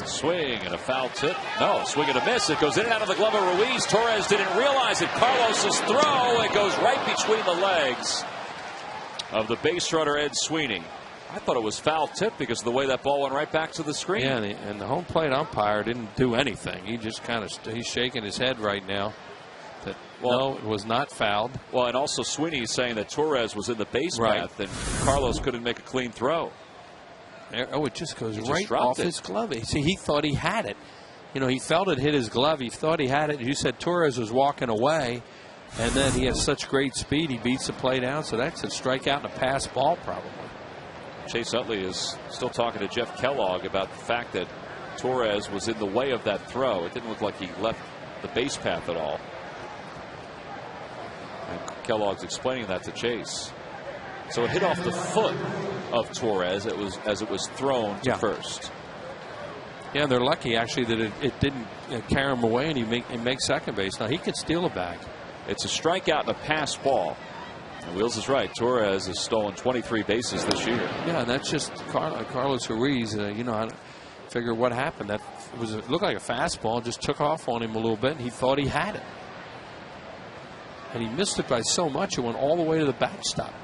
Swing and a foul tip. No, swing and a miss. It goes in and out of the glove of Ruiz. Torres didn't realize it. Carlos's throw. It goes right between the legs of the base runner Ed Sweeney. I thought it was foul tip because of the way that ball went right back to the screen. Yeah, and the home plate umpire didn't do anything. He just kind of he's shaking his head right now. That no, it was not fouled. Well, and also Sweeney is saying that Torres was in the base path and Carlos couldn't make a clean throw. Oh, it just goes right off his glove. See, he thought he had it. You know, he felt it hit his glove. He thought he had it. You said Torres was walking away, and then he has such great speed. He beats the play down, so that's a strikeout and a pass ball probably. Chase Utley is still talking to Jeff Kellogg about the fact that Torres was in the way of that throw. It didn't look like he left the base path at all. And Kellogg's explaining that to Chase. So it hit off the foot of Torres. It was as it was thrown to first. Yeah, they're lucky actually that it didn't carry him away, and he makes second base. Now he can steal it back. It's a strikeout and a pass ball. And Wheels is right. Torres has stolen 23 bases this year. Yeah, and that's just Carlos Ruiz. You know, I figure what happened. That it looked like a fastball, just took off on him a little bit, and he thought he had it. And he missed it by so much, it went all the way to the backstop.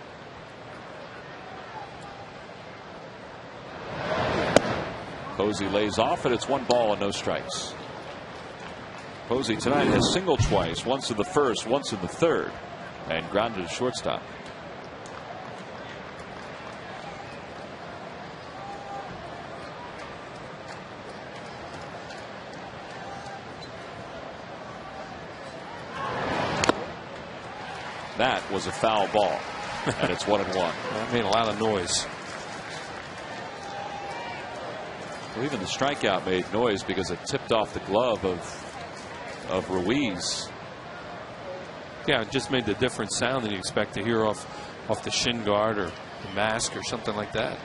Posey lays off, and it's 1 ball and no strikes. Posey tonight has singled twice, once in the first, once in the third, and grounded to shortstop. That was a foul ball, and it's 1-1. That made a lot of noise. Well, even the strikeout made noise because it tipped off the glove of Ruiz. Yeah, it just made the different sound than you expect to hear off the shin guard or the mask or something like that.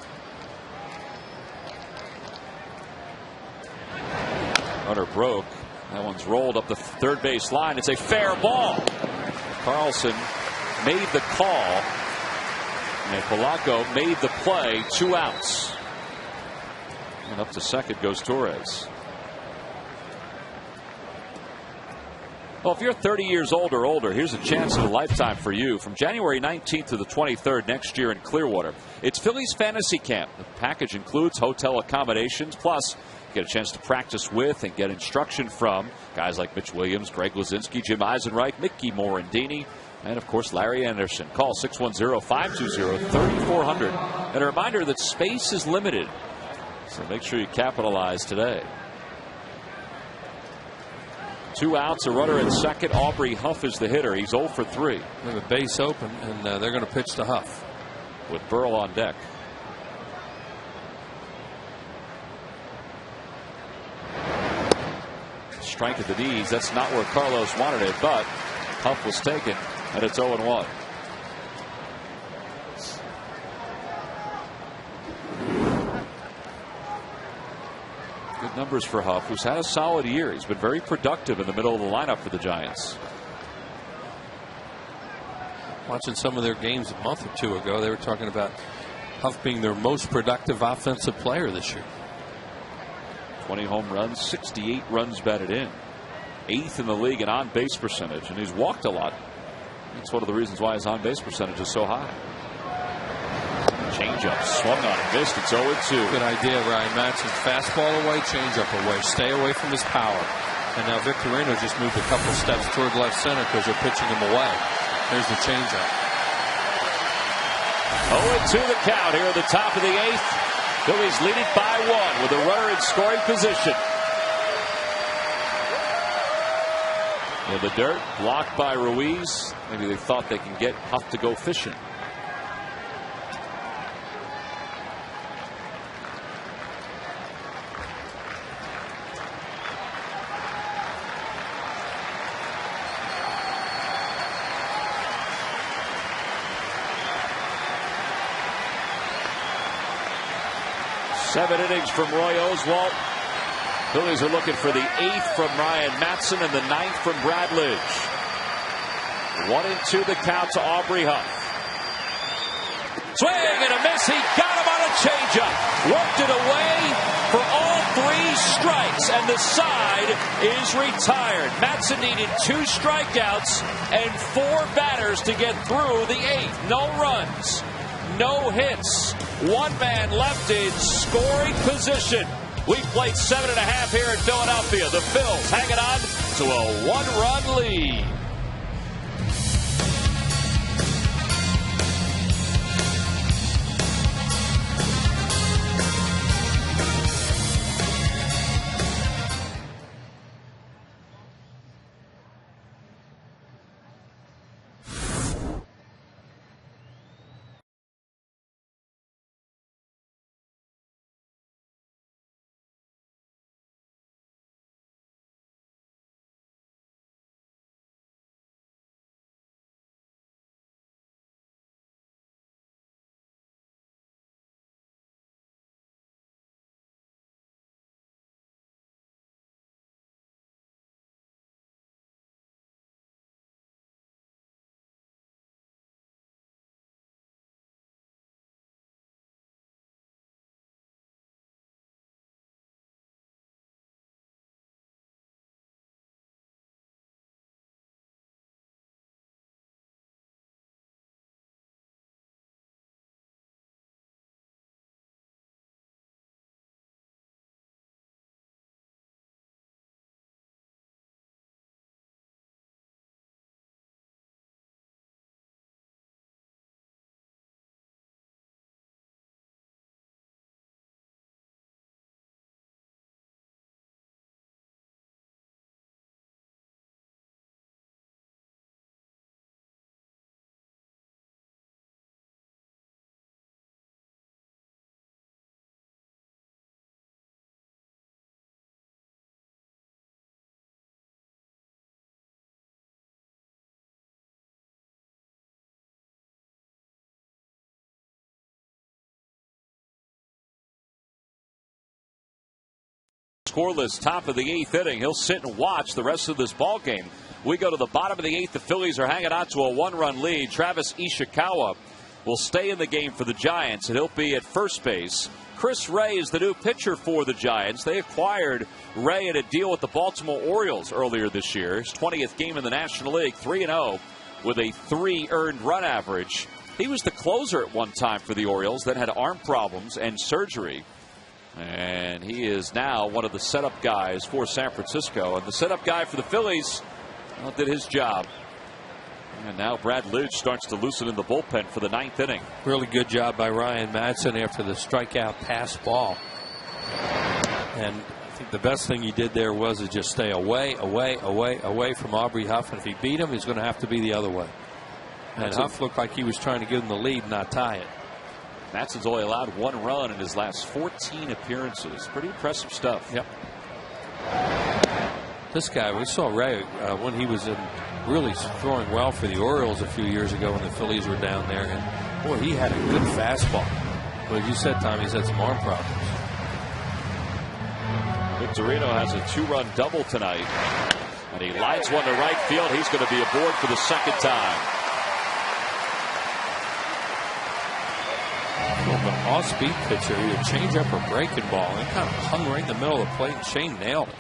Runner broke. That one's rolled up the third base line. It's a fair ball. Carlson made the call, and Polanco made the play. 2 outs. And up to second goes Torres. Well, if you're 30 years old or older, here's a chance of a lifetime for you. From January 19th to the 23rd next year in Clearwater, it's Phillies Fantasy Camp. The package includes hotel accommodations, plus you get a chance to practice with and get instruction from guys like Mitch Williams, Greg Luzinski, Jim Eisenreich, Mickey Morandini, and, of course, Larry Anderson. Call 610-520-3400. And a reminder that space is limited, so make sure you capitalize today. 2 outs, a runner at second. Aubrey Huff is the hitter. He's 0 for 3. They have a base open, and they're going to pitch to Huff. With Burrell on deck. Strike at the knees. That's not where Carlos wanted it, but Huff was taken, and it's 0-1. Good numbers for Huff, who's had a solid year. He's been very productive in the middle of the lineup for the Giants. Watching some of their games a month or two ago, they were talking about Huff being their most productive offensive player this year. 20 home runs, 68 runs batted in. 8th in the league in on-base percentage, and he's walked a lot. That's one of the reasons why his on-base percentage is so high. Changeup swung on and missed. It's 0-2. Good idea, Ryan Matson's fastball away, changeup away. Stay away from his power. And now Victorino just moved a couple steps toward left center because they're pitching him away. There's the changeup. 0-2 the count here at the top of the 8th. Phillies leading by 1 with a runner in scoring position. In the dirt, blocked by Ruiz. Maybe they thought they can get Huff to go fishing. Seven innings from Roy Oswalt. Phillies are looking for the 8th from Ryan Matson and the 9th from Brad Lidge. 1-2 the count to Aubrey Huff. Swing and a miss. He got him on a changeup. Worked it away for all 3 strikes, and the side is retired. Matson needed 2 strikeouts and 4 batters to get through the 8th. No runs, no hits. 1 man left in scoring position. We played 7.5 here in Philadelphia. The Phils hanging on to a 1-run lead. Scoreless top of the 8th inning. He'll sit and watch the rest of this ball game. We go to the bottom of the 8th. The Phillies are hanging on to a 1-run lead. Travis Ishikawa will stay in the game for the Giants, and he'll be at first base. Chris Ray is the new pitcher for the Giants. They acquired Ray in a deal with the Baltimore Orioles earlier this year. His 20th game in the National League, 3-0 with a 3 earned run average. He was the closer at one time for the Orioles, then had arm problems and surgery. And he is now one of the setup guys for San Francisco. And the setup guy for the Phillies did his job. And now Brad Lidge starts to loosen in the bullpen for the 9th inning. Really good job by Ryan Madsen after the strikeout pass ball. And I think the best thing he did there was to just stay away from Aubrey Huff. And if he beat him, he's going to have to be the other way. And Huff looked like he was trying to give him the lead, not tie it. Madsen's only allowed 1 run in his last 14 appearances. Pretty impressive stuff. Yep. This guy, we saw Ray when he was really throwing well for the Orioles a few years ago when the Phillies were down there. And, boy, he had a good fastball. But as you said, Tom, he's had some arm problems. Victorino has a 2-run double tonight. And he lines one to right field. He's going to be aboard for the 2nd time. An off-speed pitcher, either changeup or breaking ball. And kind of hung right in the middle of the plate, and Shane nailed it.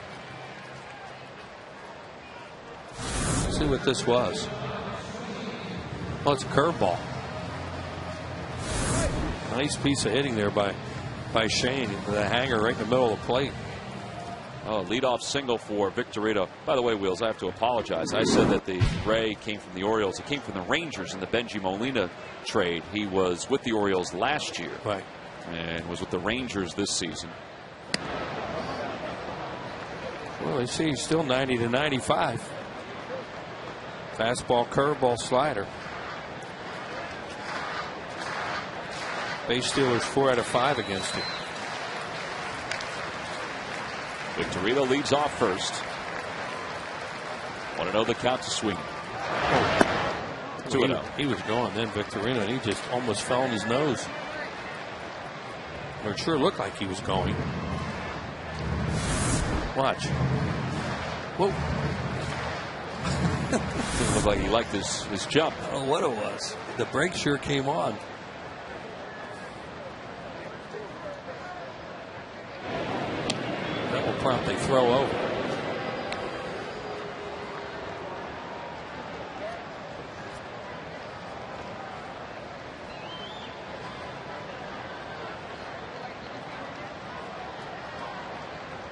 Let's see what this was. Well, it's a curveball. Nice piece of hitting there by Shane with a hanger right in the middle of the plate. Oh, leadoff single for Victorino. By the way, Wheels, I have to apologize. I said that the Ray came from the Orioles. It came from the Rangers in the Benji Molina trade. He was with the Orioles last year. Right. And was with the Rangers this season. Well, you see, he's still 90 to 95. Fastball, curveball, slider. Base stealers 4 out of 5 against him. Victorino leads off first. 1-0 the count to Sweeney. 2-0. He was going then, Victorino, and he just almost fell on his nose. Or it sure looked like he was going. Watch. Whoa. Didn't look like he liked his jump. I don't know what it was. The brake sure came on. That will promptly throw over.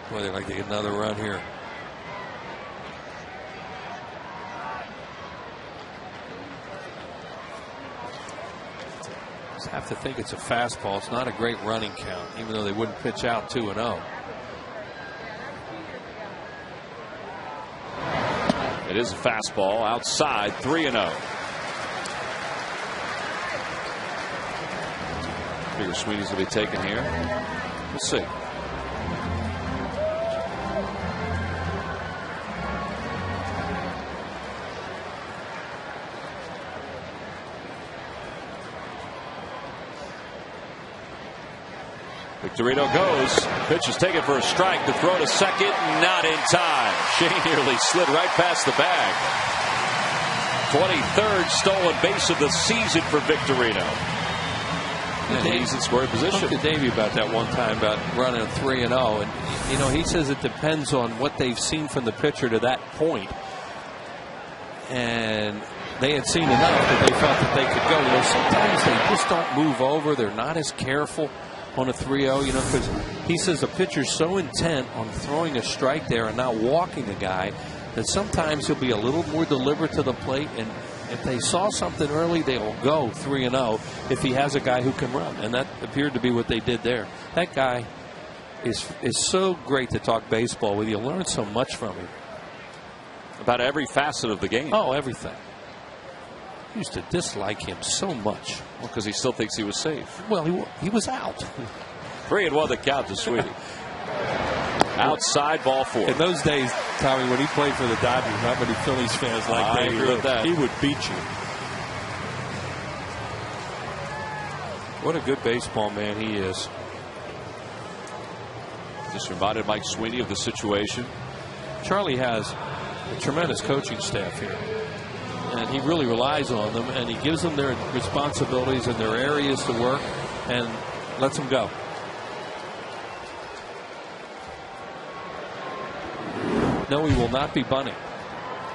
Boy, they'd like to get another run here. Just have to think it's a fastball. It's not a great running count, even though they wouldn't pitch out 2-0. It is a fastball outside, 3-0. Figure Sweeney's going to be taken here. We'll see. Victorino goes. Pitch is taken for a strike. The throw to second, not in time. Shane nearly slid right past the bag. 23rd stolen base of the season for Victorino. And he's in scoring position. I talked to Davey about that one time, about running a 3-0. And, you know, he says it depends on what they've seen from the pitcher to that point. And they had seen enough that they felt that they could go. You know, sometimes they just don't move over. They're not as careful on a 3-0, you know, because he says the pitcher's so intent on throwing a strike there and not walking the guy that sometimes he'll be a little more deliberate to the plate, and if they saw something early, they will go 3-0 if he has a guy who can run, and that appeared to be what they did there. That guy is so great to talk baseball with. You learn so much from him. About every facet of the game. Oh, everything. I used to dislike him so much. Well, because he still thinks he was safe. Well, he was out. 3-1 the count to Sweeney. Outside, ball 4. In those days, Tommy, when he played for the Dodgers, not many Phillies fans like I agree with that. He would beat you. What a good baseball man he is. Just reminded Mike Sweeney of the situation. Charlie has a tremendous coaching staff here, and he really relies on them, and he gives them their responsibilities and their areas to work and lets them go. No, he will not be bunting.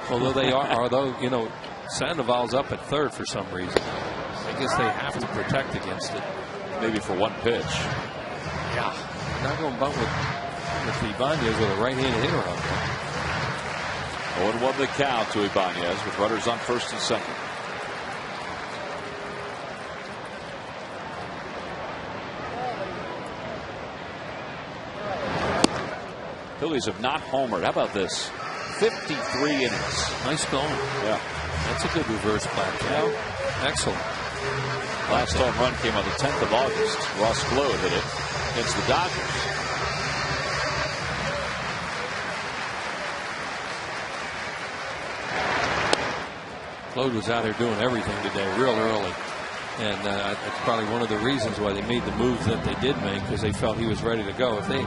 Although they are, although, you know, Sandoval's up at third for some reason. I guess they have to protect against it. Maybe for one pitch. Yeah. Not going to bunt with Ibanez with a right-handed hitter on there. 0-1 the count to Ibanez with runners on first and second. Phillies have not homered. How about this? 53 innings. Nice going. Yeah. That's a good reverse platform. Yeah. Excellent. Last home run came on the 10th of August. Ross Gload hit it against the Dodgers. Gload was out there doing everything today real early. And that's probably one of the reasons why they made the moves that they did make, because they felt he was ready to go. If they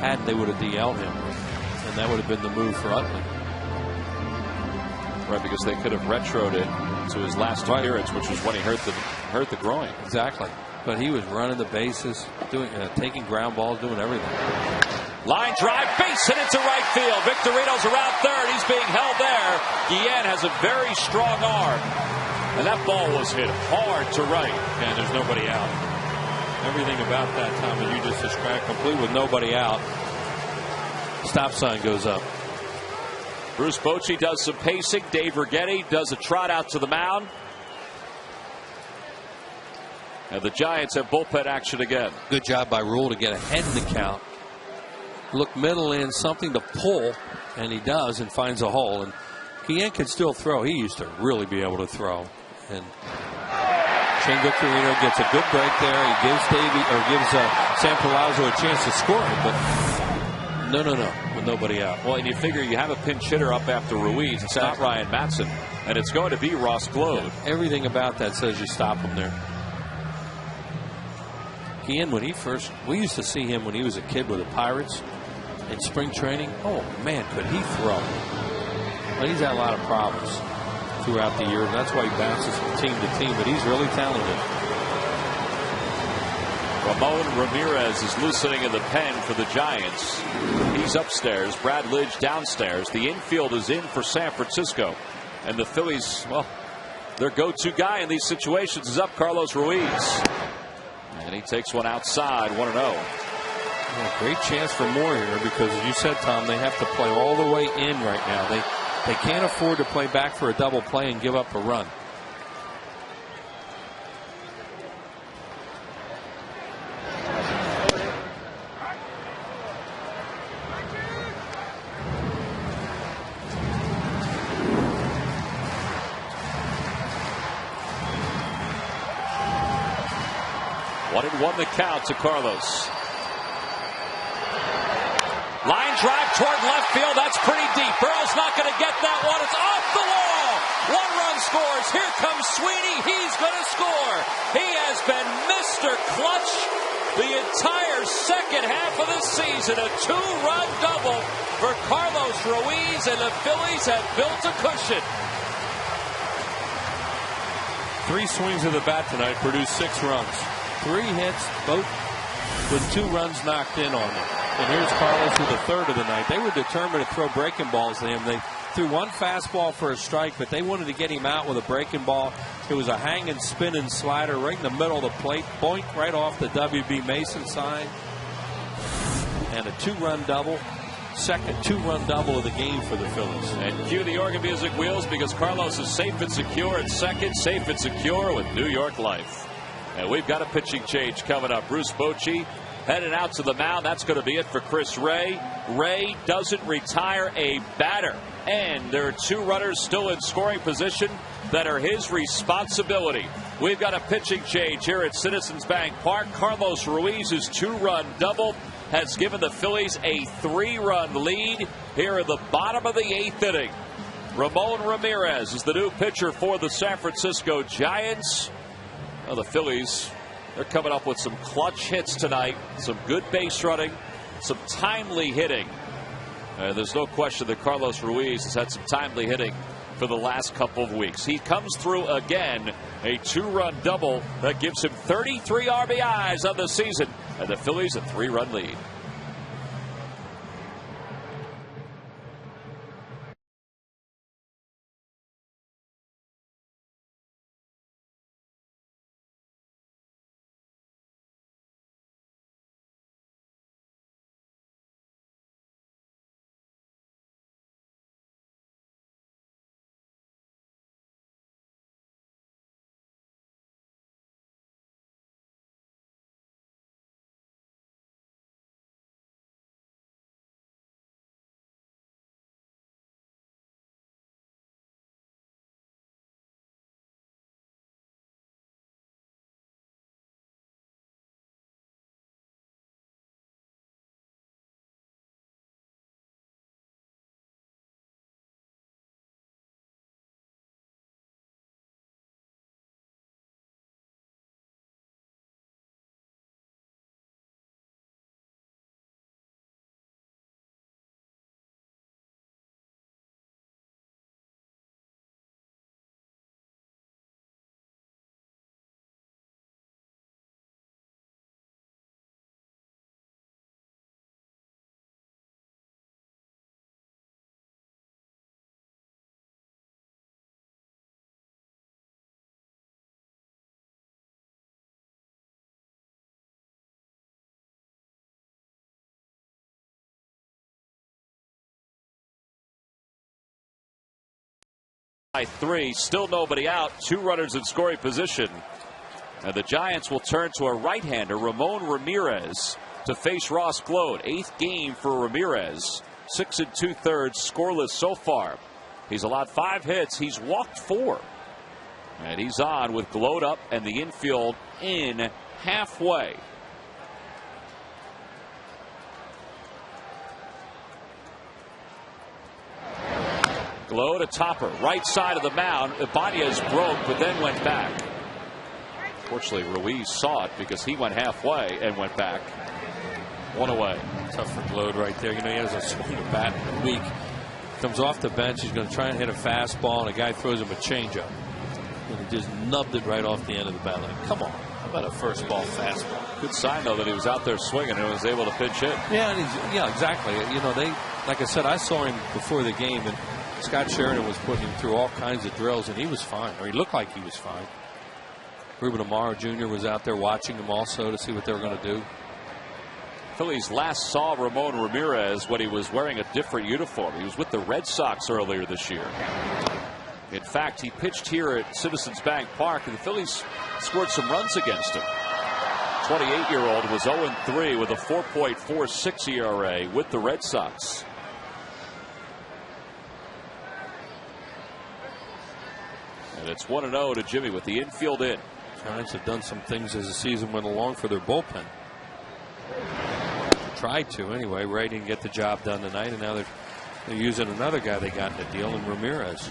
hadn't, they would have DL'd him. And that would have been the move for Utley. Right, because they could have retroed it to his last appearance, which was when he hurt the groin. Exactly. But he was running the bases, doing taking ground balls, doing everything. Line drive, base hit into right field. Victorino's around third. He's being held there. Guillen has a very strong arm. And that ball was hit hard to right. And there's nobody out. Everything about that, Tom, as you just described, complete with nobody out. Stop sign goes up. Bruce Bochy does some pacing. Dave Righetti does a trot out to the mound. And the Giants have bullpen action again. Good job by Rule to get ahead in the count. Look middle in, something to pull, and he does, and finds a hole. And Guillen can still throw. He used to really be able to throw. And Shane Victorino gets a good break there. He gives Sam Palazzo a chance to score it, but no, with nobody out. Well, and you figure you have a pinch hitter up after Ruiz. It's not Ryan Matson, and it's going to be Ross Gload. Yeah, everything about that says you stop him there. Guillen, we used to see him when he was a kid with the Pirates in spring training. Oh man, could he throw? But he's had a lot of problems throughout the year, and that's why he bounces from team to team, but he's really talented. Ramon Ramirez is loosening in the pen for the Giants. He's upstairs. Brad Lidge downstairs. The infield is in for San Francisco. And the Phillies, well, their go-to guy in these situations is up, Carlos Ruiz. And he takes one outside, 1-0. Well, great chance for more here because, as you said, Tom, they have to play all the way in right now. They can't afford to play back for a double play and give up a run. One and one the count to Carlos. Line drive toward left field. That's pretty deep. Burrow's not going to get that one. It's off the wall. One run scores. Here comes Sweeney. He's going to score. He has been Mr. Clutch the entire second half of the season. A two-run double for Carlos Ruiz, and the Phillies have built a cushion. 3 swings of the bat tonight produced 6 runs. 3 hits, both with 2 runs knocked in on them. And here's Carlos with the third of the night. They were determined to throw breaking balls to him. They threw one fastball for a strike, but they wanted to get him out with a breaking ball. It was a hanging, spinning slider right in the middle of the plate. Boink, right off the W.B. Mason sign. And a 2-run double. Second 2-run double of the game for the Phillies. And cue the organ music wheels because Carlos is safe and secure at second. Safe and secure with New York Life. And we've got a pitching change coming up. Bruce Bochy headed out to the mound. That's going to be it for Chris Ray. Ray doesn't retire a batter. And there are 2 runners still in scoring position that are his responsibility. We've got a pitching change here at Citizens Bank Park. Carlos Ruiz's 2-run double has given the Phillies a 3-run lead here in the bottom of the 8th inning. Ramon Ramirez is the new pitcher for the San Francisco Giants. Well, the Phillies, they're coming up with some clutch hits tonight, some good base running, some timely hitting. There's no question that Carlos Ruiz has had some timely hitting for the last couple of weeks. He comes through again, a 2-run double that gives him 33 RBIs on the season, and the Phillies a 3-run lead. By 3, still nobody out. 2 runners in scoring position. And the Giants will turn to a right-hander, Ramon Ramirez, to face Ross Gload. 8th game for Ramirez. 6 2/3 scoreless so far. He's allowed 5 hits. He's walked 4. And he's on with Gload up and the infield in halfway. Gload, a topper, right side of the mound. Ibanez broke, but then went back. Fortunately, Ruiz saw it because he went halfway and went back. 1 away. Tough for Gload right there. You know, he has a swing of bat in a week. Comes off the bench. He's going to try and hit a fastball, and a guy throws him a changeup. And he just nubbed it right off the end of the bat. Like, come on. How about a first ball fastball? Good sign, though, that he was out there swinging and was able to pinch hit. Yeah, and yeah, exactly. You know, like I said, I saw him before the game, and Scott Sheridan was putting him through all kinds of drills, and he was fine, or he looked like he was fine. Ruben Amaro Jr. was out there watching him also to see what they were going to do. Phillies last saw Ramon Ramirez when he was wearing a different uniform. He was with the Red Sox earlier this year. In fact, he pitched here at Citizens Bank Park, and the Phillies scored some runs against him. 28-year-old was 0-3 with a 4.46 ERA with the Red Sox. And it's 1-0 to Jimmy with the infield in. Giants have done some things as the season went along for their bullpen. Tried to anyway. Ray didn't get the job done tonight, and now they're using another guy they got in the deal, in Ramirez.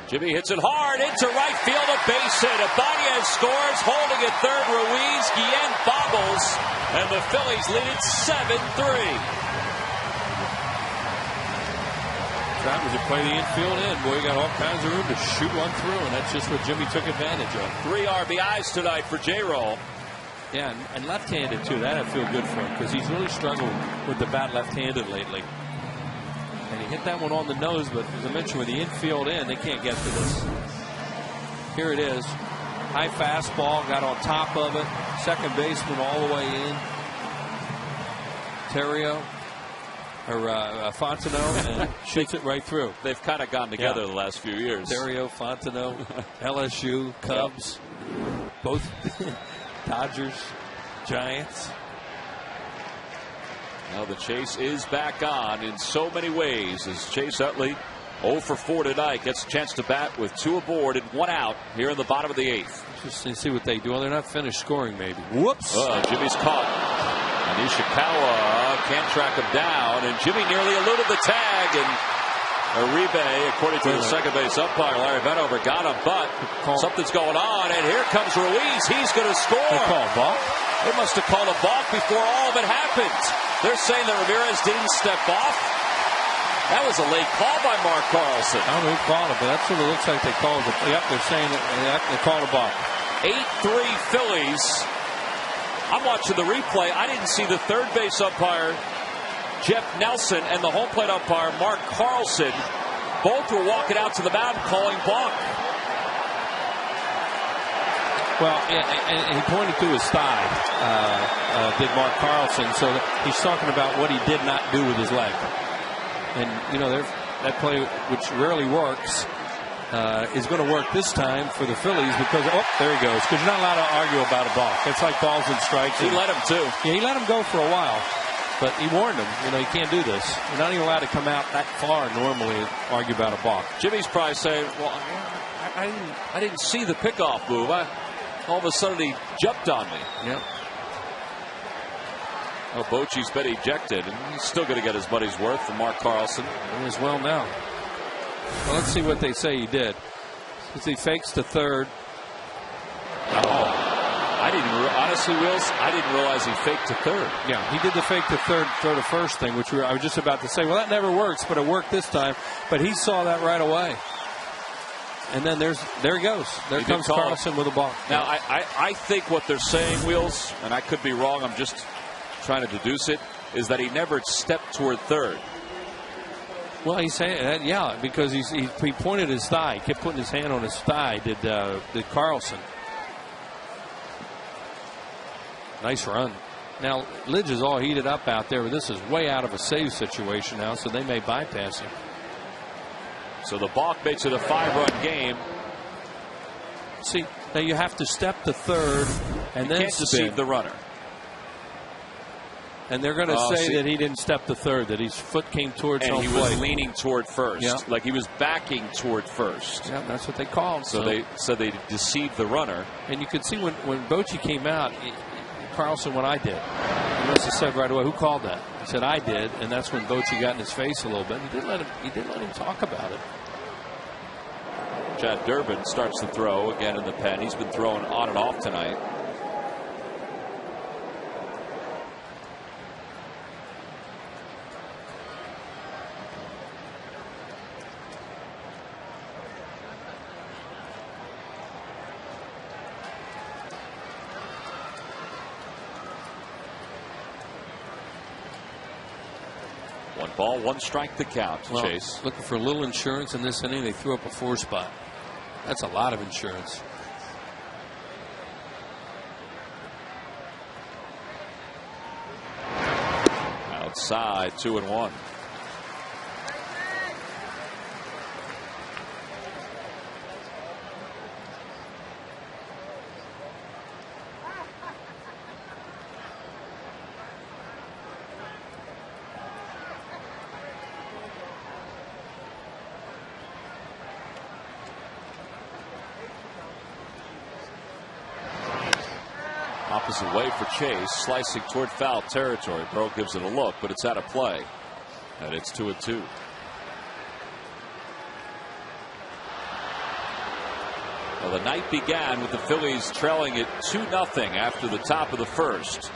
Jimmy hits it hard into right field, a base hit. Ibanez scores, holding at third. Ruiz, Guillen bobbles, and the Phillies lead it 7-3. That was to play the infield in. Boy, you got all kinds of room to shoot one through, and that's just what Jimmy took advantage of. 3 RBIs tonight for J-Roll. Yeah, and left-handed too. That'd feel good for him because he's really struggled with the bat left-handed lately. And he hit that one on the nose, but as I mentioned, with the infield in, they can't get to this. Here it is. High fastball, got on top of it. Second baseman all the way in. Terrio, or Fontenot, and shoots it right through. They've kind of gone together the last few years. Terrio, Fontenot, LSU, Cubs, both Dodgers, Giants. Now the chase is back on in so many ways as Chase Utley 0 for 4 tonight gets a chance to bat with 2 aboard and 1 out here in the bottom of the 8th. Just to see what they do. Well, they're not finished scoring maybe. Whoops. Jimmy's caught. And Ishikawa can't track him down, and Jimmy nearly eluded the tag, and Uribe, according to the second base umpire Larry Vanover, got him, but something's going on, and here comes Ruiz. He's going to score. They call a balk? They must have called a balk before all of it happened. They're saying that Ramirez didn't step off. That was a late call by Mark Carlson. I don't know who called it, but that's what it looks like they called it. Yep, they're saying that they called a balk. 8-3 Phillies. I'm watching the replay. I didn't see the third base umpire, Jeff Nelson, and the home plate umpire, Mark Carlson. Both were walking out to the mound calling balk. Well, and he pointed to his thigh, did Mark Carlson, so he's talking about what he did not do with his leg. And, you know, that play, which rarely works, is going to work this time for the Phillies because, oh, there he goes, because you're not allowed to argue about a balk. It's like balls and strikes. He let him, too. Yeah, he let him go for a while, but he warned him, you know, you can't do this. You're not even allowed to come out that far normally and argue about a balk. Jimmy's probably saying, well, I didn't see the pickoff move. All of a sudden he jumped on me. Yep. Well, Bochy's been ejected, and he's still going to get his money's worth from Mark Carlson. As well now. Well, let's see what they say he did. As he fakes to third. Oh. I didn't honestly, Wills, I didn't realize he faked to third. Yeah, he did the fake to third, throw to first thing, which I was just about to say. Well, that never works, but it worked this time. But he saw that right away. And then there he goes. There comes Carlson with a ball. Now, I think what they're saying, Wheels, and I could be wrong, I'm just trying to deduce it, is that he never stepped toward third. Well, he's saying that, yeah, because he pointed his thigh. He kept putting his hand on his thigh, did Carlson. Nice run. Now, Lidge is all heated up out there, but this is way out of a save situation now, so they may bypass him. So the balk makes it a 5-run game. See, now you have to step to third and then can't deceive the runner. And they're going to say that he didn't step to third, that his foot came towards home plate. And he was leaning toward first. Yeah. Like he was backing toward first. Yeah, that's what they called. So they deceived the runner. And you could see when Bochy came out, Carlson, what I did. He must have said right away, who called that? He said, I did. And that's when Bochy got in his face a little bit. He did let him talk about it. Chad Durbin starts the throw again in the pen. He's been throwing on and off tonight. One ball, one strike to count to Chase. Looking for a little insurance in this inning. They threw up a 4-spot. That's a lot of insurance. Outside, 2-1. Opposite way for Chase, slicing toward foul territory. Burrow gives it a look, but it's out of play. And it's 2-2. Well, the night began with the Phillies trailing it 2-0 after the top of the first.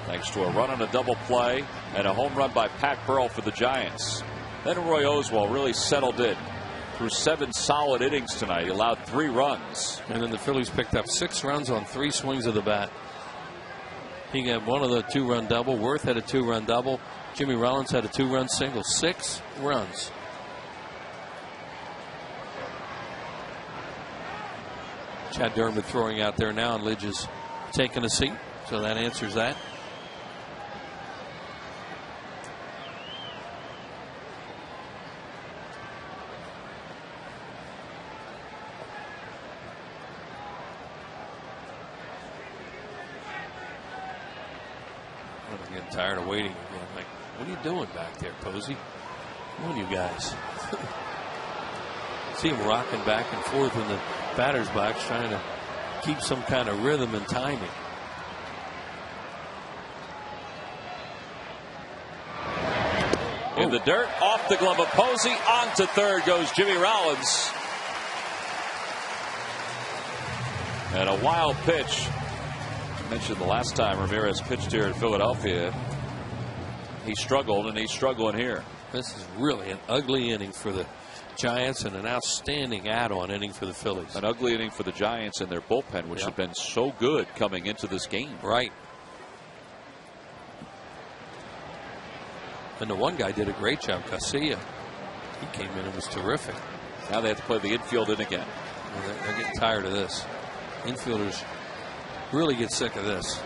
Thanks to a run on a double play and a home run by Pat Burrell for the Giants. Then Roy Oswalt really settled in. Through 7 solid innings tonight. He allowed 3 runs. And then the Phillies picked up 6 runs on 3 swings of the bat. He got one of the 2-run double. Worth had a 2-run double. Jimmy Rollins had a 2-run single. 6 runs. Chad Durbin throwing out there now, and Lidge is taking a seat. So that answers that. I'm getting tired of waiting again. Like, what are you doing back there, Posey? Come on, you guys. See him rocking back and forth in the batter's box, trying to keep some kind of rhythm and timing. In the dirt, off the glove of Posey, on to third goes Jimmy Rollins. And a wild pitch. I mentioned the last time Ramirez pitched here in Philadelphia. He struggled, and he's struggling here. This is really an ugly inning for the Giants and an outstanding add-on inning for the Phillies. An ugly inning for the Giants and their bullpen, which have been so good coming into this game. Right. And the one guy did a great job, Casilla. He came in and was terrific. Now they have to play the infield in again. Well, they're getting tired of this. Infielders really get sick of this.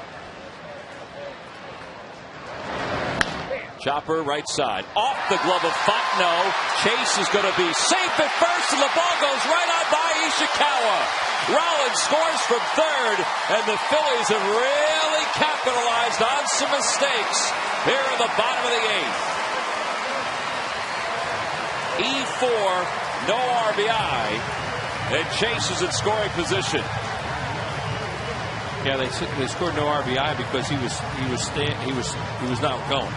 Chopper right side. Off the glove of Fontenot. Chase is going to be safe at first, and the ball goes right on by Ishikawa. Rollins scores from third, and the Phillies have really capitalized on some mistakes here in the bottom of the eighth. E4, no RBI, and Chase is in scoring position. Yeah, they scored no RBI because he was not going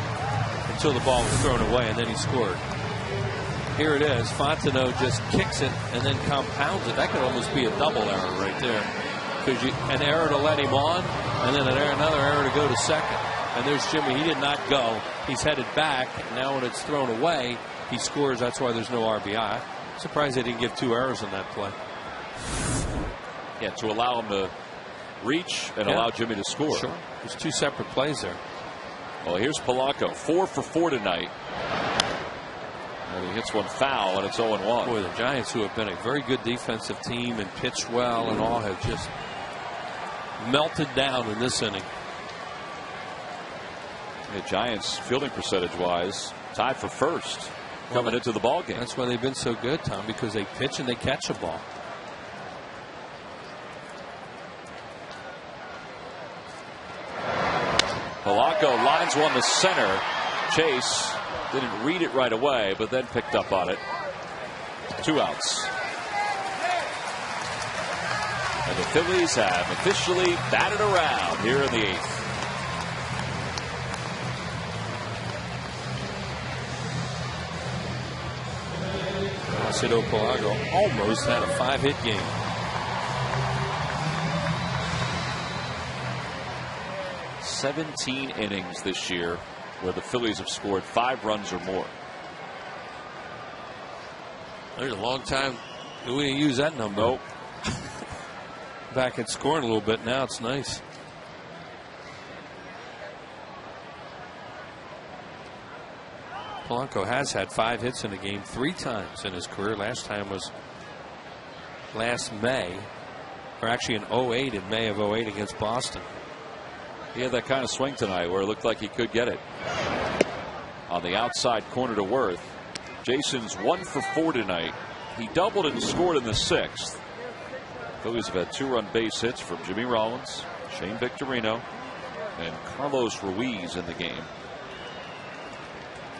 until the ball was thrown away, and then he scored. Here it is. Fontenot just kicks it and then compounds it. That could almost be a double error right there. because an error to let him on, and then another error to go to second. And there's Jimmy. He did not go. He's headed back. Now when it's thrown away, he scores. That's why there's no RBI. Surprised they didn't give 2 errors on that play. Yeah, to allow him to reach and allow Jimmy to score. Sure. There's 2 separate plays there. Well, here's Polanco, 4 for 4 tonight. And he hits one foul, and it's 0-1. Boy, the Giants, who have been a very good defensive team and pitched well and all, have just melted down in this inning. The Giants, fielding percentage-wise, tied for first coming into the ball game. That's why they've been so good, Tom, because they pitch and they catch a ball. Polanco lines one to center. Chase didn't read it right away, but then picked up on it. 2 outs. And the Phillies have officially batted around here in the 8th. Polanco almost had a 5-hit game. "17 innings this year where the Phillies have scored 5 runs or more." There's a long time we didn't use that number. Nope. Back at scoring a little bit now. It's nice. Polanco has had 5 hits in a game 3 times in his career. Last time was last May, or actually in 08, in May of 08 against Boston. He had that kind of swing tonight where it looked like he could get it. On the outside corner to Worth. Jason's 1 for 4 tonight. He doubled and scored in the 6th. Phillies have had 2-run base hits from Jimmy Rollins, Shane Victorino, and Carlos Ruiz in the game.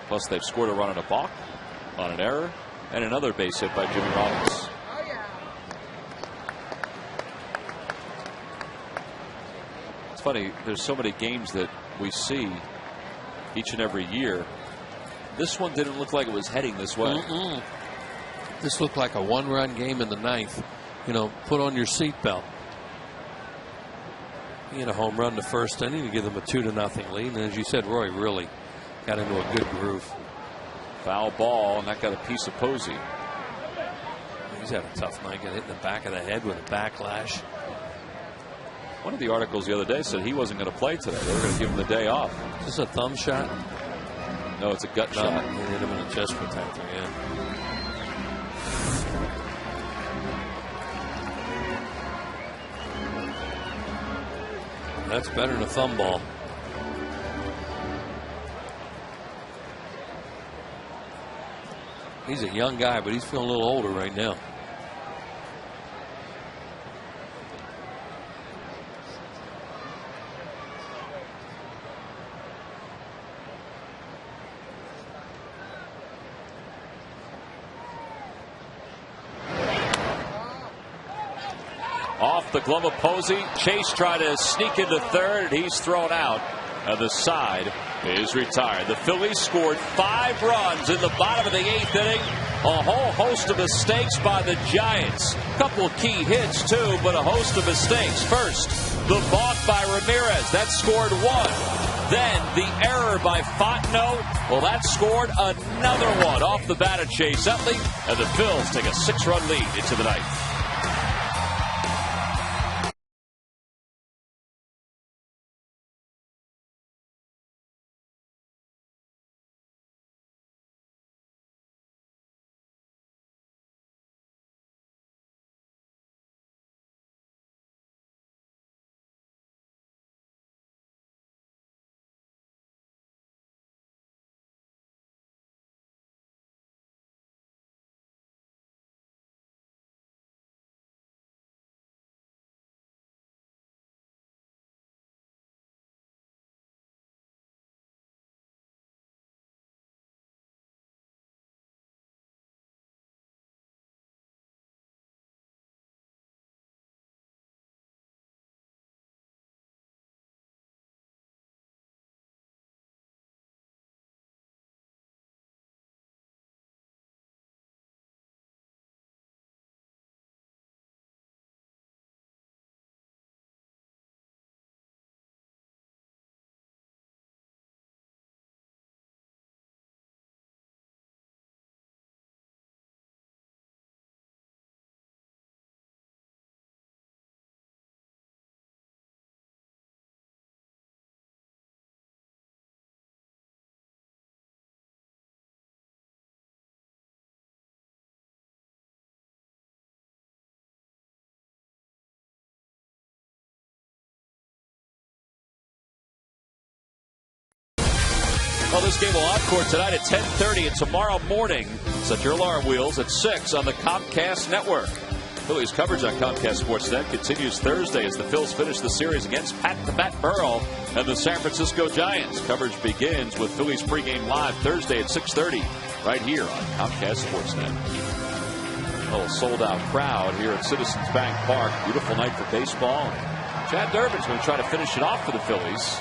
Plus they've scored a run on a balk, on an error, and another base hit by Jimmy Rollins. It's funny, there's so many games that we see each and every year. This one didn't look like it was heading this way. This looked like a 1-run game in the 9th. You know, put on your seatbelt. He had a home run the first inning to give them a 2-0 lead. And as you said, Roy really got into a good groove. Foul ball, and that got a piece of Posey. He's had a tough night. Got hit in the back of the head with a backlash. One of the articles the other day said he wasn't going to play today. They were going to give him the day off. Is this a thumb shot? No, it's a gut shot. He hit him in a chest protector, yeah. That's better than a thumb ball. He's a young guy, but he's feeling a little older right now. Off the glove of Posey. Chase tried to sneak into third, and he's thrown out. And the side is retired. The Phillies scored 5 runs in the bottom of the 8th inning. A whole host of mistakes by the Giants. Couple key hits, too, but a host of mistakes. First, the balk by Ramirez. That scored 1. Then the error by Fontenot. Well, that scored another one off the bat of Chase Utley. And the Phils take a 6-run lead into the 9th. Well, this game will encore tonight at 10:30 and tomorrow morning. Set your alarm wheels at 6 on the Comcast Network. Phillies coverage on Comcast Sportsnet continues Thursday as the Phils finish the series against Pat Burrell and the San Francisco Giants. Coverage begins with Phillies pregame live Thursday at 6:30 right here on Comcast Sportsnet. A little sold-out crowd here at Citizens Bank Park. Beautiful night for baseball. Chad Durbin's going to try to finish it off for the Phillies.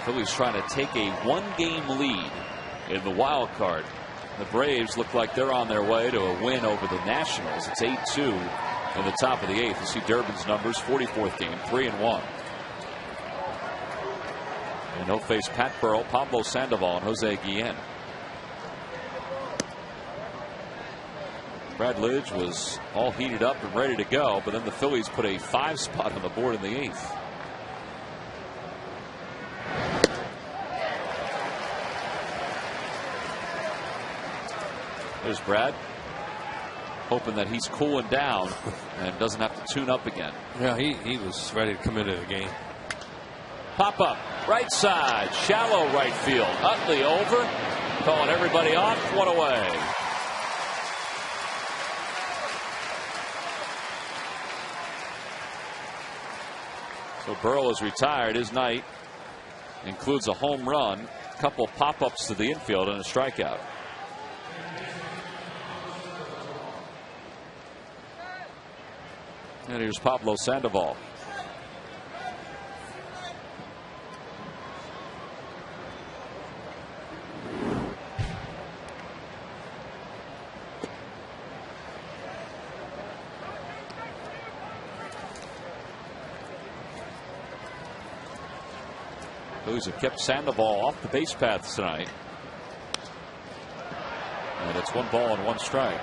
Phillies trying to take a one-game lead in the wild card. The Braves look like they're on their way to a win over the Nationals. It's 8-2 in the top of the 8th. You see Durbin's numbers, 44th game, 3-1. And he'll face Pat Burrell, Pablo Sandoval, and Jose Guillen. Brad Lidge was all heated up and ready to go, but then the Phillies put a 5 spot on the board in the 8th. There's Brad, hoping that he's cooling down and doesn't have to tune up again. Yeah, he was ready to come into the game. Pop up, right side, shallow right field. Utley over, calling everybody off, one away. So Burrell is retired. His night includes a home run, a couple pop-ups to the infield, and a strikeout. And here's Pablo Sandoval. Phillies have kept Sandoval off the base paths tonight. And it's 1 ball and 1 strike.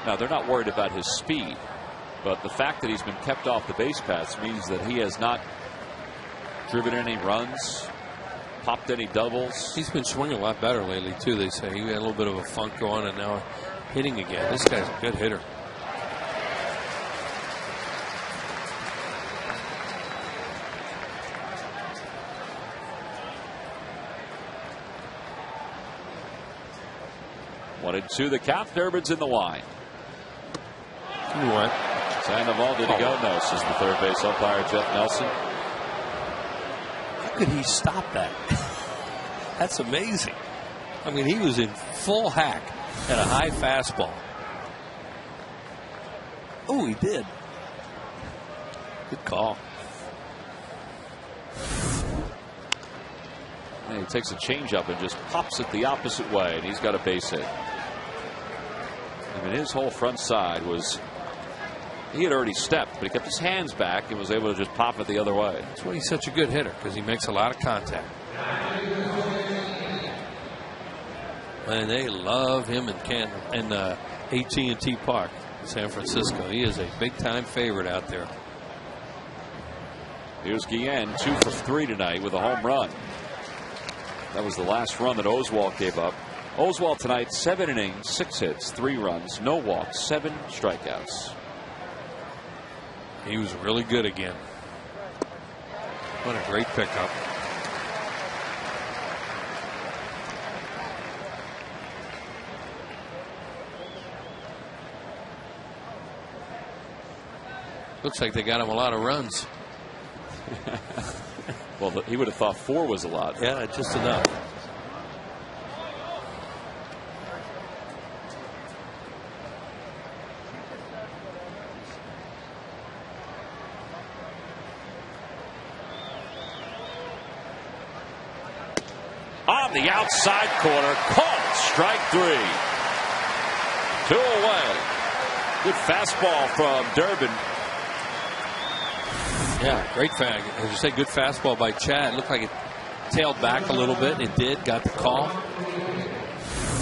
Now, they're not worried about his speed, but the fact that he's been kept off the base paths means that he has not driven any runs, popped any doubles. He's been swinging a lot better lately, too, they say. He had a little bit of a funk going and now hitting again. This guy's a good hitter. One and two, the count. Durbin's in the line. What? Sandoval, did he go? No, says the third base umpire, Jeff Nelson. How could he stop that? That's amazing. I mean, he was in full hack at a high fastball. Oh, he did. Good call. And he takes a changeup and just pops it the opposite way, and he's got a base hit. I mean, his whole front side was, he had already stepped, but he kept his hands back and was able to just pop it the other way. That's why he's such a good hitter, because he makes a lot of contact. And they love him in AT&T Park in San Francisco. He is a big-time favorite out there. Here's Guillen, 2 for 3 tonight with a home run. That was the last run that Oswalt gave up. Oswalt tonight, 7 innings, 6 hits, 3 runs, no walks, 7 strikeouts. He was really good again. What a great pickup. Looks like they got him a lot of runs. Well, he would have thought 4 was a lot. Yeah, just enough. On the outside corner, caught, strike 3. 2 away. Good fastball from Durbin. Yeah, great fag. As you say, good fastball by Chad. Looked like it tailed back a little bit. It did. Got the call.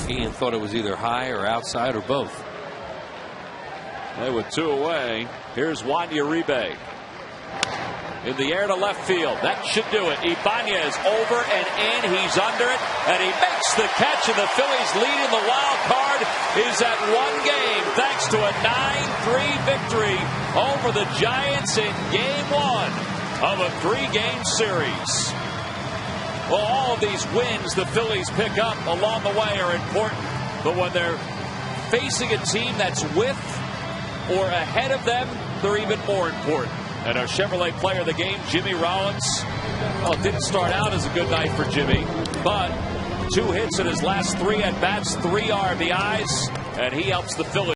Ian thought it was either high or outside or both. They were 2 away. Here's Wanya Uribe. In the air to left field. That should do it. Ibanez over and in. He's under it. And he makes the catch. And the Phillies lead in the wild card is at 1 game. Thanks to a 9-3 victory over the Giants in game 1 of a 3-game series. Well, all of these wins the Phillies pick up along the way are important. But when they're facing a team that's with or ahead of them, they're even more important. And our Chevrolet player of the game, Jimmy Rollins. Well, it didn't start out as a good night for Jimmy, but 2 hits in his last 3 at-bats, 3 RBIs, and he helps the Phillies.